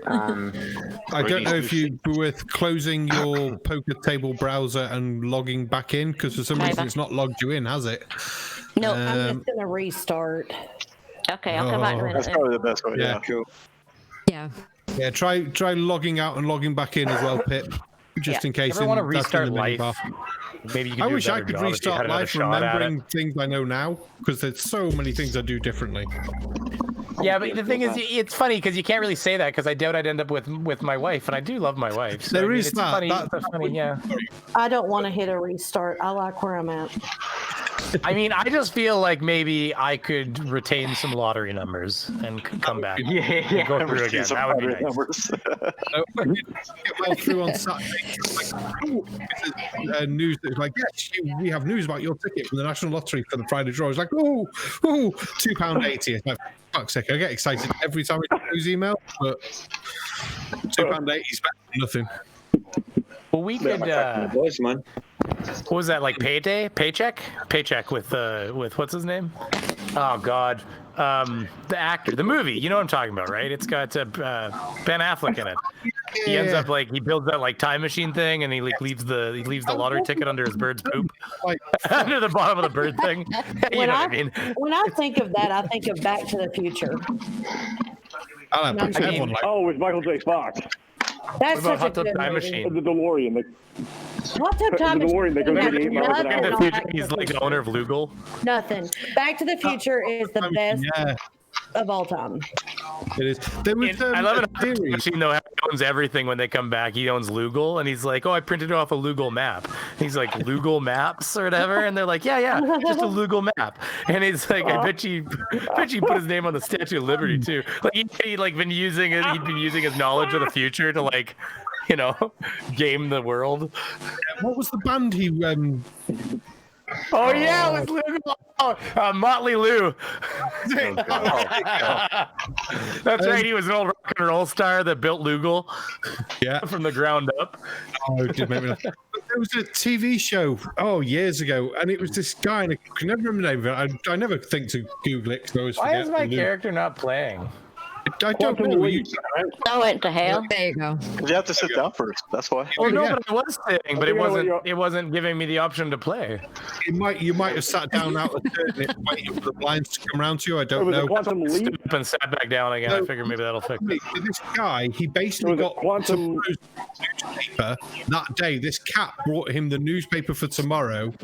Speaker 1: I don't know if you'd be worth closing your poker table browser and logging back in, because for some reason it's not logged you in, has it?
Speaker 4: No.
Speaker 13: I'm just gonna restart.
Speaker 4: Okay, I'll come back in a minute.
Speaker 3: That's probably the best way.
Speaker 1: Yeah.
Speaker 3: Yeah, cool.
Speaker 10: Yeah.
Speaker 1: Yeah, try logging out and logging back in as well, Pip, just in case.
Speaker 5: Ever want to
Speaker 1: that's in
Speaker 5: restart
Speaker 1: the
Speaker 5: life?
Speaker 1: menu bar.
Speaker 5: Maybe you could
Speaker 1: I
Speaker 5: do
Speaker 1: wish
Speaker 5: a
Speaker 1: I
Speaker 5: better
Speaker 1: could
Speaker 5: job if you
Speaker 1: restart
Speaker 5: had another
Speaker 1: life
Speaker 5: shot at
Speaker 1: remembering
Speaker 5: it.
Speaker 1: things I know now, because there's so many things I do differently.
Speaker 5: Yeah, but the thing is, it's funny because you can't really say that because I doubt I'd end up with my wife, and I do love my wife. So,
Speaker 1: There is
Speaker 5: it's
Speaker 1: that.
Speaker 5: Funny,
Speaker 1: That's
Speaker 5: it's funny, yeah.
Speaker 13: I don't want to hit a restart. I like where I'm at.
Speaker 5: I mean, I just feel like maybe I could retain some lottery numbers and come back. And go through again. That would be nice.
Speaker 1: Get well through on Saturday. News that's like, yes, we have news about your ticket from the National Lottery for the Friday draw. It's like, £2.80. It's like, fuck's sake, I get excited every time I get news email, but £2.80 is better than nothing.
Speaker 5: Well, we could.
Speaker 2: Boys, man.
Speaker 5: What was that, like payday? Paycheck with what's his name? Oh God, the actor, the movie. You know what I'm talking about, right? It's got Ben Affleck in it. He ends up he builds that like time machine thing, and he leaves the lottery ticket under his bird's poop, under the bottom of the bird thing. You know what I mean?
Speaker 13: When I think of that, I think of Back to the Future.
Speaker 11: Oh, with Michael J. Fox.
Speaker 13: That's
Speaker 5: what about
Speaker 13: such
Speaker 5: Hot
Speaker 13: a
Speaker 5: Tub
Speaker 13: good
Speaker 5: Time
Speaker 13: movie.
Speaker 5: Machine?
Speaker 11: The DeLorean.
Speaker 13: Hot Tub Time
Speaker 11: The DeLorean that goes
Speaker 13: Machine.
Speaker 11: 88 miles an hour.
Speaker 5: He's like the owner of Lugal.
Speaker 13: Nothing. Back to the Future is the best of all time.
Speaker 1: It is. There was,
Speaker 5: I love it. Hot Tub Machine though, he owns everything when they come back. He owns Lugal, and he's like, "Oh, I printed off a Lugal map." And he's like, "Lugal maps or whatever," and they're like, "Yeah, just a Lugal map." And he's like, "I bet you put his name on the Statue of Liberty too." Like he'd like been using it. He'd been using his knowledge of the future to like, game the world.
Speaker 1: What was the band he?
Speaker 5: Oh yeah, it was Lugal. Motley Lou. That's right. He was an old rock and roll star that built Lugal.
Speaker 1: Yeah,
Speaker 5: from the ground up.
Speaker 1: Oh, it did make me laugh. There was a TV show years ago, and it was this guy, and I can never remember the name of it. I never think to Google it because I always forget.
Speaker 5: Why is my character not playing?
Speaker 1: I don't know.
Speaker 4: I went to hell.
Speaker 10: There you go.
Speaker 3: You have to sit down first. That's why.
Speaker 5: Oh no, but I was sitting, but it wasn't giving me the option to play.
Speaker 1: You might have sat down out of the waiting for the blinds to come around to you. I don't know.
Speaker 5: Quantum leap and sat back down again. I figured maybe that'll fix it.
Speaker 1: This guy, he basically got
Speaker 11: quantum
Speaker 1: newspaper that day. This cat brought him the newspaper for tomorrow.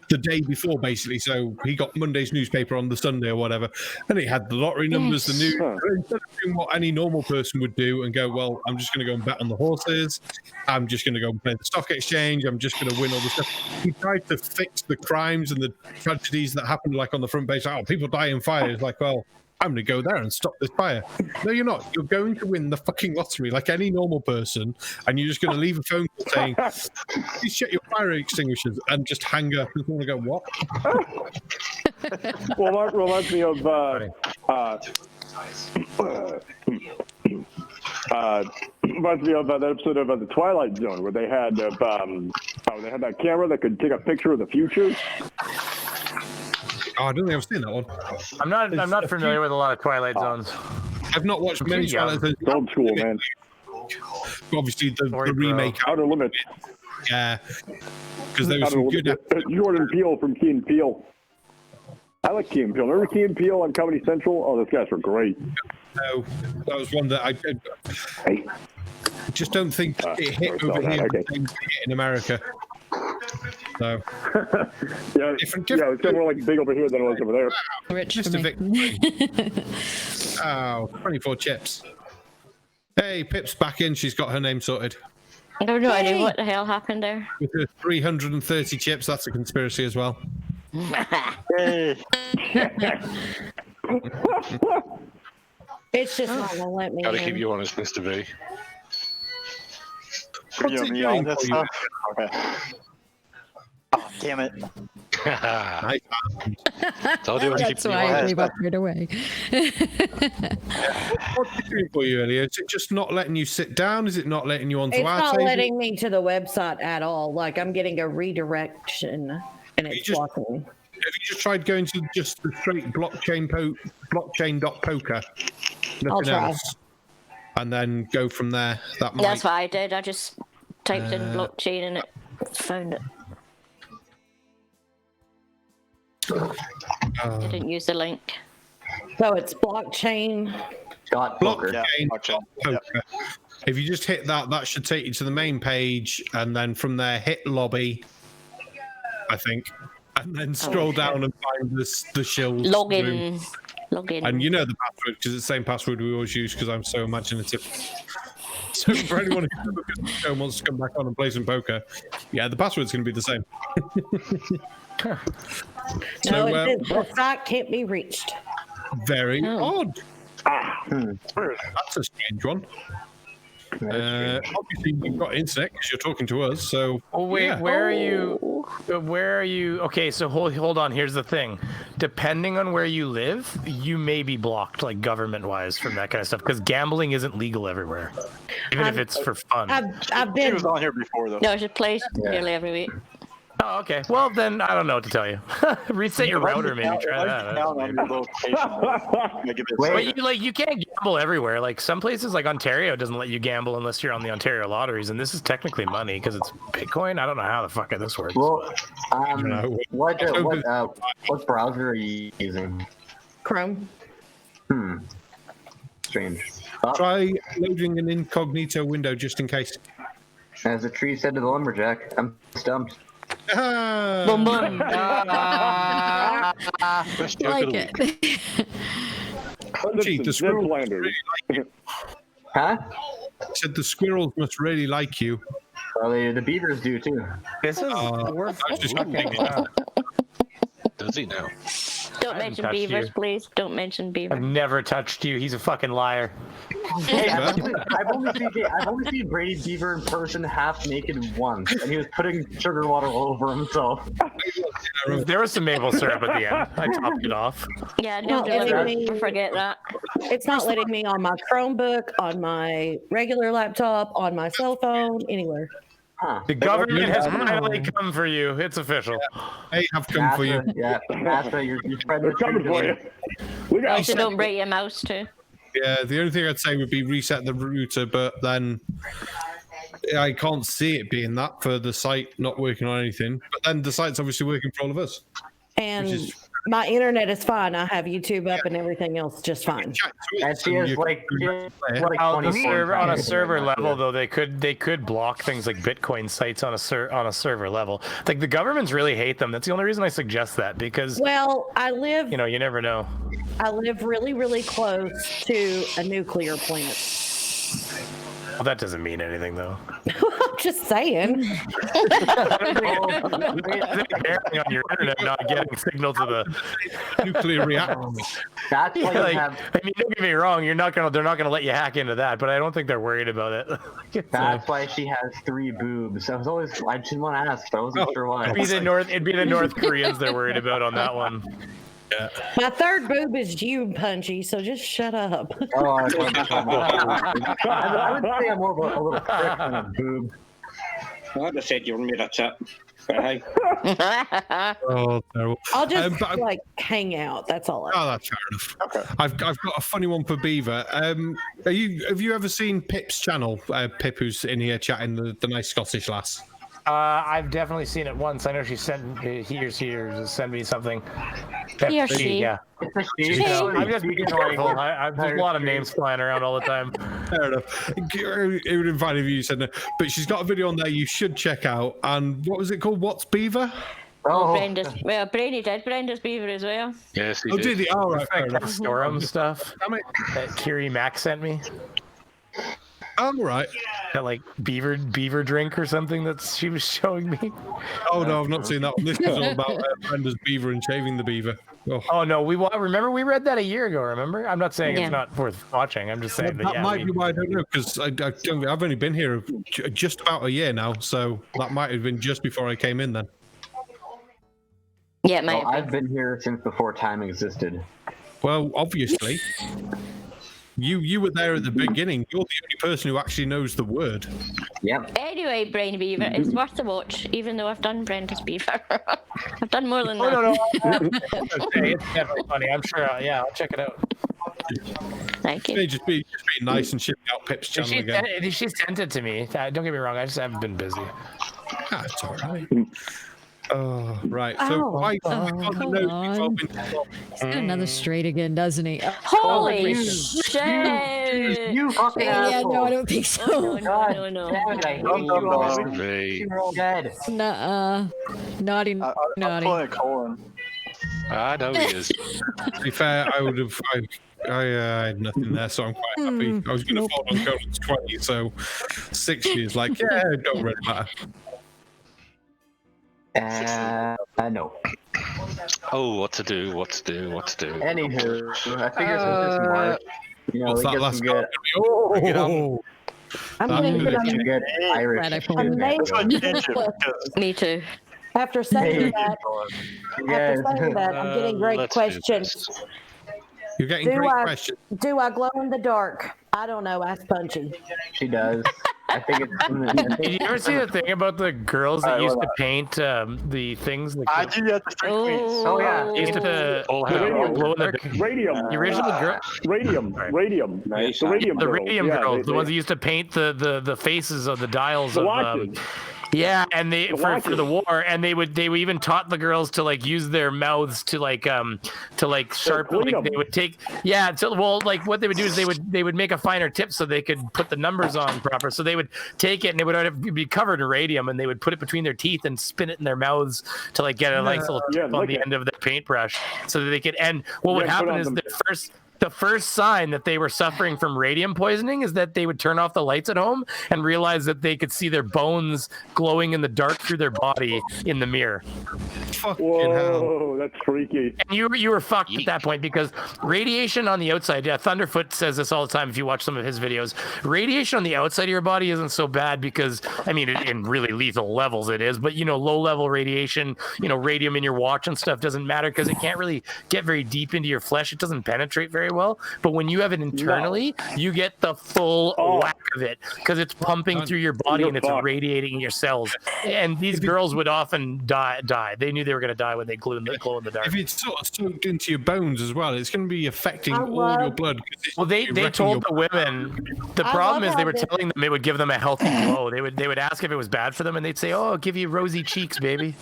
Speaker 1: The day before, basically, so he got Monday's newspaper on the Sunday or whatever, and it had the lottery numbers, the news. Instead of doing what any normal person would do and go, well, I'm just going to go and bet on the horses, I'm just going to go and play the stock exchange, I'm just going to win all the stuff. He tried to fix the crimes and the tragedies that happened, like on the front page. Oh, people die in fire. It's like, well, I'm going to go there and stop this fire. No, you're not. You're going to win the fucking lottery like any normal person, and you're just going to leave a phone call saying, please check your fire extinguishers, and just hang up. And want to go, what?
Speaker 11: Well, Mark reminds me of that episode of The Twilight Zone where they had that camera that could take a picture of the future.
Speaker 1: Oh, I don't think I've seen that one.
Speaker 5: I'm not familiar with a lot of Twilight Zones.
Speaker 1: I've not watched many Twilight Zones.
Speaker 11: Old school, man.
Speaker 1: Obviously, the remake.
Speaker 11: Outer Limits.
Speaker 1: Yeah, because there was some good.
Speaker 11: Jordan Peele from Key and Peele. I like Key and Peele. Remember Key and Peele on Comedy Central? Oh, those guys were great.
Speaker 1: No, that was one that I just don't think it hit over here. Okay. In America. So
Speaker 11: different. Yeah, it's more like big over here than it was over there.
Speaker 10: Rich
Speaker 1: Mr. Vic. 24 chips. Hey, Pip's back in. She's got her name sorted.
Speaker 4: I don't know idea what the hell happened there.
Speaker 1: With her 330 chips, that's a conspiracy as well.
Speaker 13: It's just not gonna let me.
Speaker 9: Gotta keep you honest, Mr. V.
Speaker 1: What's it doing for you?
Speaker 3: Okay. Oh, damn it.
Speaker 1: I
Speaker 10: That's why I gave up right away.
Speaker 1: What's it doing for you, Elliot? Is it just not letting you sit down? Is it not letting you onto
Speaker 13: It's
Speaker 1: our
Speaker 13: not
Speaker 1: table?
Speaker 13: letting me to the website at all. Like I'm getting a redirection, and it's blocking me.
Speaker 1: Have you just tried going to just the straight blockchain.poker?
Speaker 13: I'll
Speaker 1: Nothing
Speaker 13: try.
Speaker 1: else. And then go from there.
Speaker 4: That's what I did. I just typed in blockchain and it found it. Didn't use the link.
Speaker 13: So it's blockchain.
Speaker 1: Blockchain. Poker. If you just hit that, that should take you to the main page, and then from there hit lobby, I think, and then scroll down and find the Shills.
Speaker 4: Login.
Speaker 1: And you know the password because it's the same password we always use because I'm so imaginative. So for anyone who wants to come back on and play some poker, yeah, the password's going to be the same.
Speaker 13: No, the site can't be reached.
Speaker 1: Very odd. That's a strange one. Obviously, you've got internet because you're talking to us. So,
Speaker 5: where are you? Where are you? Okay, so hold on. Here's the thing. Depending on where you live, you may be blocked, like government-wise, from that kind of stuff, because gambling isn't legal everywhere, even if it's for fun.
Speaker 13: I've been.
Speaker 3: She was on here before, though.
Speaker 4: No, I just play nearly every week.
Speaker 5: Oh, okay. Well, then I don't know what to tell you. Reset your router, maybe. Try that. But you can't gamble everywhere. Like some places, like Ontario, doesn't let you gamble unless you're on the Ontario lotteries, and this is technically money because it's Bitcoin. I don't know how the fuck this works.
Speaker 7: Well, what browser are you using?
Speaker 13: Chrome.
Speaker 7: Strange.
Speaker 1: Try loading an incognito window just in case.
Speaker 7: As the tree said to the lumberjack, I'm stumped.
Speaker 4: Boom, boom.
Speaker 10: Like it.
Speaker 1: Punchy, the squirrels must really like you.
Speaker 7: Huh?
Speaker 1: Said the squirrels must really like you.
Speaker 7: Well, the beavers do too.
Speaker 5: This is
Speaker 9: Does he now?
Speaker 4: Don't mention beavers, please. Don't mention beaver.
Speaker 5: I've never touched you. He's a fucking liar.
Speaker 7: Hey, I've only seen Brady Beaver in person half naked once, and he was putting sugar water all over himself.
Speaker 5: There was some maple syrup at the end. I topped it off.
Speaker 4: Yeah, don't ever forget that.
Speaker 13: It's not letting me on my Chromebook, on my regular laptop, on my cell phone, anywhere.
Speaker 5: The government has finally come for you. It's official.
Speaker 1: They have come for you.
Speaker 7: Yeah, NASA, you're
Speaker 11: They're coming for you. We got
Speaker 4: Also, don't break your mouse too.
Speaker 1: Yeah, the only thing I'd say would be reset the router, but then I can't see it being that for the site not working on anything. But then the site's obviously working for all of us.
Speaker 13: And my internet is fine. I have YouTube up and everything else just fine.
Speaker 7: And she has like
Speaker 5: on a server level, though, they could block things like Bitcoin sites on a server level. Like the governments really hate them. That's the only reason I suggest that, because
Speaker 13: well, I live.
Speaker 5: You know, you never know.
Speaker 13: I live really, really close to a nuclear plant.
Speaker 5: Well, that doesn't mean anything, though.
Speaker 13: I'm just saying.
Speaker 5: On your internet, not getting signal to the
Speaker 1: nuclear reactor.
Speaker 7: That's why
Speaker 5: like, I mean, don't get me wrong. They're not gonna let you hack into that, but I don't think they're worried about it.
Speaker 7: That's why she has 3 boobs. I didn't want to ask, but I wasn't sure why.
Speaker 5: It'd be the North Koreans they're worried about on that one.
Speaker 1: Yeah.
Speaker 13: My third boob is you, Punchy, so just shut up.
Speaker 7: Oh, I would say I'm more of a little prick than a boob.
Speaker 2: Like I said, you're made a chip. Hey.
Speaker 1: Oh, terrible.
Speaker 13: I'll just like hang out. That's all.
Speaker 1: Oh, that's fair enough. Okay. I've got a funny one for Beaver. Have you ever seen Pip's channel? Pip, who's in here chatting, the nice Scottish lass.
Speaker 5: I've definitely seen it once. I know he or she sent me something.
Speaker 4: He or she.
Speaker 5: Yeah. I'm just being careful. There's a lot of names flying around all the time.
Speaker 1: Fair enough. It would have fine if you said no. But she's got a video on there you should check out. And what was it called? What's Beaver?
Speaker 4: Brainy did Brenda's Beaver as well.
Speaker 9: Yes, he
Speaker 1: did.
Speaker 9: did.
Speaker 1: The right.
Speaker 5: Storm stuff that Kiri Mack sent me.
Speaker 1: Oh, right.
Speaker 5: That like beaver drink or something that she was showing me.
Speaker 1: Oh no, I've not seen that one. This is all about Brenda's beaver and shaving the beaver.
Speaker 5: Oh no, we read that a year ago. Remember? I'm not saying it's not worth watching. I'm just saying
Speaker 1: that might be why I don't know, because I've only been here just about a year now, so that might have been just before I came in then.
Speaker 4: Yeah, it might.
Speaker 7: I've been here since before time existed.
Speaker 1: Well, obviously. You were there at the beginning. You're the only person who actually knows the word.
Speaker 7: Yep.
Speaker 4: Anyway, Brainy Beaver, it's worth a watch, even though I've done Brenda's Beaver. I've done more than that.
Speaker 5: No. It's definitely funny. I'm sure. Yeah, I'll check it out.
Speaker 4: Thank you.
Speaker 1: Just be nice and shipping out Pip's channel again.
Speaker 5: She sent it to me. Don't get me wrong. I just haven't been busy.
Speaker 1: That's all right. Oh, right. So
Speaker 10: another straight again, doesn't he?
Speaker 4: Holy shit!
Speaker 7: You fucking asshole.
Speaker 10: No, I don't think so.
Speaker 4: No.
Speaker 10: Nuh-uh. Naughty.
Speaker 3: I'm playing Colin.
Speaker 9: I know he is.
Speaker 1: To be fair, I would have. I had nothing there, so I'm quite happy. I was going to fall on Colin's 20, so 60 is like, yeah, don't really matter.
Speaker 7: No.
Speaker 9: Oh, what to do?
Speaker 7: Anywho, I figured since it's March,
Speaker 1: What's that last
Speaker 7: good.
Speaker 1: Oh,
Speaker 13: I'm getting
Speaker 7: good Irish.
Speaker 4: Me too.
Speaker 13: After saying that, I'm getting great questions.
Speaker 1: You're getting great questions.
Speaker 13: Do I glow in the dark? I don't know. Ask Punchy.
Speaker 7: She does. I think it's.
Speaker 5: Did you ever see the thing about the girls that used to paint the things?
Speaker 3: I do have the straight tweets.
Speaker 7: Oh yeah.
Speaker 5: Used to glow in the
Speaker 11: Radium.
Speaker 5: The original girl.
Speaker 11: Radium.
Speaker 2: Nice.
Speaker 11: The radium girls.
Speaker 5: Radium girls, the ones that used to paint the faces of the dials of. Yeah, and they for the war, and they even taught the girls to like use their mouths to sharpen. Like, they would take what they would do is they would make a finer tip so they could put the numbers on proper. So they would take it and it would be covered in radium, and they would put it between their teeth and spin it in their mouths to like get a nice little tip on the end of the paintbrush, so that they could. And what would happen is the first sign that they were suffering from radium poisoning is that they would turn off the lights at home and realize that they could see their bones glowing in the dark through their body in the mirror.
Speaker 11: Whoa, that's freaky.
Speaker 5: And you were fucked at that point because radiation on the outside, Thunderfoot says this all the time if you watch some of his videos, radiation on the outside of your body isn't so bad because, I mean, in really lethal levels it is, but, low-level radiation, radium in your watch and stuff doesn't matter because it can't really get very deep into your flesh. It doesn't penetrate very well. But when you have it internally, you get the full whack of it because it's pumping through your body and it's radiating your cells. And these girls would often die. They knew they were going to die when they glow in the dark.
Speaker 1: If it's sort of soaked into your bones as well, it's going to be affecting all your blood.
Speaker 5: Well, they told the women, the problem is they were telling them it would give them a healthy glow. They would ask if it was bad for them, and they'd say, "Oh, it'll give you rosy cheeks, baby."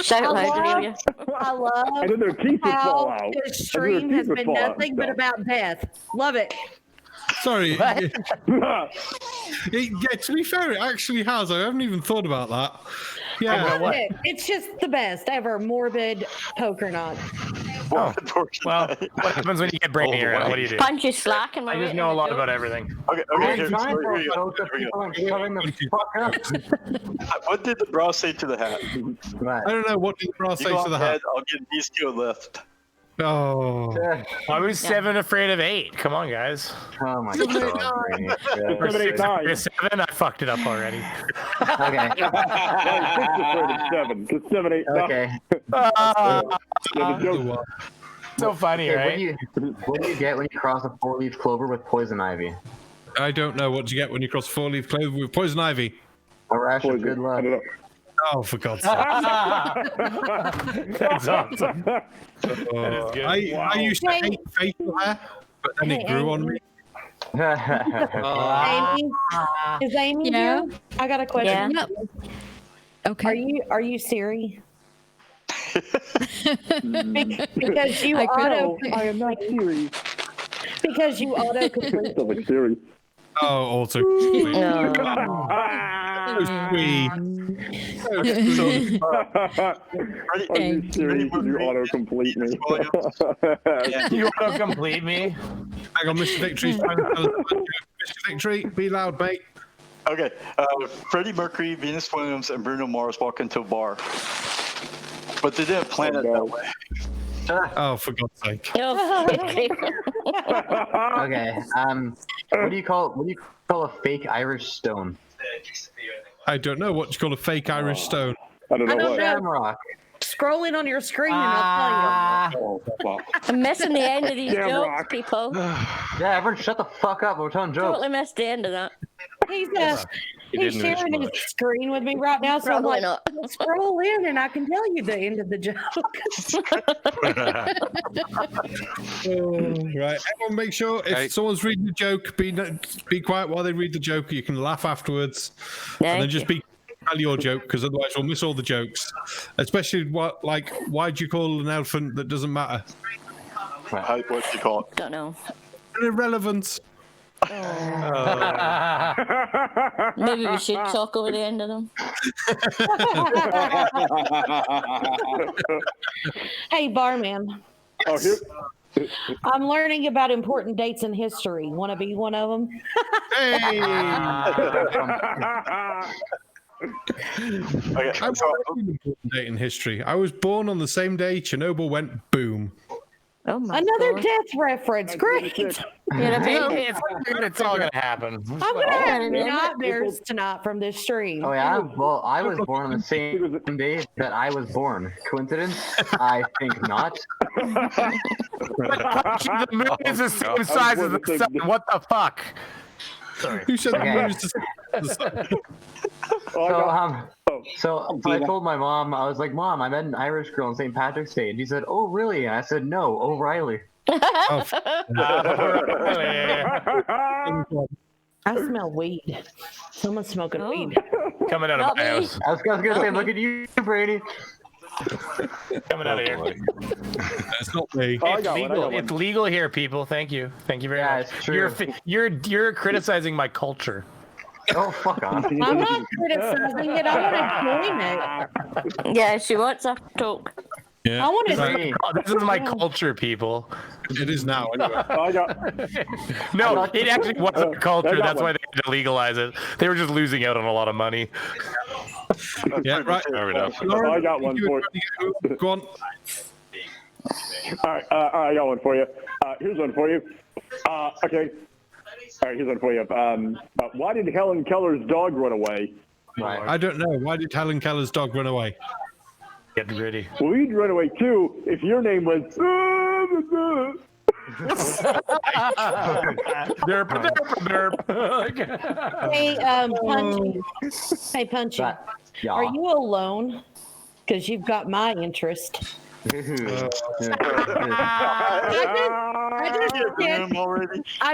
Speaker 4: Shout loud,
Speaker 13: I love
Speaker 11: And then their teeth would fall
Speaker 13: how
Speaker 11: out.
Speaker 13: this stream has been nothing but about death. Love it.
Speaker 1: Sorry. Yeah, to be fair, it actually has. I haven't even thought about that. Yeah.
Speaker 13: I love it. It's just the best ever. Morbid poker knot.
Speaker 5: Oh, well, what happens when you get Brainy around? What do you do?
Speaker 4: Punchy slacking.
Speaker 5: I just know a lot about everything.
Speaker 3: Okay, here we go. What did the bra say to the hat?
Speaker 1: I don't know. What did the bra say to the hat?
Speaker 3: I'll give these two a lift.
Speaker 1: Oh.
Speaker 5: I was 7 afraid of 8. Come on, guys.
Speaker 7: Oh my god, Brainy.
Speaker 5: Or 6 afraid of 7. I fucked it up already.
Speaker 7: Okay.
Speaker 11: 6 afraid of 7. 7, 8, 9.
Speaker 7: Okay.
Speaker 5: So funny, right?
Speaker 7: What do you get when you cross a 4-leaf clover with poison ivy?
Speaker 1: I don't know what you get when you cross 4-leaf clover with poison ivy.
Speaker 7: A rash of good luck.
Speaker 1: Oh, for God's sake.
Speaker 5: That's awesome.
Speaker 1: That is good. I used to hate facial hair, but then it grew on me.
Speaker 13: Aimee, is Aimee here? I got a question.
Speaker 10: Yeah. Okay.
Speaker 13: Are you Siri? Because you
Speaker 11: I am not Siri.
Speaker 13: Because you auto complete.
Speaker 11: Sounds like Siri.
Speaker 1: Oh, also sweet.
Speaker 4: No.
Speaker 1: So sweet.
Speaker 11: Siri, you auto-complete me.
Speaker 5: You auto-complete me?
Speaker 1: Hang on, Mr. Victory's trying to tell us about you. Mr. Victory, be loud, mate.
Speaker 3: Okay, Freddie Mercury, Venus Williams, and Bruno Mars walk into a bar. But they didn't plan it that way.
Speaker 1: Oh, for God's sake.
Speaker 7: Okay. What do you call a fake Irish stone?
Speaker 1: I don't know what you call a fake Irish stone.
Speaker 11: I don't know what.
Speaker 7: Shamrock.
Speaker 13: Scrolling on your screen and I'll tell you.
Speaker 4: I'm missing the end of these jokes, people.
Speaker 7: Yeah, everyone shut the fuck up. We're telling jokes.
Speaker 4: Totally missed the end of that.
Speaker 13: He's sharing his screen with me right now, so I'm like, scroll in and I can tell you the end of the joke.
Speaker 1: Right, everyone make sure if someone's reading the joke, be quiet while they read the joke. You can laugh afterwards. And then just tell your joke, because otherwise we'll miss all the jokes. Especially why do you call an elephant that doesn't matter?
Speaker 3: What do you call it?
Speaker 4: Don't know.
Speaker 1: Irrelevant.
Speaker 4: Maybe we should talk over the end of them.
Speaker 13: Hey, barman.
Speaker 11: Oh, here.
Speaker 13: I'm learning about important dates in history. Want to be one of them?
Speaker 1: Hey!
Speaker 3: Okay,
Speaker 1: I'm an important date in history. I was born on the same day Chernobyl went boom.
Speaker 4: Oh my
Speaker 13: Another
Speaker 4: God.
Speaker 13: death reference. Great.
Speaker 5: It's all gonna happen.
Speaker 13: I'm gonna have nightmares tonight from this stream.
Speaker 7: Oh yeah, well, I was born on the same day that I was born. Coincidence? I think not.
Speaker 5: The moon is the same size as the sun. What the fuck? Sorry.
Speaker 1: Who said the moon is the sun?
Speaker 7: So I told my mom, I was like, Mom, I met an Irish girl on St. Patrick's Day. And she said, oh, really? And I said, no, O'Reilly.
Speaker 13: I smell weed. Someone's smoking weed.
Speaker 5: Coming out of my house.
Speaker 7: I was going to say, look at you, Brady.
Speaker 5: Coming out of here.
Speaker 1: That's not me.
Speaker 5: It's legal. It's legal here, people. Thank you. Thank you very much.
Speaker 7: It's true.
Speaker 5: You're criticizing my culture.
Speaker 7: Oh, fuck off.
Speaker 13: I'm not criticizing it. I want to join it.
Speaker 4: Yeah, she wants a talk.
Speaker 1: Yeah.
Speaker 13: I want to.
Speaker 5: This is my culture, people.
Speaker 1: It is now. Anyway.
Speaker 11: I got.
Speaker 5: No, it actually wasn't culture.
Speaker 11: I got
Speaker 5: That's
Speaker 11: one.
Speaker 5: why they had to legalize it. They were just losing out on a lot of money.
Speaker 1: Yeah, right.
Speaker 9: Fair enough.
Speaker 11: I got one for you.
Speaker 1: Go on.
Speaker 11: All right, I got one for you. Here's one for you. Okay. All right, here's one for you. Why did Helen Keller's dog run away?
Speaker 1: I don't know. Why did Helen Keller's dog run away?
Speaker 5: Get ready.
Speaker 11: Well, you'd run away too if your name was.
Speaker 13: Hey, Punchy. Hey, Punchy.
Speaker 7: Yeah.
Speaker 13: Are you alone? Because you've got my interest. I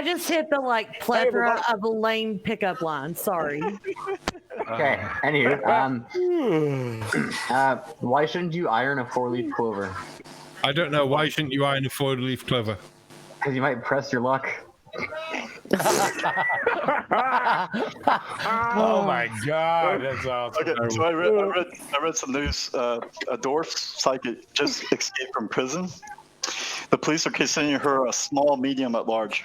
Speaker 13: just hit the like plethora of lame pickup lines. Sorry.
Speaker 7: Okay. Anywho, why shouldn't you iron a 4-leaf clover?
Speaker 1: I don't know. Why shouldn't you iron a 4-leaf clover?
Speaker 7: Because you might press your luck.
Speaker 5: Oh my god, that's awesome.
Speaker 3: Okay, so I read some news. A dwarf psychic just escaped from prison. The police are considering her a small, medium at large.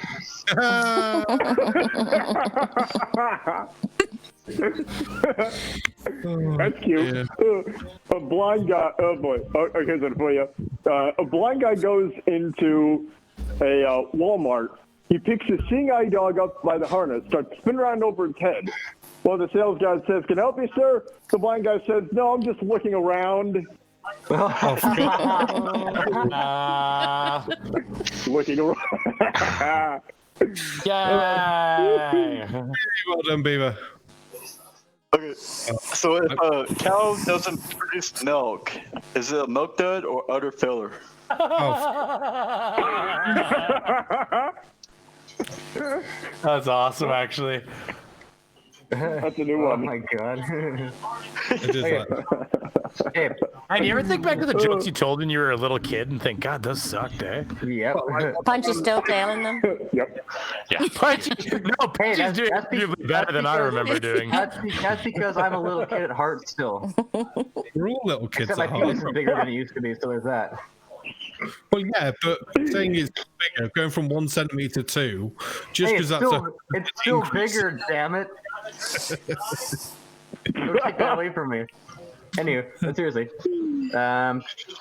Speaker 11: That's cute.
Speaker 1: Yeah.
Speaker 11: A blind guy. Oh boy. Okay, here's one for you. A blind guy goes into a Walmart. He picks a seeing eye dog up by the harness, starts spinning around over its head. Well, the sales guy says, "Can I help you, sir?" The blind guy says, "No, I'm just looking around." Looking around.
Speaker 5: Yay!
Speaker 1: Well done, Beaver.
Speaker 3: Okay, so if a cow doesn't produce milk, is it a milk dud or udder filler?
Speaker 5: That's awesome, actually.
Speaker 11: That's a new one.
Speaker 7: Oh my god.
Speaker 1: It is that.
Speaker 7: Hey,
Speaker 5: And you ever think back to the jokes you told when you were a little kid and think, God, those sucked, eh?
Speaker 7: yep.
Speaker 4: Punchy's still telling them.
Speaker 11: Yep.
Speaker 5: Yeah. Punchy, no, Punchy's
Speaker 7: that's-
Speaker 5: doing
Speaker 7: that's
Speaker 5: arguably better than I remember doing.
Speaker 7: That's because I'm a little kid at heart still.
Speaker 1: We're all little kids
Speaker 7: Except my
Speaker 1: at
Speaker 7: penis
Speaker 1: heart.
Speaker 7: is bigger than it used to be, so there's that.
Speaker 1: Well, yeah, but saying it's bigger, going from 1 centimeter to 2, just
Speaker 7: Hey,
Speaker 1: because
Speaker 7: it's
Speaker 1: that's
Speaker 7: still, it's still
Speaker 1: increase.
Speaker 7: bigger, damn it. Don't take that away from me. Anyway, seriously.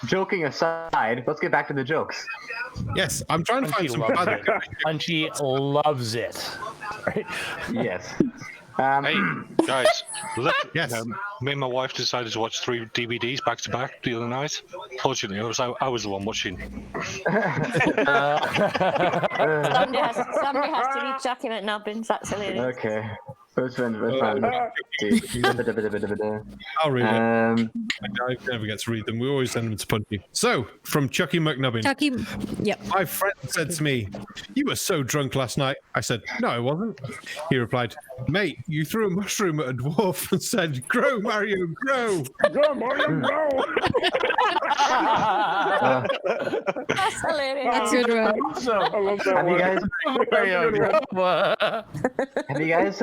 Speaker 7: Joking aside, let's get back to the jokes.
Speaker 1: Yes, I'm trying to find some
Speaker 5: loves
Speaker 1: other.
Speaker 5: it. Punchy loves it. Right?
Speaker 7: Yes.
Speaker 9: Hey, guys, look,
Speaker 1: Yes.
Speaker 9: me and my wife decided to watch 3 DVDs back to back the other night. Fortunately, I was the one watching.
Speaker 4: Somebody has to be chucking at nubbins. That's hilarious.
Speaker 7: Okay. First one.
Speaker 1: I'll read it. I never get to read them. We always send them to Punchy. So, from Chucky McNubbin.
Speaker 10: Chucky, yep.
Speaker 1: My friend said to me, "You were so drunk last night." I said, "No, I wasn't." He replied, "Mate, you threw a mushroom at a dwarf and said, 'Grow, Mario, grow.'"
Speaker 11: Go, Mario, go!
Speaker 4: That's hilarious.
Speaker 10: That's good, right?
Speaker 11: I love that
Speaker 7: Have you
Speaker 11: one.
Speaker 7: guys? Have you guys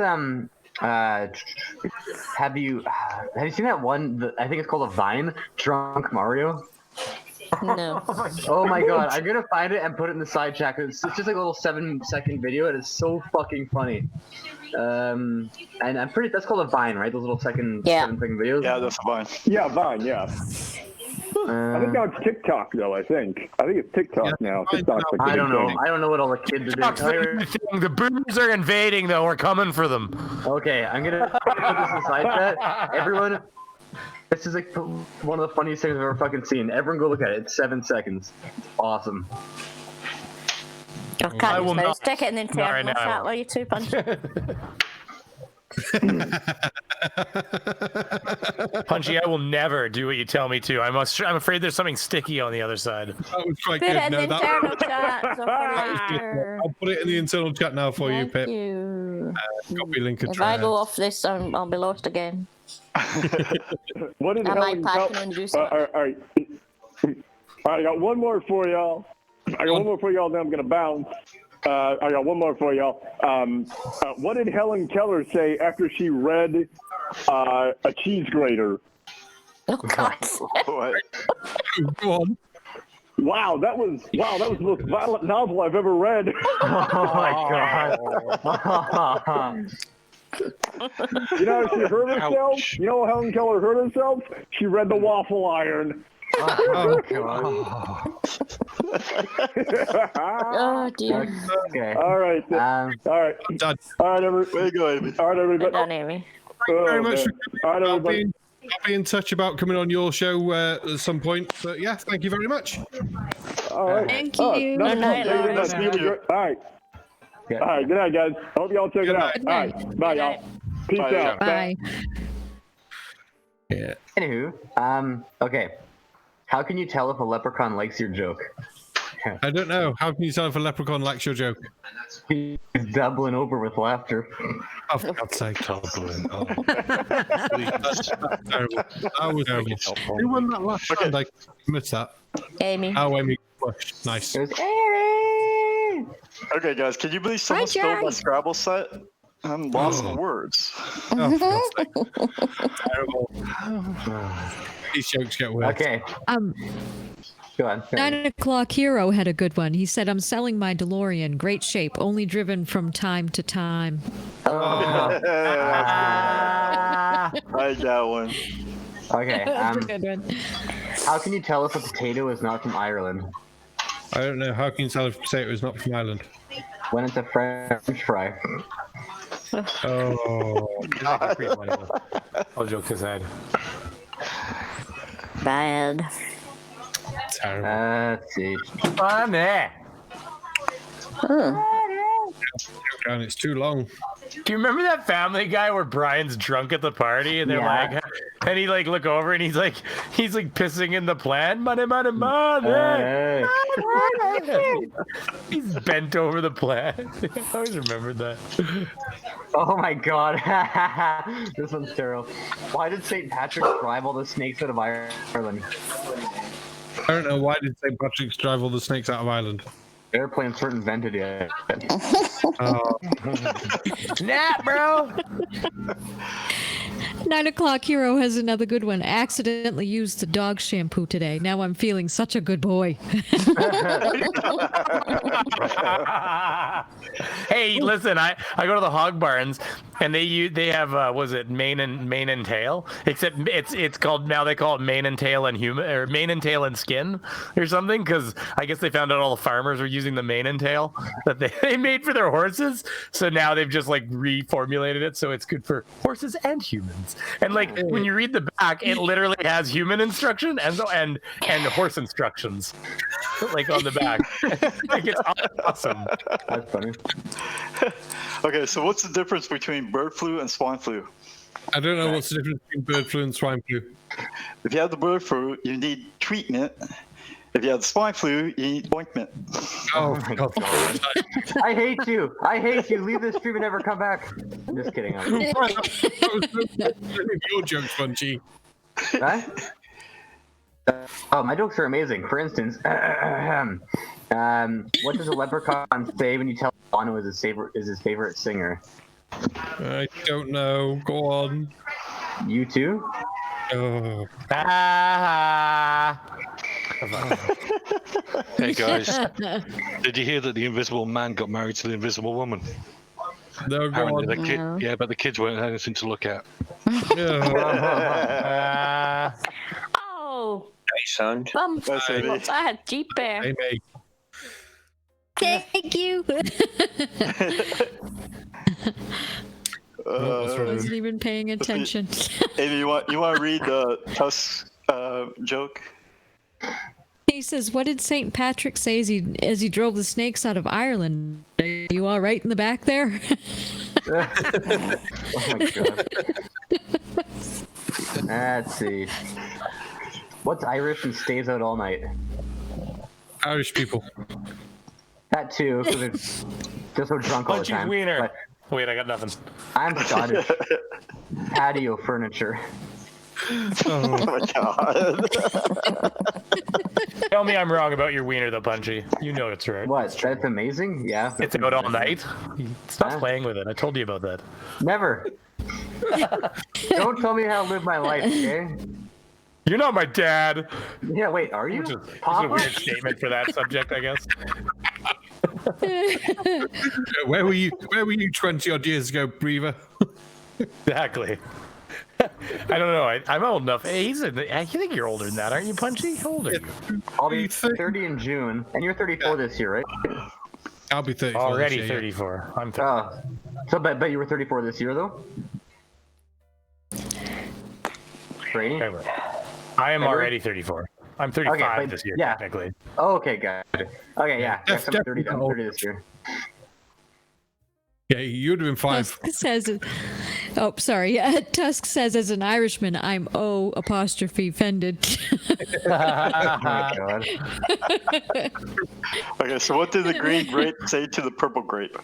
Speaker 7: have you seen that one? I think it's called a Vine, Drunk Mario.
Speaker 4: No.
Speaker 7: Oh my god, I'm gonna find it and put it in the side chat. It's just like a little 7-second video. It is so fucking funny. And I'm pretty. That's called a Vine, right? Those little 7-second videos.
Speaker 3: Yeah, that's fine.
Speaker 11: Yeah, Vine, yeah. I think now it's TikTok, though, I think it's TikTok now. TikTok's like the
Speaker 7: I don't
Speaker 11: big
Speaker 7: know.
Speaker 11: thing.
Speaker 7: I don't know what all the kids are doing.
Speaker 5: The boomers are invading, though. We're coming for them.
Speaker 7: Okay, I'm gonna put this in the side chat. Everyone, this is like one of the funniest things I've ever fucking seen. Everyone go look at it. It's 7 seconds. It's awesome.
Speaker 4: I
Speaker 5: I will
Speaker 4: can't
Speaker 5: not-
Speaker 4: stick it and then
Speaker 5: not
Speaker 4: turn
Speaker 5: right
Speaker 4: my
Speaker 5: now.
Speaker 4: chat while you two punch.
Speaker 5: Punchy, I will never do what you tell me to. I'm afraid there's something sticky on the other side.
Speaker 1: That was quite
Speaker 4: Put
Speaker 1: good.
Speaker 4: it in
Speaker 1: No,
Speaker 4: the
Speaker 1: that,
Speaker 4: internal chat. So for later.
Speaker 1: I'll put it in the internal chat now for you,
Speaker 4: Thank
Speaker 1: Pip.
Speaker 4: you.
Speaker 1: Copy link
Speaker 4: If I go off this, I'll be lost again.
Speaker 11: What did
Speaker 4: I might
Speaker 11: Helen
Speaker 4: pack
Speaker 11: tell-
Speaker 4: and introduce
Speaker 11: all right, I got one more for y'all. Then I'm gonna bounce. I got one more for y'all. What did Helen Keller say after she read a cheese grater?
Speaker 4: Oh, God.
Speaker 3: What?
Speaker 1: Go on.
Speaker 11: Wow, that was the most violent novel I've ever read.
Speaker 7: Oh my god.
Speaker 11: You know how she hurt herself?
Speaker 9: Ouch.
Speaker 11: You know how Helen Keller hurt herself? She read The Waffle Iron.
Speaker 7: Oh god.
Speaker 4: Oh dear.
Speaker 7: Okay.
Speaker 11: All right.
Speaker 7: Um,
Speaker 11: All right.
Speaker 1: Done.
Speaker 11: All right, everybody. All right, everybody.
Speaker 4: Done, Amy.
Speaker 1: Thank you very much for
Speaker 11: All right,
Speaker 1: I'll
Speaker 11: everybody.
Speaker 1: be in touch about coming on your show at some point. But yeah, thank you very much.
Speaker 11: All right.
Speaker 10: Thank
Speaker 11: Oh,
Speaker 10: you.
Speaker 11: no,
Speaker 4: Good night,
Speaker 11: no, no,
Speaker 4: Lawrence.
Speaker 11: no, no, all right.
Speaker 7: yeah.
Speaker 11: All right. Good night, guys. I hope y'all check it out.
Speaker 1: Good
Speaker 11: All right. Bye, y'all. Peace
Speaker 3: Bye,
Speaker 11: out.
Speaker 10: Bye.
Speaker 1: Yeah.
Speaker 7: Anywho, okay. How can you tell if a leprechaun likes your joke?
Speaker 1: I don't know. How can you tell if a leprechaun likes your joke?
Speaker 7: He's doubling over with laughter.
Speaker 1: Oh, for God's sake.
Speaker 9: Dublin. Oh.
Speaker 1: That's terrible. That was terrible. Who won that last round? I missed that.
Speaker 4: Amy.
Speaker 1: Oh, Amy. Nice.
Speaker 7: It was Aaron!
Speaker 3: Okay, guys, can you believe someone spilled my
Speaker 4: John.
Speaker 3: Scrabble set? I'm lost for words.
Speaker 1: Oh, for God's sake. Terrible. These jokes get worse.
Speaker 7: Okay, go on.
Speaker 10: 9 o'clock hero had a good one. He said, I'm selling my DeLorean. Great shape, only driven from time to time.
Speaker 3: I got one.
Speaker 7: Okay,
Speaker 10: That's a good one.
Speaker 7: how can you tell if a potato is not from Ireland?
Speaker 1: I don't know. How can you tell if potato is not from Ireland?
Speaker 7: When it's a French fry.
Speaker 1: Oh.
Speaker 5: All jokes aside.
Speaker 4: Bad.
Speaker 1: Terrible.
Speaker 7: Let's see.
Speaker 5: Funny.
Speaker 1: And it's too long.
Speaker 5: Do you remember that Family Guy where Brian's drunk at the party and they're
Speaker 7: Yeah.
Speaker 5: like, and he like look over and he's like pissing in the plan, money, money, money.
Speaker 7: Hey.
Speaker 5: He's bent over the plan. I always remembered that.
Speaker 7: Oh my god. This one's terrible. Why did St. Patrick drive all the snakes out of Ireland?
Speaker 1: I don't know. Why did St. Patrick's drive all the snakes out of Ireland?
Speaker 7: Airplanes weren't invented yet.
Speaker 1: Oh.
Speaker 5: Snap, bro.
Speaker 10: 9 o'clock hero has another good one. Accidentally used the dog shampoo today. Now I'm feeling such a good boy.
Speaker 5: Hey, listen, I go to the hog barns and they have was it mane and tail? Except it's called now they call it mane and tail and human or mane and tail and skin or something because I guess they found out all the farmers were using the mane and tail that they made for their horses. So now they've just like reformulated it so it's good for horses and humans. And like when you read the back, it literally has human instruction and horse instructions like on the back. Like it's awesome.
Speaker 7: That's funny.
Speaker 3: Okay, so what's the difference between bird flu and swine flu?
Speaker 1: I don't know what's the difference between bird flu and swine flu.
Speaker 3: If you have the bird flu, you need treatment. If you have the swine flu, you need ointment.
Speaker 1: Oh, my God.
Speaker 7: I hate you. I hate you. Leave this stream and never come back. I'm just kidding.
Speaker 1: Your joke's Punchy.
Speaker 7: Huh? Oh, my jokes are amazing. For instance, what does a leprechaun say when you tell Bono is his favorite singer?
Speaker 1: I don't know. Go on.
Speaker 7: You too?
Speaker 1: Oh.
Speaker 9: Hey guys, did you hear that the Invisible Man got married to the Invisible Woman?
Speaker 1: No, go on.
Speaker 9: Apparently the kid,
Speaker 4: No.
Speaker 9: yeah, but the kids weren't anything to look at.
Speaker 4: Oh,
Speaker 2: Nice sound.
Speaker 4: bump.
Speaker 3: That's it.
Speaker 4: What's that? Jeep bear.
Speaker 1: Hey, mate.
Speaker 10: Thank you. Wasn't even paying attention.
Speaker 3: Amy, you want to read the Tusk joke?
Speaker 10: He says, "What did St. Patrick say as he drove the snakes out of Ireland? Are you all right in the back there?"
Speaker 7: Oh my god. Let's see. What's Irish and stays out all night?
Speaker 1: Irish people.
Speaker 7: That too, because they're just so drunk all the
Speaker 5: Punchy's
Speaker 7: time.
Speaker 5: wiener.
Speaker 7: But
Speaker 5: Wait, I got nothing.
Speaker 7: I'm Scottish. Patio furniture.
Speaker 3: Oh my god.
Speaker 5: Tell me I'm wrong about your wiener, though, Punchy. You know it's right.
Speaker 7: What? That's amazing? Yeah.
Speaker 5: It's out all night. Stop playing with it. I told you about that.
Speaker 7: Never. Don't tell me how to live my life, okay?
Speaker 5: You're not my dad.
Speaker 7: Yeah, wait, are you?
Speaker 5: Which is a weird statement for that subject, I guess.
Speaker 1: Where were you 20 odd years ago, Beaver?
Speaker 5: Exactly. I don't know. I'm old enough. Hey, I think you're older than that, aren't you, Punchy? How old are you?
Speaker 7: I'll be 30 in June, and you're 34 this year, right?
Speaker 1: I'll be 34.
Speaker 5: Already
Speaker 1: this year,
Speaker 5: 34. I'm 30.
Speaker 7: So bet you were 34 this year, though? Brainy?
Speaker 5: I am already 34. I'm 35 this year, technically.
Speaker 7: Oh, okay, got it. Okay, yeah. I'm 30 this year.
Speaker 1: Yeah, you would have been 5.
Speaker 10: Tusk says, oh, sorry. Tusk says, as an Irishman, I'm offended.
Speaker 7: Oh my god.
Speaker 3: Okay, so what did the green grape say to the purple grape?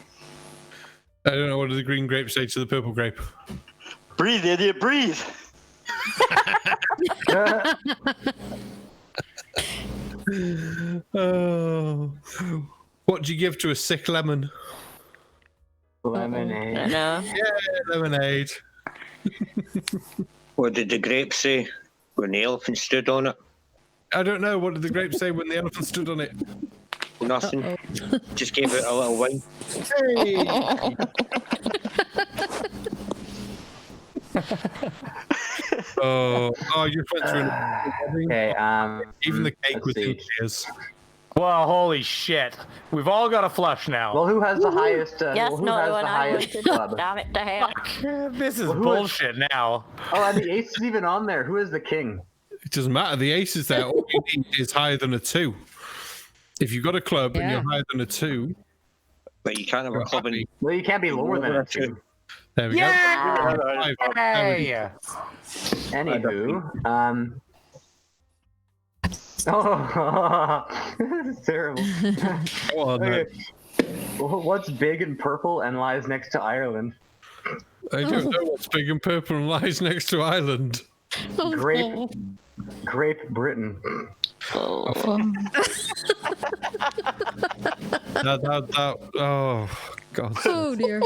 Speaker 1: I don't know. What did the green grape say to the purple grape?
Speaker 3: Breathe, idiot, breathe.
Speaker 1: Oh, what do you give to a sick lemon?
Speaker 7: Lemonade.
Speaker 1: Yeah, lemonade.
Speaker 2: What did the grape say when the elephant stood on it?
Speaker 1: I don't know. What did the grape say when the elephant stood on it?
Speaker 2: Nothing. Just gave it a little wine.
Speaker 1: Hey. Oh, you went through.
Speaker 7: Okay.
Speaker 1: Even the cake was in tears.
Speaker 5: Well, holy shit. We've all got a flush now.
Speaker 7: Well, who has the highest?
Speaker 4: Yes,
Speaker 7: who
Speaker 4: no
Speaker 7: has
Speaker 4: one
Speaker 7: the
Speaker 4: I
Speaker 7: highest
Speaker 4: wanted.
Speaker 7: club?
Speaker 4: Damn it to hell.
Speaker 5: This is
Speaker 7: Well, who
Speaker 5: bullshit now.
Speaker 7: Oh, and the ace is even on there. Who is the king?
Speaker 1: It doesn't matter. The ace is there. All you need is higher than a 2. If you've got a club and you're higher than a 2,
Speaker 2: but you can't have a club in.
Speaker 7: Well, you can't be lower than a 2.
Speaker 1: There we
Speaker 5: go.
Speaker 7: Hey. Anywho, oh, this is terrible. Okay. What's big and purple and lies next to Ireland?
Speaker 1: I don't know what's big and purple and lies next to Ireland.
Speaker 7: Grape Britain.
Speaker 1: Oh God.
Speaker 10: Oh dear.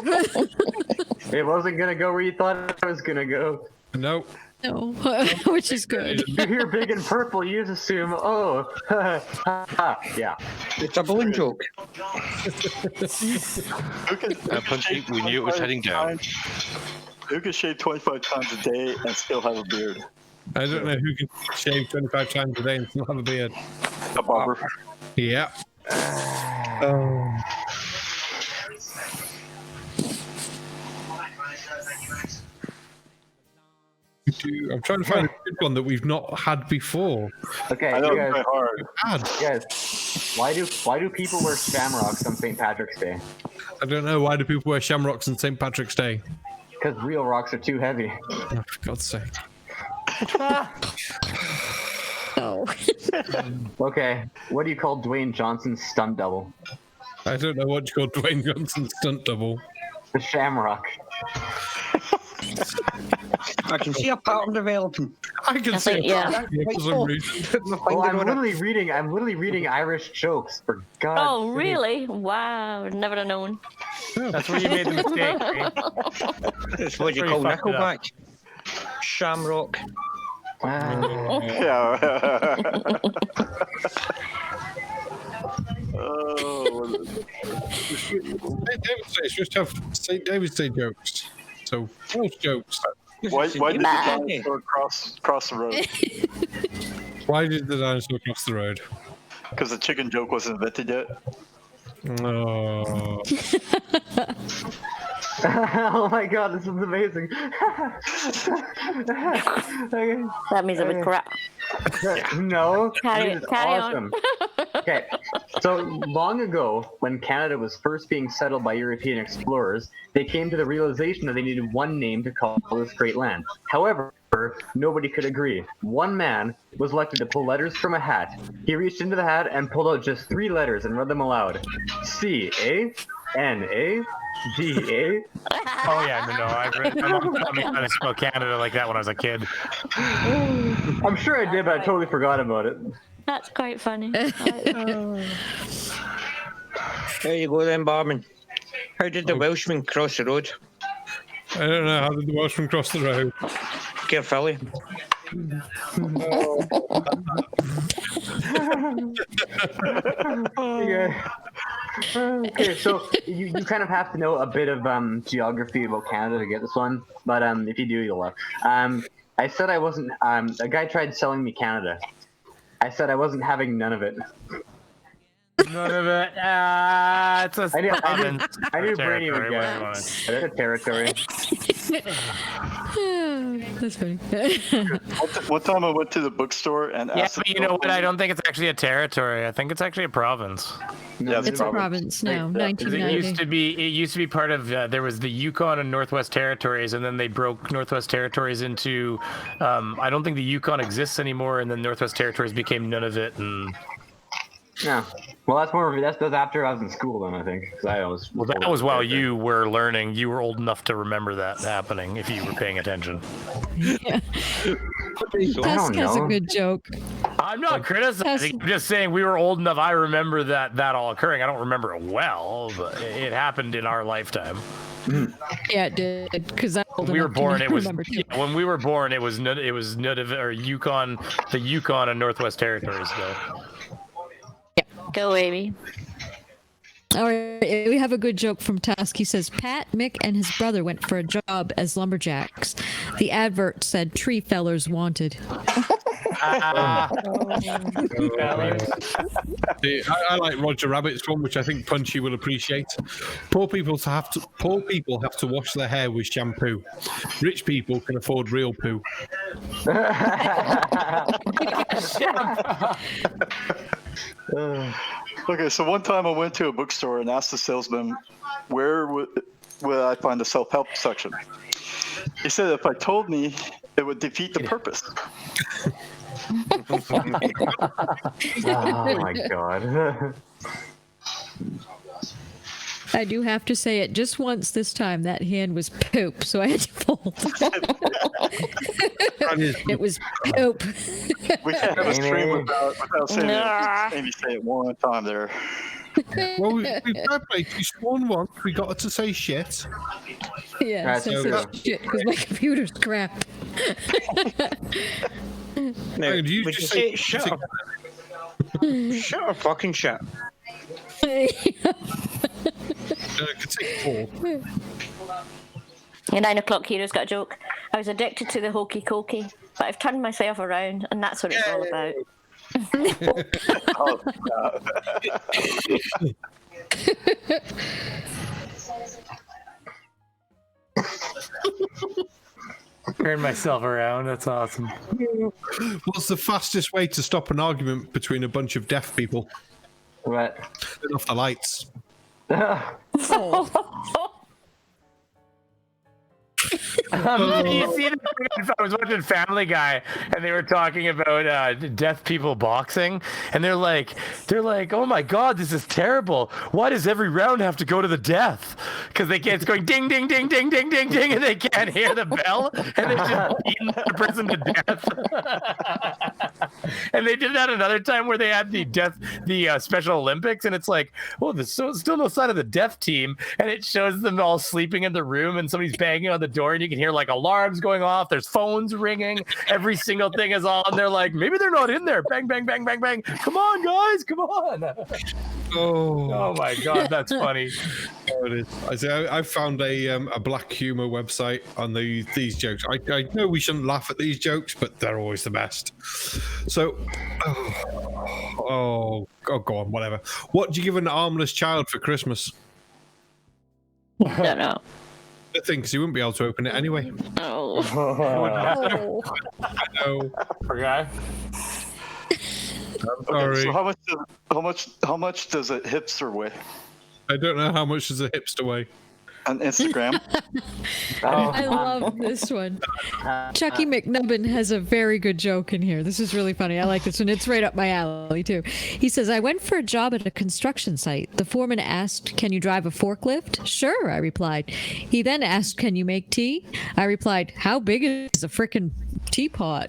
Speaker 7: It wasn't gonna go where you thought it was gonna go.
Speaker 1: Nope.
Speaker 10: No, which is good.
Speaker 7: You hear big and purple, you just assume, yeah.
Speaker 2: It's a balloon joke.
Speaker 9: Punchy, we knew it was heading down.
Speaker 3: Who can shave 25 times a day and still have a beard?
Speaker 1: I don't know who can shave 25 times a day and still have a beard.
Speaker 3: A barber.
Speaker 1: Yeah. I'm trying to find a good one that we've not had before.
Speaker 7: Okay,
Speaker 3: I know
Speaker 7: you
Speaker 3: it's
Speaker 7: guys,
Speaker 3: hard.
Speaker 7: guys, why do people wear shamrocks on St. Patrick's Day?
Speaker 1: I don't know. Why do people wear shamrocks on St. Patrick's Day?
Speaker 7: Because real rocks are too heavy.
Speaker 1: Oh, for God's sake.
Speaker 10: Oh.
Speaker 7: Okay, what do you call Dwayne Johnson's stunt double?
Speaker 1: I don't know what you call Dwayne Johnson's stunt double.
Speaker 7: The Shamrock.
Speaker 2: I can see a pattern developing.
Speaker 1: I can see
Speaker 4: yeah.
Speaker 1: a pattern for some reason.
Speaker 7: Well, I'm literally reading Irish jokes, for God's
Speaker 4: Oh,
Speaker 7: sake.
Speaker 4: really? Wow, never have known.
Speaker 5: That's where you made the mistake. Right?
Speaker 2: That's what you call Nickelback. Shamrock.
Speaker 3: Yeah.
Speaker 1: It's just have St. David's Day jokes. So, false jokes.
Speaker 3: Why did the dinosaur cross the road?
Speaker 1: Why did the dinosaur cross the road?
Speaker 3: Because the chicken joke wasn't invented yet.
Speaker 1: Oh.
Speaker 7: Oh my God, this is amazing. Okay.
Speaker 4: That means it would crap.
Speaker 7: No,
Speaker 4: Carry
Speaker 7: this is
Speaker 4: on.
Speaker 7: awesome. Okay, so long ago, when Canada was first being settled by European explorers, they came to the realization that they needed one name to call this great land. However, nobody could agree. One man was elected to pull letters from a hat. He reached into the hat and pulled out just 3 letters and read them aloud. C-A-N-A-D-A.
Speaker 5: Oh yeah, no, I trying to spell Canada like that when I was a kid.
Speaker 7: I'm sure I did, but I totally forgot about it.
Speaker 4: That's quite funny.
Speaker 2: There you go then, Barman. How did the Welshman cross the road?
Speaker 1: I don't know. How did the Welshman cross the road?
Speaker 2: Carefully.
Speaker 7: Okay, so you kind of have to know a bit of geography about Canada to get this one, but if you do, you'll laugh. I said I wasn't. A guy tried selling me Canada. I said I wasn't having none of it.
Speaker 5: None of it. It's a province.
Speaker 7: I knew Brainy
Speaker 5: territory,
Speaker 7: would
Speaker 5: whatever you
Speaker 7: get
Speaker 5: want.
Speaker 7: it. It's a territory.
Speaker 10: That's funny.
Speaker 3: One time I went to the bookstore and
Speaker 5: Yeah,
Speaker 3: asked.
Speaker 5: but you know what? I don't think it's actually a territory. I think it's actually a province.
Speaker 3: Yeah,
Speaker 10: It's a province now.
Speaker 3: Yeah.
Speaker 10: 1990.
Speaker 5: It used to be part of. There was the Yukon and Northwest Territories, and then they broke Northwest Territories into. I don't think the Yukon exists anymore, and then Northwest Territories became Nunavut, and.
Speaker 7: Yeah. Well, that's after I was in school then, I think. 'Cause I was.
Speaker 5: Well, that was while you were learning. You were old enough to remember that happening if you were paying attention.
Speaker 10: Yeah. Tusk has a good joke.
Speaker 5: I'm not criticizing. I'm just saying we were old enough. I remember that all occurring. I don't remember it well, but it happened in our lifetime.
Speaker 10: Yeah, it did. Because
Speaker 5: when we were born, it was when we were born. It was Nunavut or Yukon, the Yukon and Northwest Territories. Though.
Speaker 4: Go, Aimee.
Speaker 10: All right, we have a good joke from Tusk. He says, Pat, Mick, and his brother went for a job as lumberjacks. The advert said, tree fellers wanted.
Speaker 1: I like Roger Rabbit's one, which I think Punchy will appreciate. Poor people have to wash their hair with shampoo. Rich people can afford real poo.
Speaker 3: Okay, so one time I went to a bookstore and asked the salesman where would I find the self-help section. He said if I told me, it would defeat the purpose.
Speaker 7: Oh my god.
Speaker 10: I do have to say it just once this time. That hand was poop, so I had to fold. It was poop.
Speaker 3: We can't have a stream without saying it. Maybe say it one time there.
Speaker 1: Well, we spawned once. We got her to say shit.
Speaker 10: Yeah,
Speaker 1: Right,
Speaker 10: so
Speaker 1: so
Speaker 10: shit, because my computer's crap.
Speaker 2: Now,
Speaker 1: Hey, do you
Speaker 2: would
Speaker 1: just
Speaker 2: you say
Speaker 1: say-
Speaker 2: shut up? Shut or fucking shut.
Speaker 1: Could take 4.
Speaker 4: Your 9 o'clock hero's got a joke. I was addicted to the hokey cokey, but I've turned myself around, and that's what it's all about.
Speaker 5: Turn myself around. That's awesome.
Speaker 1: What's the fastest way to stop an argument between a bunch of deaf people?
Speaker 7: What?
Speaker 1: Turn off the lights.
Speaker 5: You see, I was watching Family Guy, and they were talking about deaf people boxing, and they're like, "Oh my God, this is terrible! Why does every round have to go to the death? Because they can't. It's going ding, ding, ding, ding, ding, ding, ding, and they can't hear the bell, and they just beating the person to death." And they did that another time where they had the Special Olympics, and it's like, "Oh, there's still no sign of the deaf team," and it shows them all sleeping in the room, and somebody's banging on the door, and you can hear like alarms going off. There's phones ringing. Every single thing is on. They're like, maybe they're not in there. Bang, bang, bang, bang, bang. Come on, guys, come on. Oh my God, that's funny.
Speaker 1: Oh, it is. I found a black humor website on these jokes. I know we shouldn't laugh at these jokes, but they're always the best. So, go on, whatever. What do you give an armless child for Christmas?
Speaker 4: I don't know.
Speaker 1: The thing, because he wouldn't be able to open it anyway.
Speaker 4: Oh.
Speaker 1: I know.
Speaker 5: Okay.
Speaker 1: I'm sorry.
Speaker 3: So how much does a hipster weigh?
Speaker 1: I don't know how much does a hipster weigh.
Speaker 3: On Instagram.
Speaker 10: I love this one. Chucky McNubbin has a very good joke in here. This is really funny. I like this one. It's right up my alley, too. He says, I went for a job at a construction site. The foreman asked, can you drive a forklift? Sure, I replied. He then asked, can you make tea? I replied, how big is a frickin' teapot?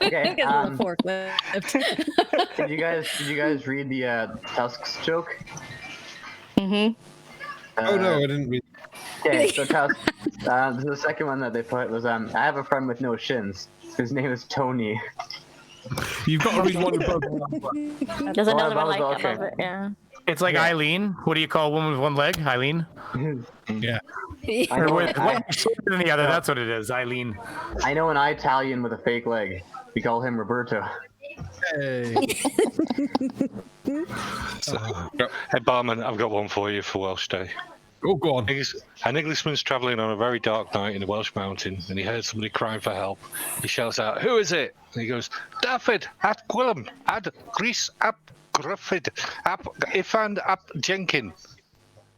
Speaker 7: Okay,
Speaker 10: forklift.
Speaker 7: Did you guys read the Tusk's joke?
Speaker 4: Mm-hmm.
Speaker 1: Oh no, I didn't read.
Speaker 7: Okay, so Tusk, the second one that they put was I have a friend with no shins. His name is Tony.
Speaker 1: You've got to read one above.
Speaker 4: There's another one
Speaker 7: above,
Speaker 4: like
Speaker 7: okay.
Speaker 4: above it, yeah.
Speaker 5: It's like Eileen. What do you call a woman with one leg? Eileen?
Speaker 1: Yeah.
Speaker 5: Or with one shorter than the other. That's what it is. Eileen.
Speaker 7: I know an Italian with a fake leg. We call him Roberto.
Speaker 1: Hey.
Speaker 9: Hey, Barman, I've got one for you for Welsh Day.
Speaker 1: Oh, go on.
Speaker 9: An Englishman's travelling on a very dark night in a Welsh mountain, and he heard somebody crying for help. He shouts out, "Who is it?" And he goes, "Daffyd, at Gwilym, at Greece, ap Gruffyd, ap Ifan, ap Jenkin."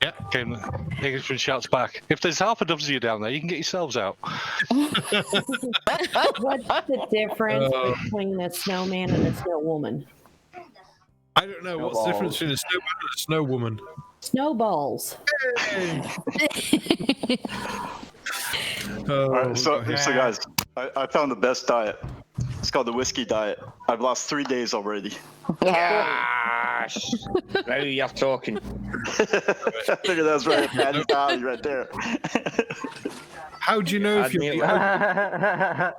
Speaker 9: Yeah. Okay, the Englishman shouts back, "If there's half a dozen of you down there, you can get yourselves out."
Speaker 13: What's the difference between a snowman and a snow woman?
Speaker 1: I don't know. What's the difference between a snowman and a snow woman?
Speaker 13: Snowballs.
Speaker 3: All right, so guys, I found the best diet. It's called the whiskey diet. I've lost 3 days already.
Speaker 2: Yes. Now you're talking.
Speaker 3: I figured that was right at Patty's alley right there.
Speaker 1: How do you know if you're How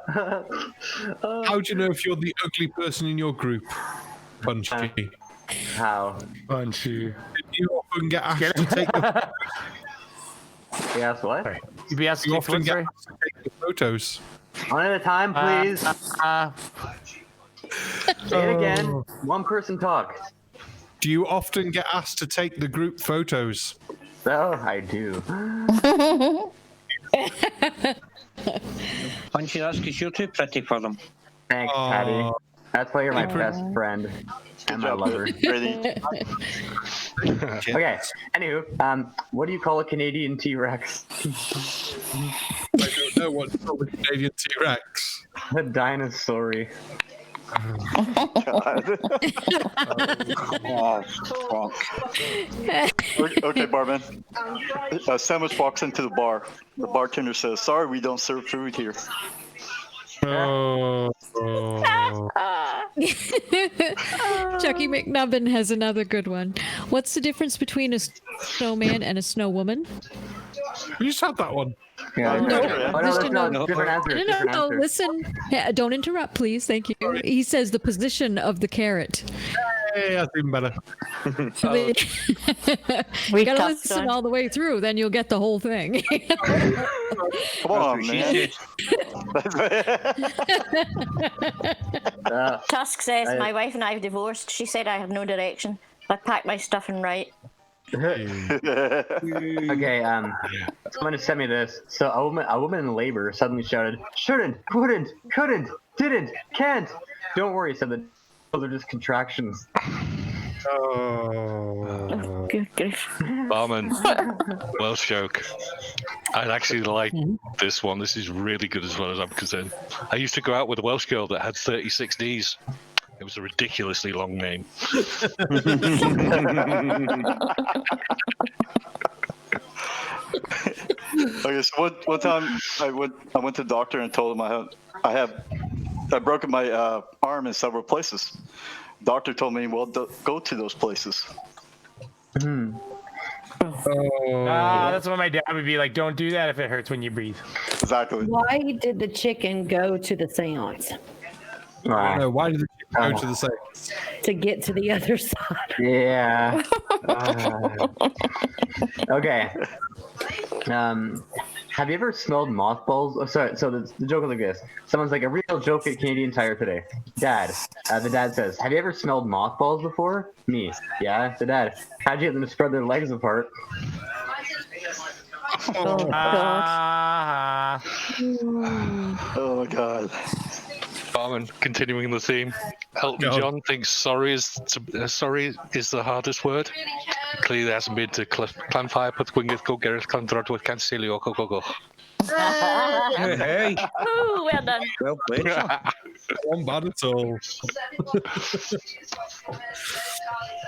Speaker 1: do you know if you're the ugly person in your group, Punchy?
Speaker 7: How?
Speaker 5: Punchy.
Speaker 1: Did you often get asked to take the
Speaker 7: Yes, what?
Speaker 5: You'd be asked
Speaker 1: You
Speaker 5: to
Speaker 1: often get asked to take the photos?
Speaker 7: One at a time, please. Say it again. One person talk.
Speaker 1: Do you often get asked to take the group photos?
Speaker 7: Oh, I do.
Speaker 2: Punchy, that's because you're too pretty for them.
Speaker 7: Thanks, Patty. That's why you're my best friend and my lover. Okay. Anywho, what do you call a Canadian T-Rex?
Speaker 1: I don't know what to call the Canadian T-Rex.
Speaker 7: A dinosaur.
Speaker 2: Oh, fuck.
Speaker 3: Okay, barman. A sandwich walks into the bar. The bartender says, "Sorry, we don't serve food here."
Speaker 10: Chucky McNubbin has another good one. What's the difference between a snowman and a snow woman?
Speaker 1: You just had that one.
Speaker 7: Yeah,
Speaker 10: No, listen. Yeah, don't interrupt, please. Thank you. He says the position of the carrot.
Speaker 1: Hey, that's even better.
Speaker 10: You gotta listen all the way through, then you'll get the whole thing.
Speaker 3: Come on, man.
Speaker 4: Tusk says, "My wife and I have divorced. She said I have no direction. I packed my stuff and write."
Speaker 7: Okay, someone just sent me this. So a woman in labor suddenly shouted, "Shouldn't, couldn't, didn't, can't." Don't worry, said the. Those are just contractions.
Speaker 1: Oh.
Speaker 4: Good grief.
Speaker 9: Barman, Welsh joke. I actually like this one. This is really good as far as I'm concerned. I used to go out with a Welsh girl that had 36 Ds. It was a ridiculously long name.
Speaker 3: Okay, so one time I went to the doctor and told him I broke my arm in several places. Doctor told me, "Well, go to those places."
Speaker 5: That's what my dad would be like. Don't do that if it hurts when you breathe.
Speaker 3: Exactly.
Speaker 13: Why did the chicken go to the seance?
Speaker 1: I don't know. Why did the chicken go to the seance?
Speaker 13: To get to the other side.
Speaker 7: Yeah. Okay. Have you ever smelled mothballs? Oh, sorry. So the joke is like this. Someone's like, "A real joke at Canadian Tire today." Dad. The dad says, "Have you ever smelled mothballs before?" Me. Yeah. The dad. How'd you get them to spread their legs apart?
Speaker 4: Oh, God.
Speaker 3: Oh my God.
Speaker 9: Barman, continuing the theme. Elton John thinks sorry is the hardest word. Clearly hasn't been to Clanfire, but Gwyngydd go Gareth Clandrod with Cancelio go.
Speaker 1: Hey.
Speaker 4: Oh, well done.
Speaker 2: Well played, sir.
Speaker 1: Not bad at all.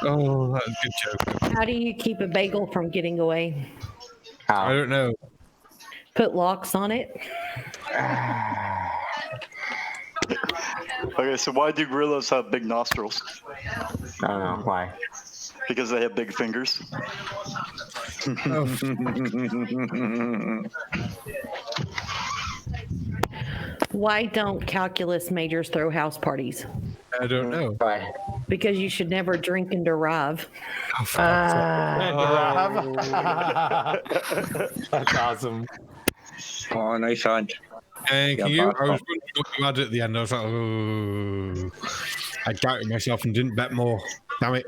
Speaker 1: Oh, that's a good joke.
Speaker 13: How do you keep a bagel from getting away?
Speaker 1: I don't know.
Speaker 13: Put locks on it.
Speaker 3: Okay, so why do gorillas have big nostrils?
Speaker 7: I don't know why.
Speaker 3: Because they have big fingers.
Speaker 13: Why don't calculus majors throw house parties?
Speaker 1: I don't know.
Speaker 7: Why?
Speaker 13: Because you should never drink and derive.
Speaker 5: That's awesome.
Speaker 2: Oh, nice hand.
Speaker 1: Thank
Speaker 2: Yeah,
Speaker 1: you. I
Speaker 2: Barman.
Speaker 1: was wondering what you had at the end. I was like, oh. I doubted myself and didn't bet more. Damn it.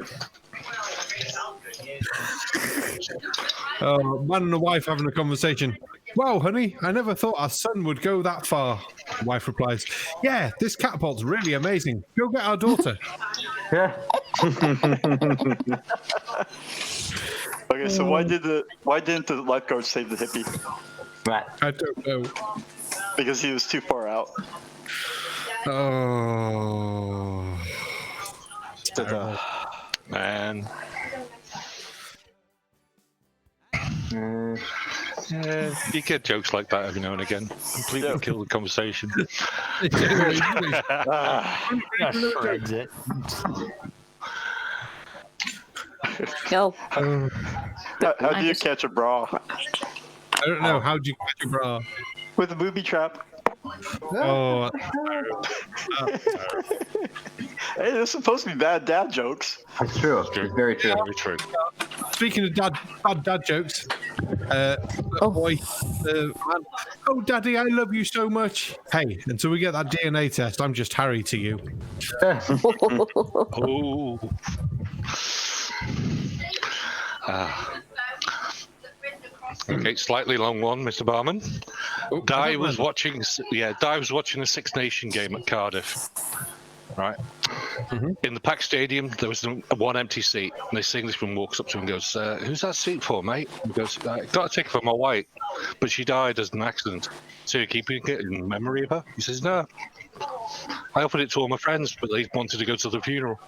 Speaker 1: Man and a wife having a conversation. Wow, honey, I never thought our son would go that far. The wife replies, yeah, this catapult's really amazing. Go get our daughter.
Speaker 3: Okay, so why didn't the lifeguard save the hippie?
Speaker 1: I don't know.
Speaker 3: Because he was too far out.
Speaker 1: Oh.
Speaker 9: Man. You get jokes like that every now and again. Completely kill the conversation.
Speaker 4: Go.
Speaker 3: How do you catch a bra?
Speaker 1: I don't know. How do you catch a bra?
Speaker 3: With a booby trap.
Speaker 1: Oh.
Speaker 3: Hey, this is supposed to be bad dad jokes.
Speaker 7: It's true. It's very true.
Speaker 9: Very true.
Speaker 1: Speaking of bad dad jokes, boy, man, oh, Daddy, I love you so much. Hey, until we get that DNA test, I'm just Harry to you.
Speaker 9: Oh. Okay, slightly long one, Mr. Barman. Di was watching a Six Nation game at Cardiff. Right. In the packed stadium, there was one empty seat. And this Englishman walks up to him and goes, who's that seat for, mate? He goes, got a ticket for my wife, but she died as an accident. So you're keeping it in memory of her? He says, no. I offered it to all my friends, but they wanted to go to the funeral.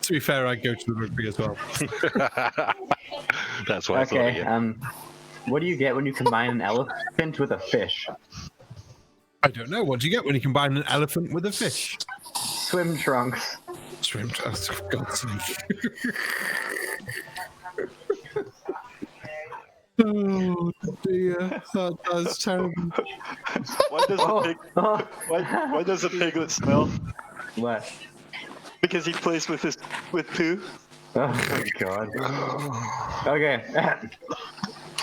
Speaker 1: To be fair, I'd go to the rugby as well.
Speaker 9: That's what I thought.
Speaker 7: Okay,
Speaker 9: Yeah.
Speaker 7: what do you get when you combine an elephant with a fish?
Speaker 1: I don't know. What do you get when you combine an elephant with a fish?
Speaker 7: Swim trunks.
Speaker 1: Swim trunks, for God's sake. Oh dear, that's terrible.
Speaker 3: Why does a piglet smell?
Speaker 7: What?
Speaker 3: Because he plays with poo.
Speaker 7: Oh my god. Okay.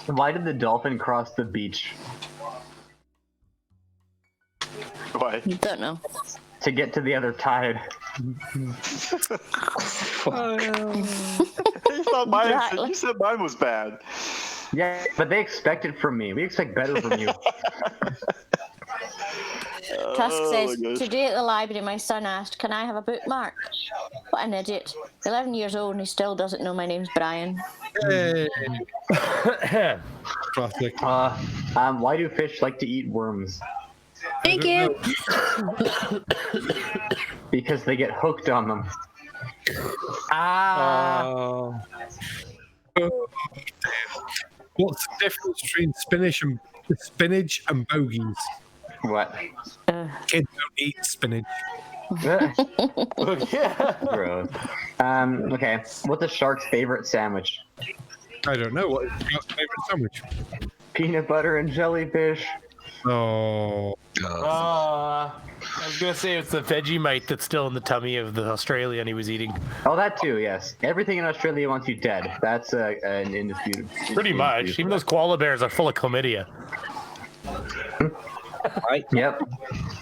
Speaker 7: Why did the dolphin cross the beach?
Speaker 3: Why?
Speaker 4: Don't know.
Speaker 7: To get to the other tide.
Speaker 3: You thought you said mine was bad.
Speaker 7: Yeah, but they expect it from me. We expect better from you.
Speaker 4: Tusk says, today at the library, my son asked, can I have a bookmark? What an idiot. 11 years old and he still doesn't know my name's Brian.
Speaker 1: Hey. Classic.
Speaker 7: Why do fish like to eat worms?
Speaker 10: Thank you.
Speaker 7: Because they get hooked on them.
Speaker 1: What's the difference between spinach and bogies?
Speaker 7: What?
Speaker 1: Kids don't eat spinach.
Speaker 7: Gross. Okay. What's a shark's favorite sandwich?
Speaker 1: I don't know. What is a shark's favorite sandwich?
Speaker 7: Peanut butter and jellyfish.
Speaker 1: Oh.
Speaker 5: I was gonna say it's the Vegemite that's still in the tummy of the Australian he was eating.
Speaker 7: Oh, that too. Yes. Everything in Australia wants you dead. That's an indisputable.
Speaker 5: Pretty much. Even those koala bears are full of chlamydia.
Speaker 7: Yep.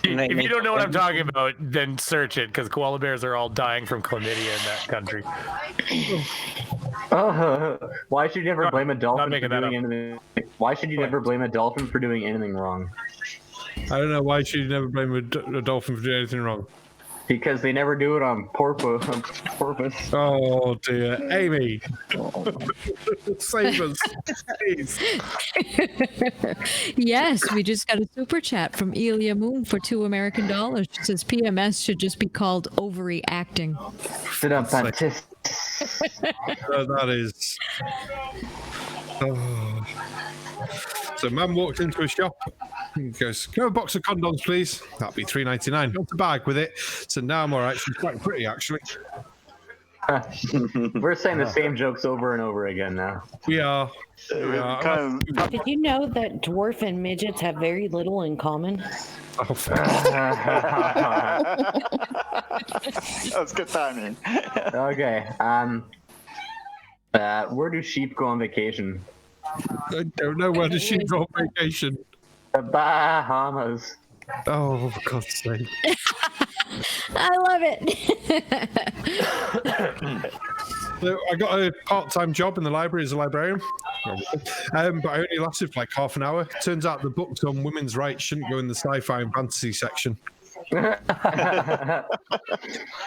Speaker 5: If you don't know what I'm talking about, then search it, because koala bears are all dying from chlamydia in that country.
Speaker 7: Why should you never blame a dolphin for
Speaker 5: making that
Speaker 7: doing anything? Why should you never blame a dolphin for doing anything wrong?
Speaker 1: I don't know. Why should you never blame a dolphin for doing anything wrong?
Speaker 7: Because they never do it on purpose.
Speaker 1: Oh dear, Aimee, save us, please.
Speaker 10: Yes, we just got a super chat from Elia Moon for $2 American. She says PMS should just be called overreacting.
Speaker 1: That is. Oh. So, man walked into a shop. He goes, "Can I have a box of condoms, please?" That'll be $3.99. Got a bag with it. So now I'm all right. She's quite pretty, actually.
Speaker 7: We're saying the same jokes over and over again now.
Speaker 1: We are.
Speaker 13: Did you know that dwarf and midgets have very little in common?
Speaker 3: That's good timing.
Speaker 7: Okay. Where do sheep go on vacation?
Speaker 1: I don't know where the sheep go on vacation.
Speaker 7: The Bahamas.
Speaker 1: Oh, for God's sake.
Speaker 10: I love it.
Speaker 1: So I got a part-time job in the library as a librarian, but I only lasted for like half an hour. Turns out the books on women's rights shouldn't go in the sci-fi and fantasy section.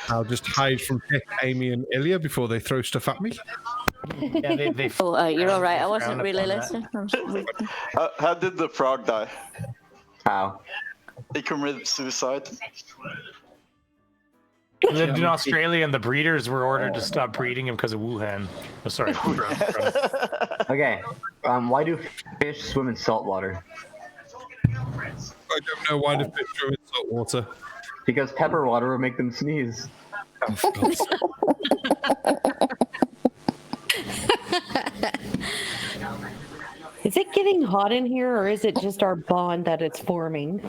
Speaker 1: I'll just hide from Pip, Aimee, and Ilya before they throw stuff at me.
Speaker 5: Yeah, they
Speaker 4: you're all right. I wasn't really listening.
Speaker 3: How did the frog die?
Speaker 7: How?
Speaker 3: He committed suicide.
Speaker 5: In Australia, and the breeders were ordered to stop breeding him because of Wuhan. Oh, sorry.
Speaker 7: Okay. Why do fish swim in salt water?
Speaker 1: I don't know why the fish swim in salt water.
Speaker 7: Because pepper water will make them sneeze.
Speaker 1: Oh, for God's sake.
Speaker 13: Is it getting hot in here, or is it just our bond that it's forming?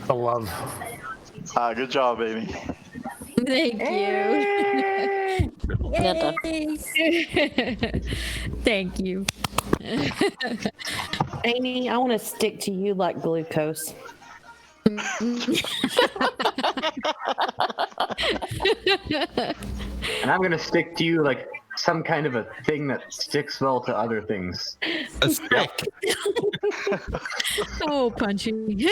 Speaker 5: The love.
Speaker 3: Good job, Amy.
Speaker 10: Thank you. Thank you.
Speaker 13: Amy, I want to stick to you like glucose.
Speaker 7: And I'm gonna stick to you like some kind of a thing that sticks well to other things.
Speaker 1: A stick.
Speaker 10: Oh, Punchy.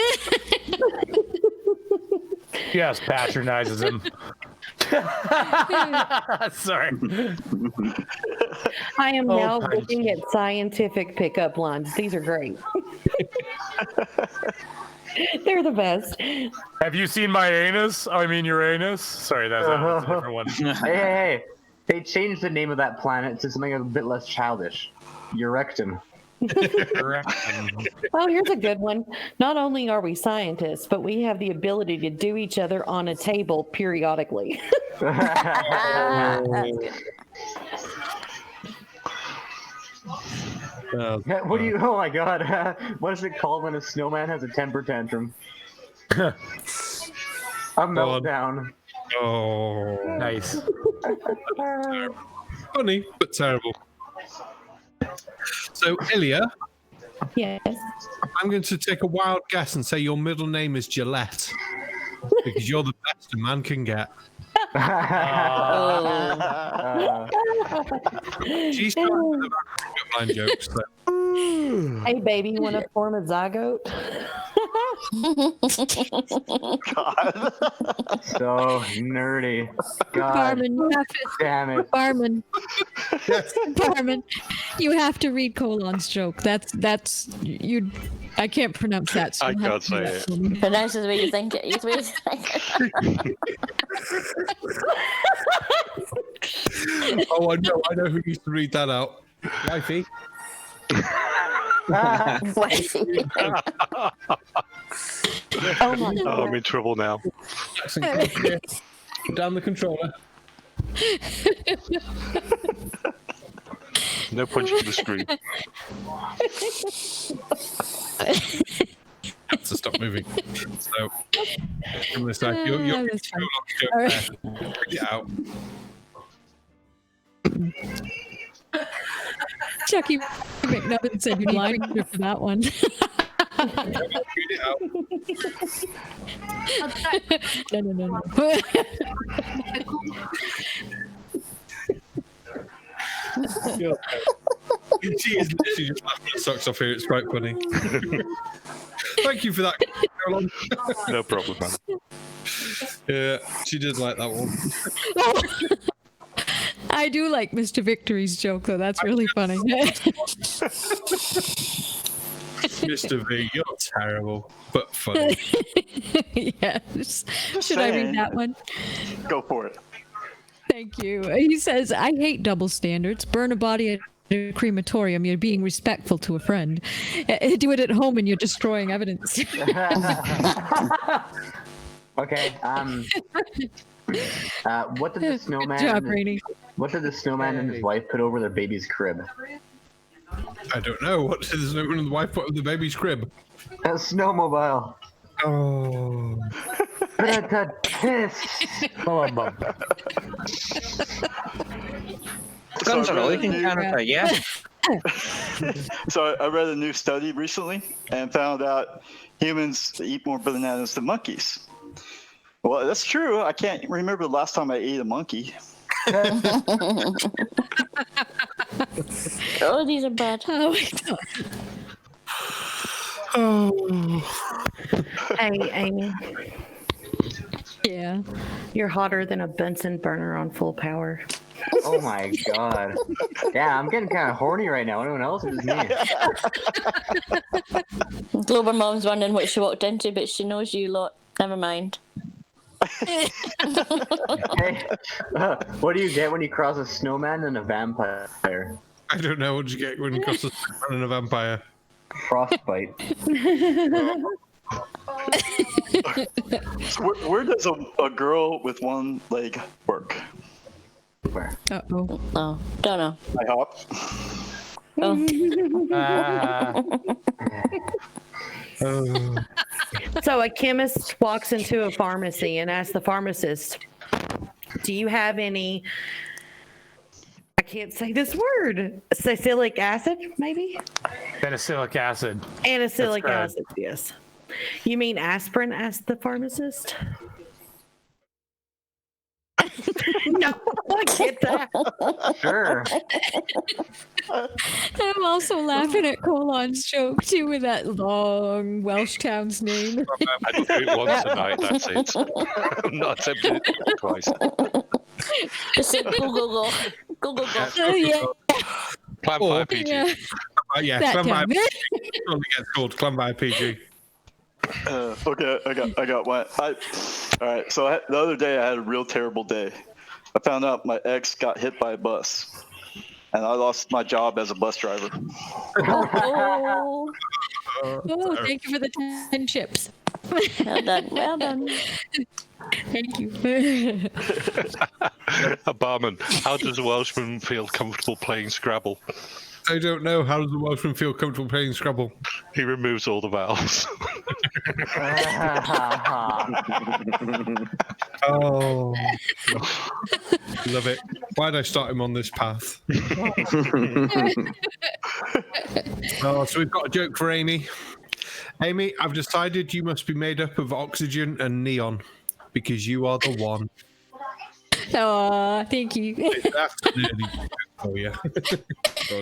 Speaker 5: Yes, patronizes him. Sorry.
Speaker 13: I am now looking at scientific pickup lines. These are great. They're the best.
Speaker 5: Have you seen my anus? I mean Uranus? Sorry, that's a different one.
Speaker 7: Hey. They changed the name of that planet to something a bit less childish. Eurectum.
Speaker 13: Oh, here's a good one. Not only are we scientists, but we have the ability to do each other on a table periodically.
Speaker 7: What do you? Oh my God! What is it called when a snowman has a temper tantrum? A meltdown.
Speaker 1: Oh,
Speaker 5: nice.
Speaker 1: Funny, but terrible. So, Ilya,
Speaker 13: yes,
Speaker 1: I'm going to take a wild guess and say your middle name is Gillette because you're the best a man can get. She's trying to mind jokes. So.
Speaker 13: Hey, baby, you want to form a zygote?
Speaker 3: God.
Speaker 7: So nerdy. God.
Speaker 10: Barman, you have to.
Speaker 7: Damn it.
Speaker 10: Barman. Barman, you have to read Colon's joke. That's you. I can't pronounce that. So
Speaker 9: I can't say it.
Speaker 4: Pronounce it the way you think it. It's the way you think it.
Speaker 1: Oh, I know who needs to read that out. Wifey.
Speaker 4: Wifey.
Speaker 13: Oh my God.
Speaker 9: Oh, I'm in trouble now.
Speaker 1: Jackson, come here. Put down the controller.
Speaker 9: No punching the screen.
Speaker 1: So stop moving. So, from this side, you're
Speaker 10: All right.
Speaker 1: Bring it out.
Speaker 10: Chucky McNubbin said you blind her for that one.
Speaker 1: Read it out.
Speaker 10: No.
Speaker 1: She is literally just laughing her socks off here. It's quite funny. Thank you for that, Caroline.
Speaker 9: No problem, man.
Speaker 1: Yeah, she did like that one.
Speaker 10: I do like Mr. Victory's joke, though. That's really funny.
Speaker 1: Mr. V, you're terrible, but funny.
Speaker 10: Yes. Should I read that one?
Speaker 3: Go for it.
Speaker 10: Thank you. He says, I hate double standards. Burn a body at a crematorium, you're being respectful to a friend. Do it at home and you're destroying evidence.
Speaker 7: Okay. What did the snowman?
Speaker 10: Good job, Brainy.
Speaker 7: What did the snowman and his wife put over their baby's crib?
Speaker 1: I don't know. What did the snowman and the wife put over the baby's crib?
Speaker 7: A snowmobile.
Speaker 1: Oh.
Speaker 7: Piss.
Speaker 2: Guns are allowed in Canada, yeah.
Speaker 3: So I read a new study recently and found out humans eat more bananas than monkeys. Well, that's true. I can't remember the last time I ate a monkey.
Speaker 4: Oh, these are bad.
Speaker 10: Oh my god.
Speaker 1: Oh.
Speaker 13: Hey, Amy.
Speaker 10: Yeah.
Speaker 13: You're hotter than a Bunsen burner on full power.
Speaker 7: Oh my god. Yeah, I'm getting kind of horny right now. Anyone else? Or just me?
Speaker 4: Global Mom's wondering what she walked into, but she knows you lot. Never mind.
Speaker 7: Hey, what do you get when you cross a snowman and a vampire?
Speaker 1: I don't know. What did you get when you cross a snowman and a vampire?
Speaker 7: Frostbite.
Speaker 3: So where does a girl with one leg work?
Speaker 7: Where?
Speaker 10: Uh-oh.
Speaker 4: Oh, don't know.
Speaker 3: I hop.
Speaker 4: Oh.
Speaker 13: So a chemist walks into a pharmacy and asks the pharmacist, do you have any, I can't say this word, salicylic acid, maybe?
Speaker 5: Salicylic acid.
Speaker 13: Anisilic
Speaker 5: That's
Speaker 13: acid, yes. You mean aspirin, asked the pharmacist? No, I get that.
Speaker 7: Sure.
Speaker 10: I'm also laughing at Colon's joke too with that long Welsh town's name.
Speaker 9: I do it once a night, that's it. I'm not attempting it twice.
Speaker 4: Just say go, go, go. Go, go, go.
Speaker 10: Oh, yeah.
Speaker 9: Clan Fire PG.
Speaker 10: Yeah.
Speaker 1: Yeah,
Speaker 10: That
Speaker 1: Clan Fire
Speaker 10: time.
Speaker 1: PG. Probably gets called Clan Fire PG.
Speaker 3: Okay, I got one. All right, so the other day I had a real terrible day. I found out my ex got hit by a bus, and I lost my job as a bus driver.
Speaker 4: Oh,
Speaker 10: Oh, thank you for the 10 chips.
Speaker 4: well done, well done.
Speaker 10: Thank you.
Speaker 9: A barman, how does a Welshman feel comfortable playing Scrabble?
Speaker 1: I don't know. How does the Welshman feel comfortable playing Scrabble?
Speaker 9: He removes all the vowels.
Speaker 1: Oh, love it. Why did I start him on this path? Oh, so we've got a joke for Aimee. Aimee, I've decided you must be made up of oxygen and neon because you are the one.
Speaker 10: Oh, thank you.
Speaker 1: That's a nerdy joke for you.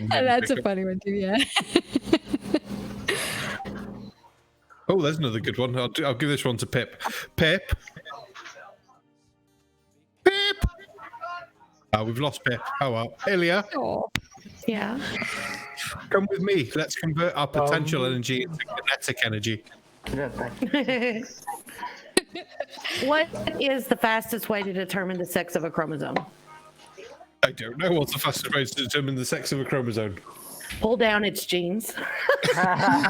Speaker 10: That's a funny one too, yeah.
Speaker 1: Oh, there's another good one. I'll give this one to Pip. Pip. Pip. Oh, we've lost Pip. Oh well. Ilya.
Speaker 13: Oh, yeah.
Speaker 1: Come with me. Let's convert our potential energy into kinetic energy.
Speaker 13: What is the fastest way to determine the sex of a chromosome?
Speaker 1: I don't know what's the fastest way to determine the sex of a chromosome.
Speaker 13: Pull down its genes.
Speaker 1: I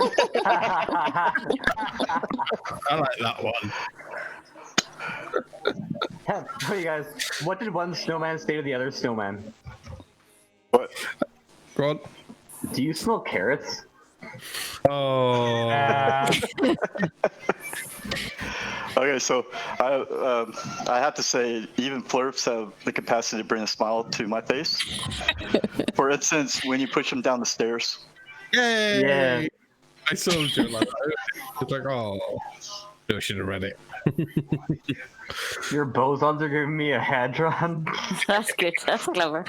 Speaker 1: like that one.
Speaker 7: Hey guys, what did one snowman say to the other snowman?
Speaker 3: What?
Speaker 1: Go on.
Speaker 7: Do you smell carrots?
Speaker 1: Oh.
Speaker 3: Okay, so I have to say, even flirts have the capacity to bring a smile to my face. For instance, when you push them down the stairs.
Speaker 1: Yay!
Speaker 7: Yeah.
Speaker 1: I saw him do it like that. It's like, oh, I should have read it.
Speaker 7: Your bosons are giving me a hadron.
Speaker 4: That's good. That's clever.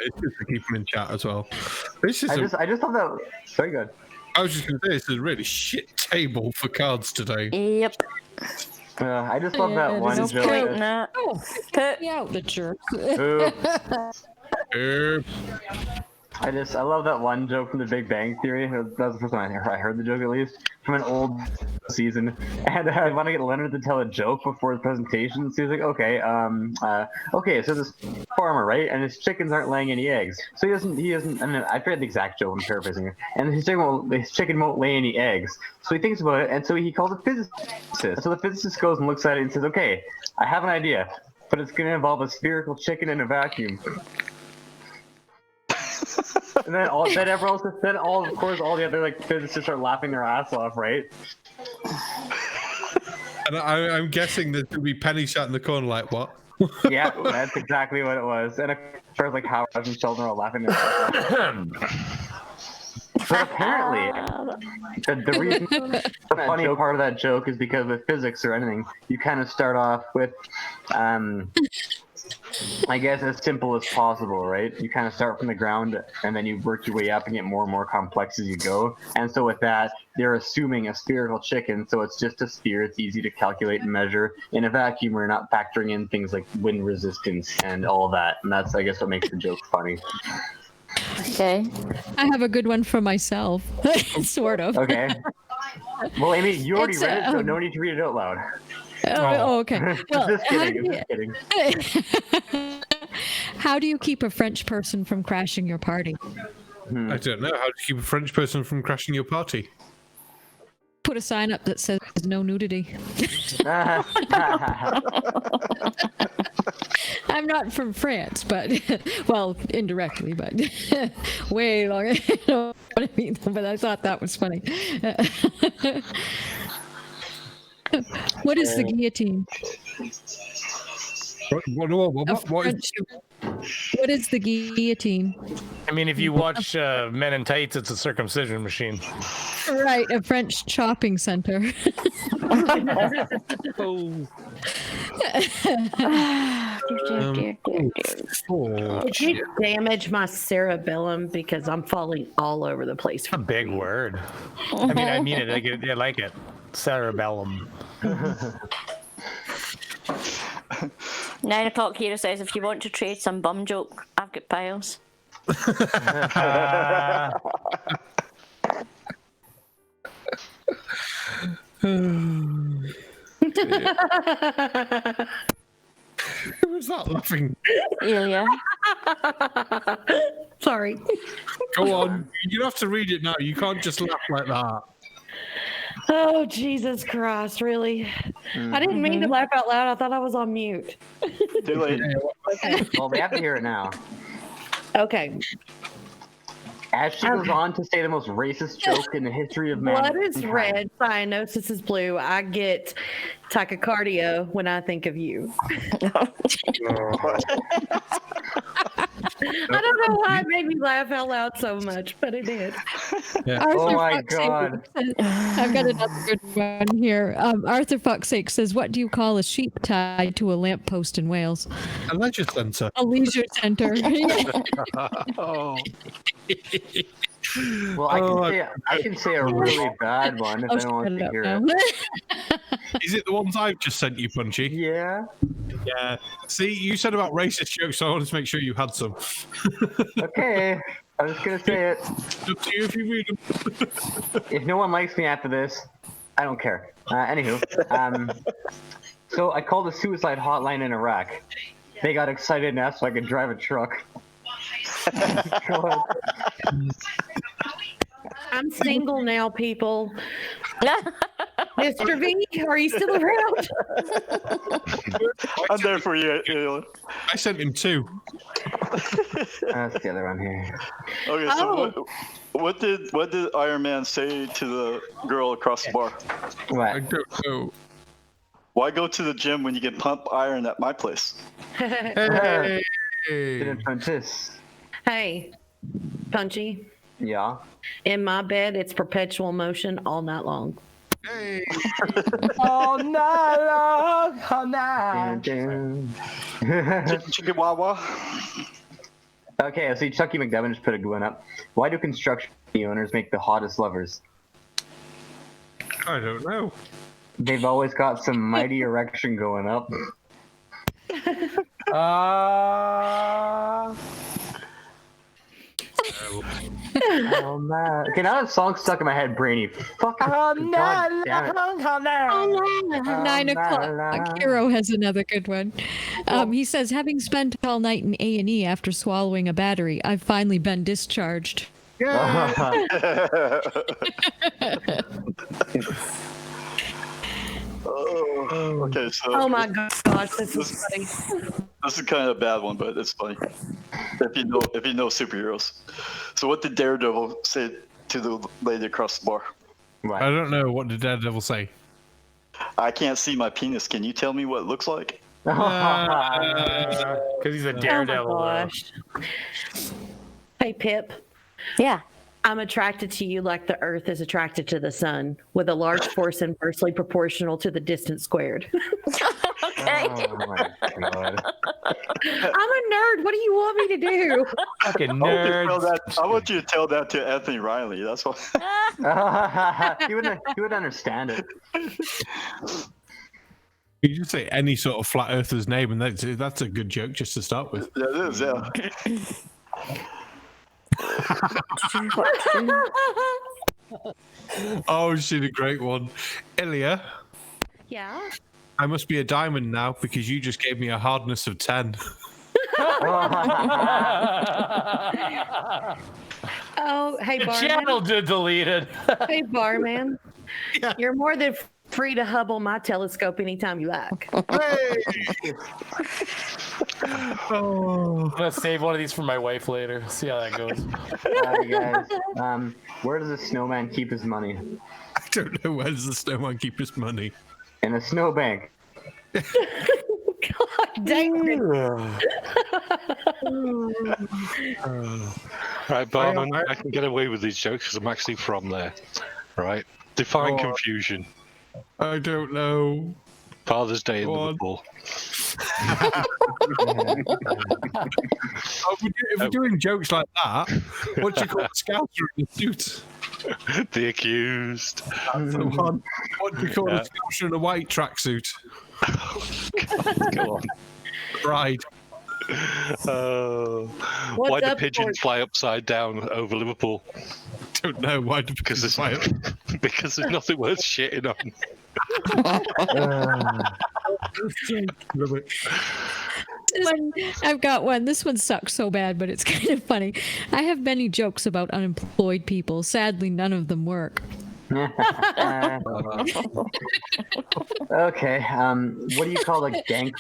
Speaker 1: It's just to keep them in chat as well. This is
Speaker 7: I just thought that. Very good.
Speaker 1: I was just going to say, this is a really shit table for cards today.
Speaker 4: Yep.
Speaker 7: I just love that one
Speaker 4: There's no
Speaker 7: joke.
Speaker 4: point in that.
Speaker 10: Oh, put me out, the jerk.
Speaker 7: Ooh. I love that one joke from The Big Bang Theory. That was the first time I heard the joke, at least, from an old season. And I want to get Leonard to tell a joke before the presentation. So he's like, okay, so this farmer, right? And his chickens aren't laying any eggs. So he doesn't, I forget the exact joke, I'm paraphrasing it. And his chicken won't lay any eggs. So he thinks about it, and so he calls a physicist. So the physicist goes and looks at it and says, okay, I have an idea, but it's going to involve a spherical chicken in a vacuum. And then all the other like physicists are laughing their ass off, right?
Speaker 1: And I'm guessing there's gonna be Penny sat in the corner like, what?
Speaker 7: Yeah, that's exactly what it was. And of course, like Howard and Sheldon are all laughing their ass off. But apparently, the reason the funny part of that joke is because with physics or anything, you kind of start off with, I guess, as simple as possible, right? You kind of start from the ground and then you work your way up and get more and more complex as you go. And so with that, they're assuming a spherical chicken, so it's just a sphere. It's easy to calculate and measure. In a vacuum, we're not factoring in things like wind resistance and all that. And that's, I guess, what makes the joke funny.
Speaker 4: Okay.
Speaker 10: I have a good one for myself, sort of.
Speaker 7: Okay. Well, Amy, you already read it, so no need to read it out loud.
Speaker 10: Oh, okay. Well,
Speaker 7: just kidding.
Speaker 10: How do you keep a French person from crashing your party?
Speaker 1: I don't know. How to keep a French person from crashing your party?
Speaker 10: Put a sign up that says no nudity. I'm not from France, but, well, indirectly, but way longer. You know what I mean? But I thought that was funny. What is the guillotine? What is the guillotine?
Speaker 5: I mean, if you watch Men in Tights, it's a circumcision machine.
Speaker 10: Right, a French chopping center.
Speaker 13: Did you damage my cerebellum because I'm falling all over the place?
Speaker 5: A big word. I mean it. I like it. Cerebellum.
Speaker 4: 9 o'clock Hero says, if you want to trade some bum joke, I've got piles.
Speaker 1: Who was that laughing?
Speaker 4: Ilya.
Speaker 13: Sorry.
Speaker 1: Go on. You have to read it now. You can't just laugh like that.
Speaker 13: Oh, Jesus Christ, really? I didn't mean to laugh out loud. I thought I was on mute.
Speaker 3: Too late.
Speaker 7: Well, they have to hear it now.
Speaker 13: Okay.
Speaker 7: As she goes on to say the most racist joke in the history of man.
Speaker 13: Blood is red, cyanosis is blue. I get tachycardia when I think of you. I don't know why it made me laugh out loud so much, but it did.
Speaker 1: Yeah.
Speaker 7: Oh my God.
Speaker 10: I've got another good one here. Arthur Fucksake says, what do you call a sheep tied to a lamppost in Wales?
Speaker 1: A leisure centre.
Speaker 10: A leisure center.
Speaker 1: Oh.
Speaker 7: Well, I can say a really bad one if anyone wants to hear it.
Speaker 1: Is it the ones I've just sent you, Punchy?
Speaker 7: Yeah.
Speaker 1: Yeah. See, you said about racist jokes, so I wanted to make sure you had some.
Speaker 7: Okay. I was going to say it.
Speaker 1: Up to you if you read them.
Speaker 7: If no one likes me after this, I don't care. Anywho, so I called the suicide hotline in Iraq. They got excited and asked if I could drive a truck.
Speaker 13: I'm single now, people. Mr. V, are you still around?
Speaker 3: I'm there for you.
Speaker 1: I sent him 2.
Speaker 7: That's the other one here.
Speaker 3: Okay, so what did Iron Man say to the girl across the bar?
Speaker 7: What?
Speaker 1: I don't know.
Speaker 3: Why go to the gym when you can pump iron at my place?
Speaker 1: Hey.
Speaker 7: Didn't punch this.
Speaker 13: Hey, Punchy.
Speaker 7: Yeah.
Speaker 13: In my bed, it's perpetual motion all night long.
Speaker 1: Hey.
Speaker 5: All night long, all night.
Speaker 3: Chicken Wawa.
Speaker 7: Okay, so Chucky McDevitt just put a good one up. Why do construction owners make the hottest lovers?
Speaker 1: I don't know.
Speaker 7: They've always got some mighty erection going up.
Speaker 1: terrible.
Speaker 7: Oh man. Okay, now that song's stuck in my head, Brainy. Fuck. God damn it.
Speaker 10: 9 o'clock. Hero has another good one. He says, having spent all night in A&E after swallowing a battery, I've finally been discharged.
Speaker 3: Okay, so.
Speaker 13: Oh my gosh, this is funny.
Speaker 3: This is kind of a bad one, but it's funny. If you know superheroes. So what did Daredevil say to the lady across the bar?
Speaker 1: I don't know. What did Daredevil say?
Speaker 3: I can't see my penis. Can you tell me what it looks like?
Speaker 5: Because he's a daredevil.
Speaker 13: Oh my gosh. Hey, Pip.
Speaker 4: Yeah.
Speaker 13: I'm attracted to you like the Earth is attracted to the sun, with a large force inversely proportional to the distance squared.
Speaker 4: Okay.
Speaker 7: Oh my god.
Speaker 13: I'm a nerd. What do you want me to do?
Speaker 5: Fucking
Speaker 3: I want you to tell that to Anthony Riley. That's what.
Speaker 7: He would understand it.
Speaker 1: You just say any sort of flat earther's name, and that's a good joke just to start with.
Speaker 3: Yeah, it is. Yeah.
Speaker 1: Oh, she's a great one. Ilya,
Speaker 13: Yeah.
Speaker 1: I must be a diamond now because you just gave me a hardness of 10.
Speaker 13: Oh, hey,
Speaker 5: The
Speaker 13: barman.
Speaker 5: channel did deleted.
Speaker 13: Hey, barman. You're more than free to hubble my telescope anytime you like.
Speaker 5: I'm gonna save one of these for my wife later. See how that goes.
Speaker 7: Guys, where does a snowman keep his money?
Speaker 1: I don't know. Where does the snowman keep his money?
Speaker 7: In a snowbank.
Speaker 13: God dang it.
Speaker 9: Right, Barman, I can get away with these jokes because I'm actually from there. Right? Define confusion.
Speaker 1: I don't know.
Speaker 9: Father's Day in Liverpool.
Speaker 1: If we're doing jokes like that, what do you call a scouser in a suit?
Speaker 9: The accused.
Speaker 1: That's the one. What do you call a scouser in a white tracksuit?
Speaker 9: Go on.
Speaker 1: Bride.
Speaker 9: Why do pigeons fly upside down over Liverpool?
Speaker 1: Don't know. Why do pigeons fly up?
Speaker 9: Because there's nothing worth shitting on.
Speaker 10: I've got one. This one sucks so bad, but it's kind of funny. I have many jokes about unemployed people. Sadly, none of them work.
Speaker 7: Okay. What do you call a gang?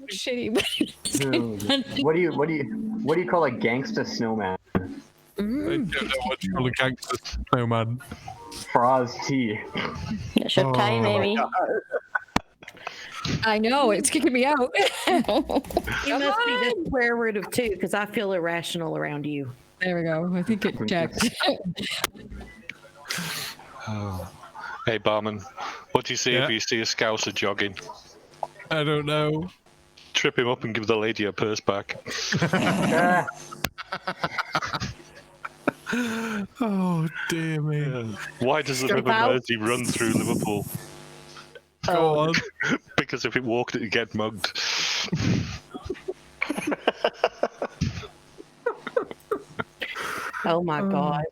Speaker 10: Shitty. But it's
Speaker 7: What do you call a gangsta snowman?
Speaker 1: I don't know what you call a gangster snowman.
Speaker 7: Froz T.
Speaker 4: It's your time, Amy.
Speaker 10: I know, it's kicking me out.
Speaker 13: You must be the square root of 2 because I feel irrational around you.
Speaker 10: There we go. I think it checked.
Speaker 9: Hey, Barman, what do you see if you see a Scouser jogging?
Speaker 1: I don't know.
Speaker 9: Trip him up and give the lady her purse back.
Speaker 1: Oh, dear me.
Speaker 9: Why does the River Mersey run through Liverpool?
Speaker 1: Go on.
Speaker 9: Because if it walked, it'd get mugged.
Speaker 13: Oh my gosh.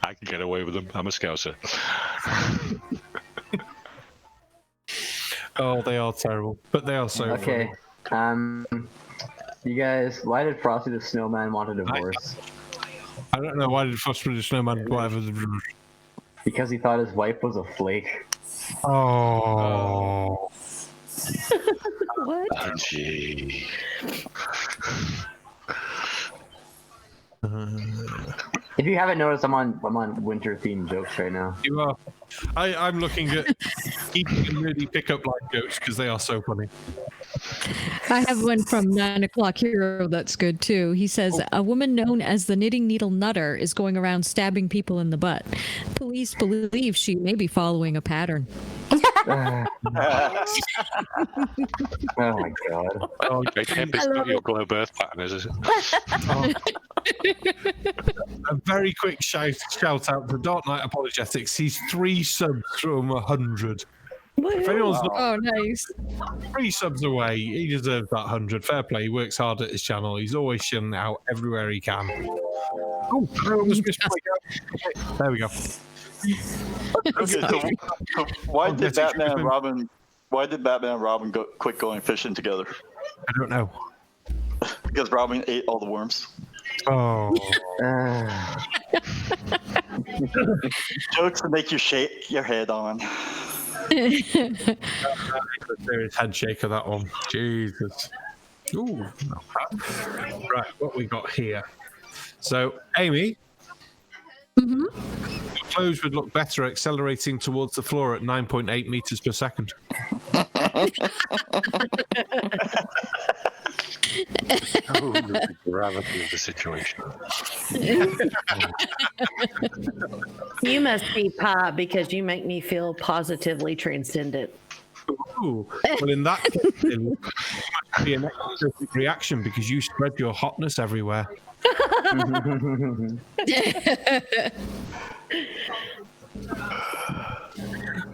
Speaker 9: I can get away with them. I'm a Scouser.
Speaker 1: Oh, they are terrible, but they are so
Speaker 7: Okay.
Speaker 1: funny.
Speaker 7: You guys, why did Frosty the Snowman want a divorce?
Speaker 1: I don't know. Why did Frosty the Snowman whatever?
Speaker 7: Because he thought his wife was a flake.
Speaker 1: Oh.
Speaker 13: What?
Speaker 9: Punchy.
Speaker 7: If you haven't noticed, I'm on winter themed jokes right now.
Speaker 1: You are. I'm looking at keeping and really pick up line jokes because they are so funny.
Speaker 10: I have one from 9 o'clock hero that's good too. He says, a woman known as the knitting needle nutter is going around stabbing people in the butt. Police believe she may be following a pattern.
Speaker 7: Oh my god.
Speaker 9: Oh, it's not your glow birth pattern, is it?
Speaker 1: A very quick shout out to Dark Knight Apologetics. He's 3 subs from 100. If anyone's
Speaker 10: nice.
Speaker 1: 3 subs away, he deserves that 100. Fair play. He works hard at his channel. He's always shilling out everywhere he can. Oh, I almost missed my go. There we go.
Speaker 3: Okay, so why did Batman and Robin? Why did Batman and Robin quit going fishing together?
Speaker 1: I don't know.
Speaker 3: Because Robin ate all the worms.
Speaker 1: Oh.
Speaker 3: Jokes that make you shake your head on.
Speaker 1: Serious head shaker, that one. Jesus. Ooh. Right, what we got here? So, Aimee. Your clothes would look better accelerating towards the floor at 9.8 meters per second.
Speaker 9: Oh, the gravity of the situation.
Speaker 13: You must be Pa because you make me feel positively transcendent.
Speaker 1: Ooh. Well, in that case, it would be an ectopic reaction because you spread your hotness everywhere.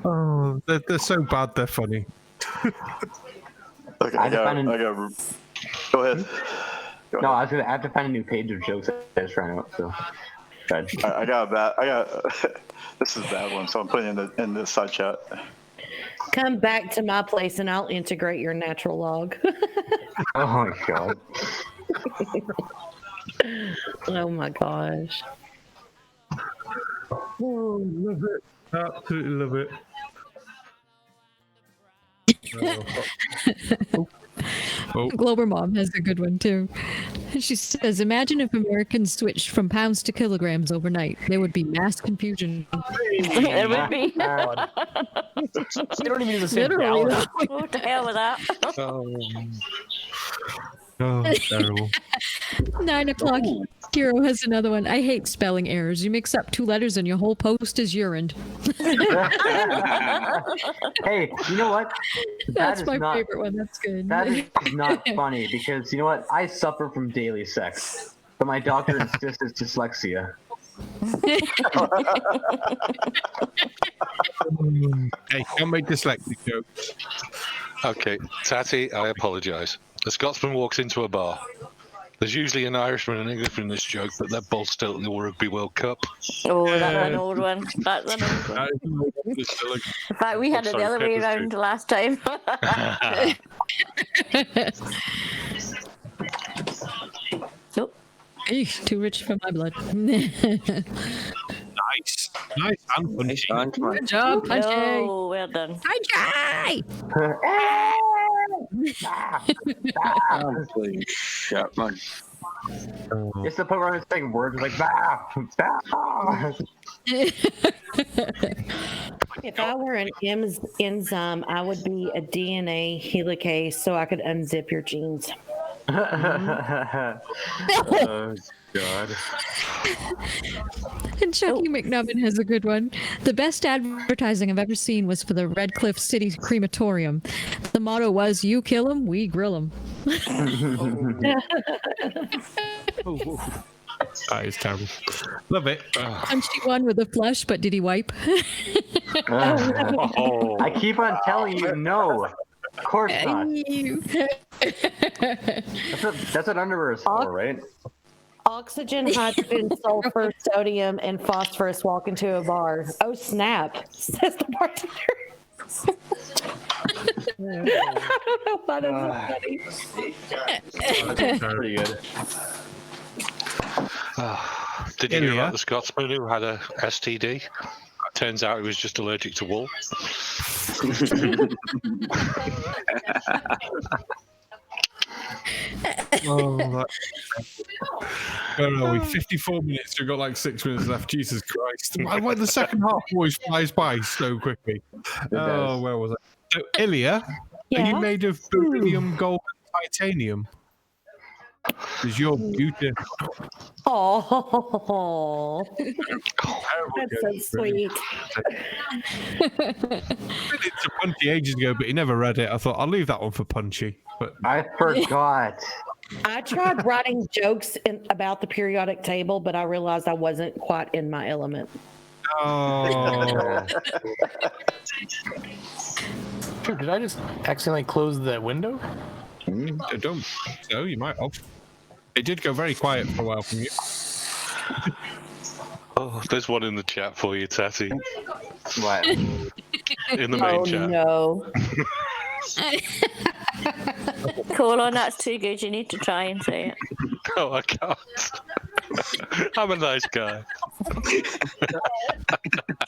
Speaker 1: Oh, they're so bad, they're funny.
Speaker 3: Okay, go ahead.
Speaker 7: No, I have to find a new page of jokes that I was trying out. So,
Speaker 3: I got this is a bad one, so I'm putting it in the side chat.
Speaker 13: Come back to my place and I'll integrate your natural log.
Speaker 7: Oh my god.
Speaker 13: Oh my gosh.
Speaker 1: Oh, love it. Absolutely love it.
Speaker 10: Glober Mom has a good one too. She says, "Imagine if Americans switched from pounds to kilograms overnight. There would be mass confusion."
Speaker 4: There would be.
Speaker 5: They don't even use the same
Speaker 10: Literally.
Speaker 5: gallon.
Speaker 4: What the hell with that?
Speaker 1: Oh, terrible.
Speaker 10: 9 o'clock. Hero has another one. I hate spelling errors. You mix up 2 letters and your whole post is urined.
Speaker 7: Hey, you know what?
Speaker 10: That's my favorite one. That's good.
Speaker 7: That is not funny because you know what? I suffer from daily sex, but my doctor insists it's dyslexia.
Speaker 1: Hey, don't make dyslexic jokes.
Speaker 9: Okay, Tatty, I apologise. The Scotsman walks into a bar. There's usually an Irishman and an Englishman in this joke, but they're both still in the Rugby World Cup.
Speaker 4: Oh, that's an old one. That's an old one. In fact, we had it the other way around last time. Nope.
Speaker 10: Eesh, too rich for my blood.
Speaker 1: Nice. Nice and punchy.
Speaker 10: Good job, Punchy.
Speaker 4: Oh, well done.
Speaker 10: Punchy!
Speaker 2: Holy shit, man.
Speaker 7: It's the part where I'm saying words like bah, bah.
Speaker 13: If I were an enzyme, I would be a DNA helicase so I could unzip your genes.
Speaker 7: Oh, God.
Speaker 10: And Chucky McNubbin has a good one. The best advertising I've ever seen was for the Red Cliff City Crematorium. The motto was, "You kill 'em, we grill 'em."
Speaker 1: That is terrible. Love it.
Speaker 10: Punchy one with a flush, but did he wipe?
Speaker 7: I keep on telling you no. Of course not. That's what underwear is for, right?
Speaker 13: Oxygen, hydrogen, sulfur, sodium, and phosphorus walk into a bar. Oh, snap, says the bartender. I don't know why that's so funny.
Speaker 7: That's pretty good.
Speaker 9: Did you hear about the Scotsman who had a STD? Turns out he was just allergic to wool.
Speaker 1: Oh, where are we? 54 minutes. We've got like 6 minutes left. Jesus Christ. Why the second half always flies by so quickly? Oh, where was I? So, Ilya, are you made of beryllium, gold, and titanium? Is your beauty?
Speaker 13: Oh, that's so sweet.
Speaker 1: It's a Punchy ages ago, but he never read it. I thought I'll leave that one for Punchy. But
Speaker 7: I forgot.
Speaker 13: I tried writing jokes about the periodic table, but I realized I wasn't quite in my element.
Speaker 1: Oh.
Speaker 5: Did I just accidentally close the window?
Speaker 1: Don't. No, you might have. It did go very quiet for a while from you.
Speaker 9: Oh, there's one in the chat for you, Tatty.
Speaker 7: What?
Speaker 9: In the main chat.
Speaker 13: No.
Speaker 4: Colon, that's too good. You need to try and say it.
Speaker 9: No, I can't. I'm a nice guy.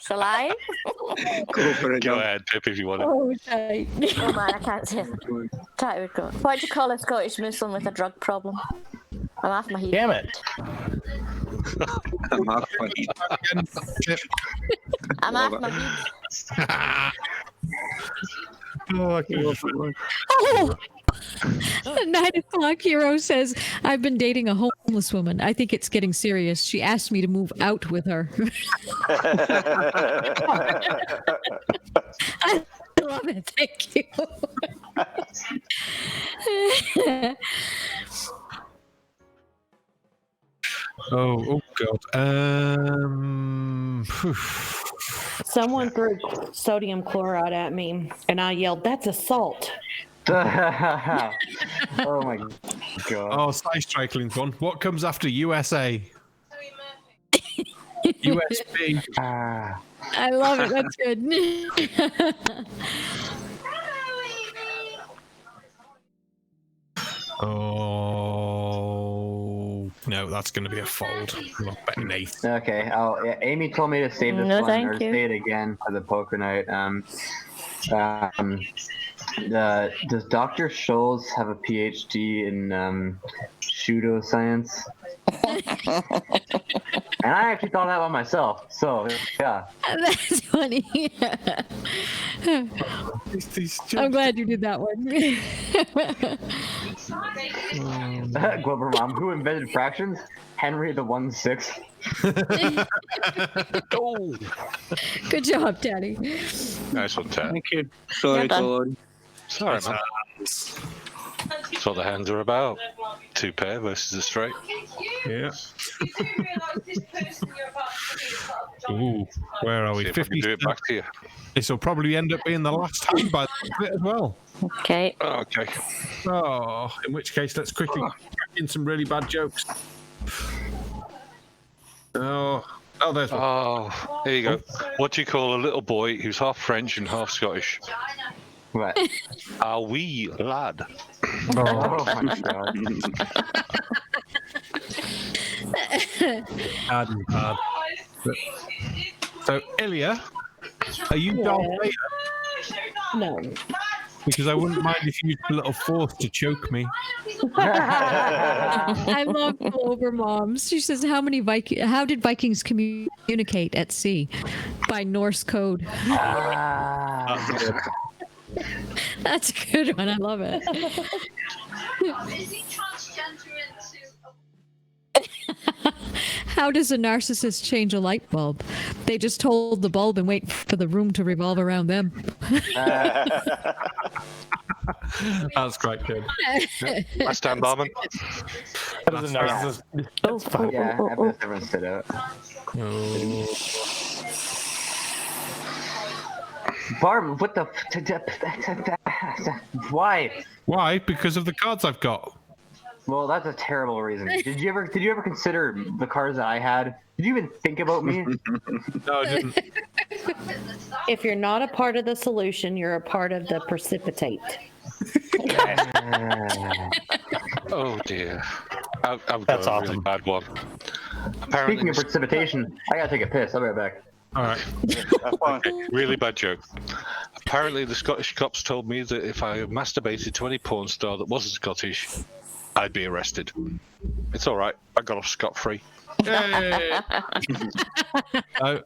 Speaker 4: Shall I?
Speaker 9: Go ahead, Pip, if you want it.
Speaker 4: Oh, shite. Oh man, I can't say it. Tatty would go. What do you call a Scottish Muslim with a drug problem? I'm off my heat.
Speaker 5: Damn it.
Speaker 2: I'm off my heat.
Speaker 4: I'm off my heat.
Speaker 10: Oh! 9 o'clock hero says, I've been dating a homeless woman. I think it's getting serious. She asked me to move out with her. I love it. Thank you.
Speaker 1: Oh God.
Speaker 13: Someone threw sodium chloride at me, and I yelled, "That's assault!"
Speaker 7: Oh my God.
Speaker 1: Oh, Sly Strikeling's one. What comes after USA? USB.
Speaker 10: I love it. That's good.
Speaker 1: Oh no, that's going to be a fold. I'm not betting eighth.
Speaker 7: Okay. Yeah, Amy told me to save this
Speaker 4: No,
Speaker 7: one
Speaker 4: thank
Speaker 7: or
Speaker 4: you.
Speaker 7: say it again for the poker night. Does Dr. Shills have a PhD in pseudoscience? And I actually thought that about myself. So yeah.
Speaker 10: That's funny. I'm glad you did that one.
Speaker 7: Glover Mom, who invented fractions? Henry the 1/6.
Speaker 9: Oh.
Speaker 10: Good job, Daddy.
Speaker 9: Nice one, Tat.
Speaker 2: Thank you. Sorry, Colin.
Speaker 9: Sorry, man. That's what the hands are about. 2 pair versus a straight.
Speaker 1: Yeah. Ooh, where are we?
Speaker 9: See if I can do it back to you.
Speaker 1: This will probably end up being the last hand by the look of it as well.
Speaker 4: Okay.
Speaker 9: Oh, okay.
Speaker 1: Oh, in which case, let's quickly crack in some really bad jokes. Oh, there's one.
Speaker 9: Oh, here you go. What do you call a little boy who's half French and half Scottish?
Speaker 7: What?
Speaker 9: A wee lad.
Speaker 7: Oh my God.
Speaker 1: Bad. So, Ilya, are you Darth Vader?
Speaker 13: No.
Speaker 1: Because I wouldn't mind if you used a little force to choke me.
Speaker 10: I love Clover Moms. She says, how did Vikings communicate at sea? By Norse code. That's a good one. I love it. How does a narcissist change a light bulb? They just hold the bulb and wait for the room to revolve around them.
Speaker 1: That's quite good.
Speaker 9: Last time, Barman.
Speaker 5: That is a narcissist. That's fine.
Speaker 7: Yeah, everyone stood out. Barb, what the? Why?
Speaker 1: Why? Because of the cards I've got.
Speaker 7: Well, that's a terrible reason. Did you ever consider the cards that I had? Did you even think about me?
Speaker 1: No, I didn't.
Speaker 13: If you're not a part of the solution, you're a part of the precipitate.
Speaker 9: Oh dear. I've got
Speaker 5: That's
Speaker 9: a
Speaker 5: awesome.
Speaker 9: really bad one. Apparently,
Speaker 7: Speaking of precipitation, I gotta take a piss. I'll be right back.
Speaker 1: All right.
Speaker 9: okay, really bad joke. Apparently, the Scottish cops told me that if I masturbated to any porn star that wasn't Scottish, I'd be arrested. It's all right. I got off scot-free.
Speaker 1: I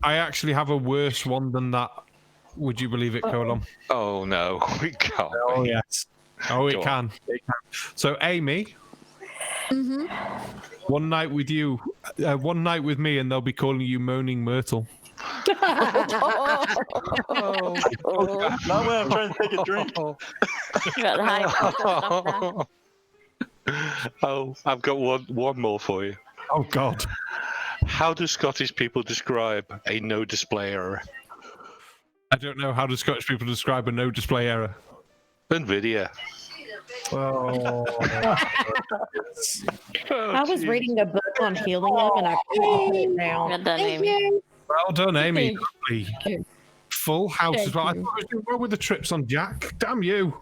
Speaker 1: actually have a worse one than that. Would you believe it, Colin?
Speaker 9: Oh no, we can't.
Speaker 1: Oh yes. Oh, it
Speaker 9: Go
Speaker 1: can. It can. So, Amy, one night with you, one night with me, and they'll be calling you Moaning Myrtle.
Speaker 3: Not when I'm trying to take a drink.
Speaker 4: You got the high stuff now.
Speaker 9: Oh, I've got one more for you.
Speaker 1: Oh God.
Speaker 9: How do Scottish people describe a no display error?
Speaker 1: I don't know. How do Scottish people describe a no display error?
Speaker 9: NVIDIA.
Speaker 1: Oh.
Speaker 13: I was reading a book on helium and I couldn't put it down.
Speaker 4: Well done, Aimee.
Speaker 1: Well done, Aimee. Lovely. Full house
Speaker 10: Thank
Speaker 1: as well. I
Speaker 10: you.
Speaker 1: thought I was doing well with the trips on Jack. Damn you.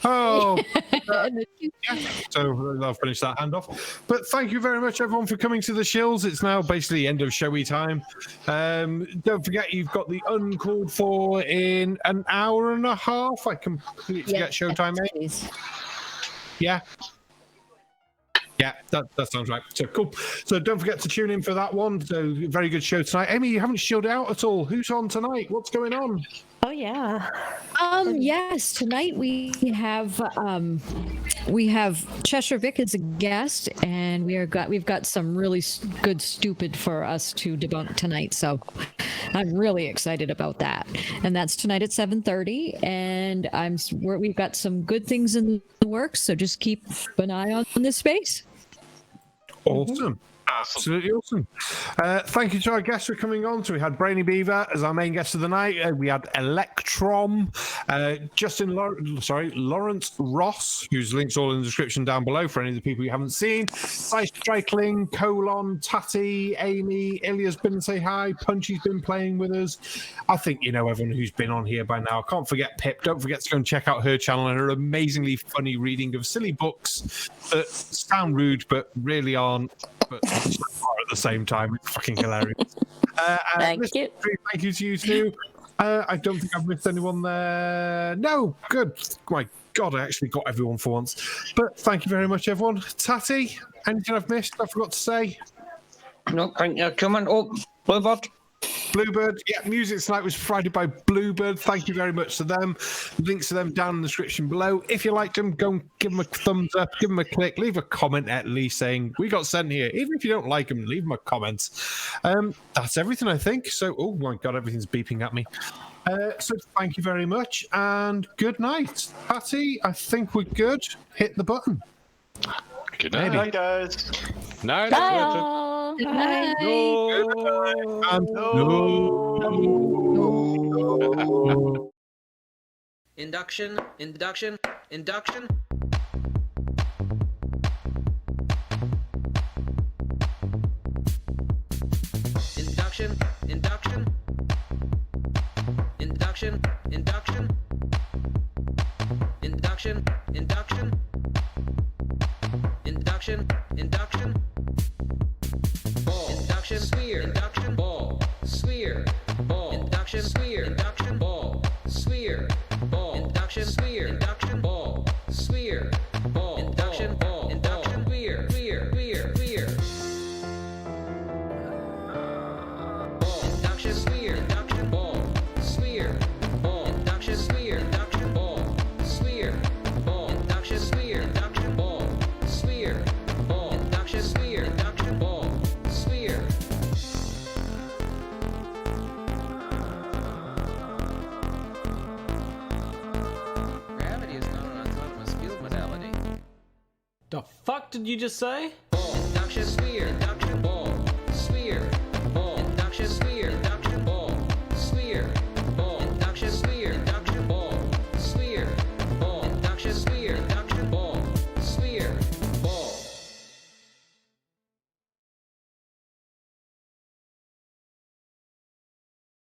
Speaker 1: Oh, yeah. So I'll finish that handoff. But thank you very much, everyone, for coming to the Shills. It's now basically end of showy time. Don't forget, you've got the uncalled for in an hour and a half. I completely forget showtime, mate. Yeah. Yeah, that sounds right. So cool. So don't forget to tune in for that one. So very good show tonight. Aimee, you haven't shilled out at all. Who's on tonight? What's going on?
Speaker 13: Oh yeah.
Speaker 10: Yes, tonight we have Cheshire Vic as a guest, and we've got some really good stupid for us to debunk tonight. So I'm really excited about that. And that's tonight at 7:30. And we've got some good things in the works. So just keep an eye on this space.
Speaker 1: Awesome. Absolutely awesome. Thank you to our guests for coming on. So we had Brainy Beaver as our main guest of the night. We had Electrohm, Lawrence Ross, whose links all in the description down below for any of the people you haven't seen. Ice Striking, Colon, Tatty, Aimee, Ilya's been to say hi. Punchy's been playing with us. I think you know everyone who's been on here by now. I can't forget Pip. Don't forget to go and check out her channel and her amazingly funny reading of silly books that sound rude but really aren't. But at the same time, it's fucking hilarious.
Speaker 4: Thank you.
Speaker 1: Thank you to you too. I don't think I've missed anyone there. No, good. My God, I actually got everyone for once. But thank you very much, everyone. Tatty, anything I've missed? I forgot to say.
Speaker 2: No, thank you. Come on. Oh, Bluebird.
Speaker 1: Bluebird, yeah, music tonight was provided by Bluebird. Thank you very much to them. Links to them down in the description below. If you liked them, go and give them a thumbs up, give them a click, leave a comment at least saying we got sent here. Even if you don't like them, leave them a comment. That's everything, I think. So, oh my God, everything's beeping at me. So thank you very much and good night. Patty, I think we're good. Hit the button.
Speaker 9: Good night.
Speaker 3: Good night, guys.
Speaker 9: Night.
Speaker 4: Bye, all.
Speaker 10: Good night.
Speaker 1: No.
Speaker 12: Induction. Induction. Induction. Induction. Induction. Induction. Induction. Induction. Induction. Induction. Induction. Ball. Induction. Sphere. Induction. Ball. Sphere. Ball. Induction. Sphere. Induction. Ball. Sphere. Ball. Induction. Sphere. Induction. Ball. Sphere. Ball. Induction. Ball. Induction. Sphere. Sphere. Sphere. Sphere. Ball. Induction. Sphere. Induction. Ball. Sphere. Ball. Induction. Sphere. Induction. Ball. Sphere. Ball. Induction. Sphere. Induction. Ball. Sphere. Ball. Induction. Sphere. Induction. Ball. Sphere. Gravity is not an autonomous field modality.
Speaker 14: The fuck did you just say?
Speaker 12: Ball. Induction. Sphere. Induction. Ball.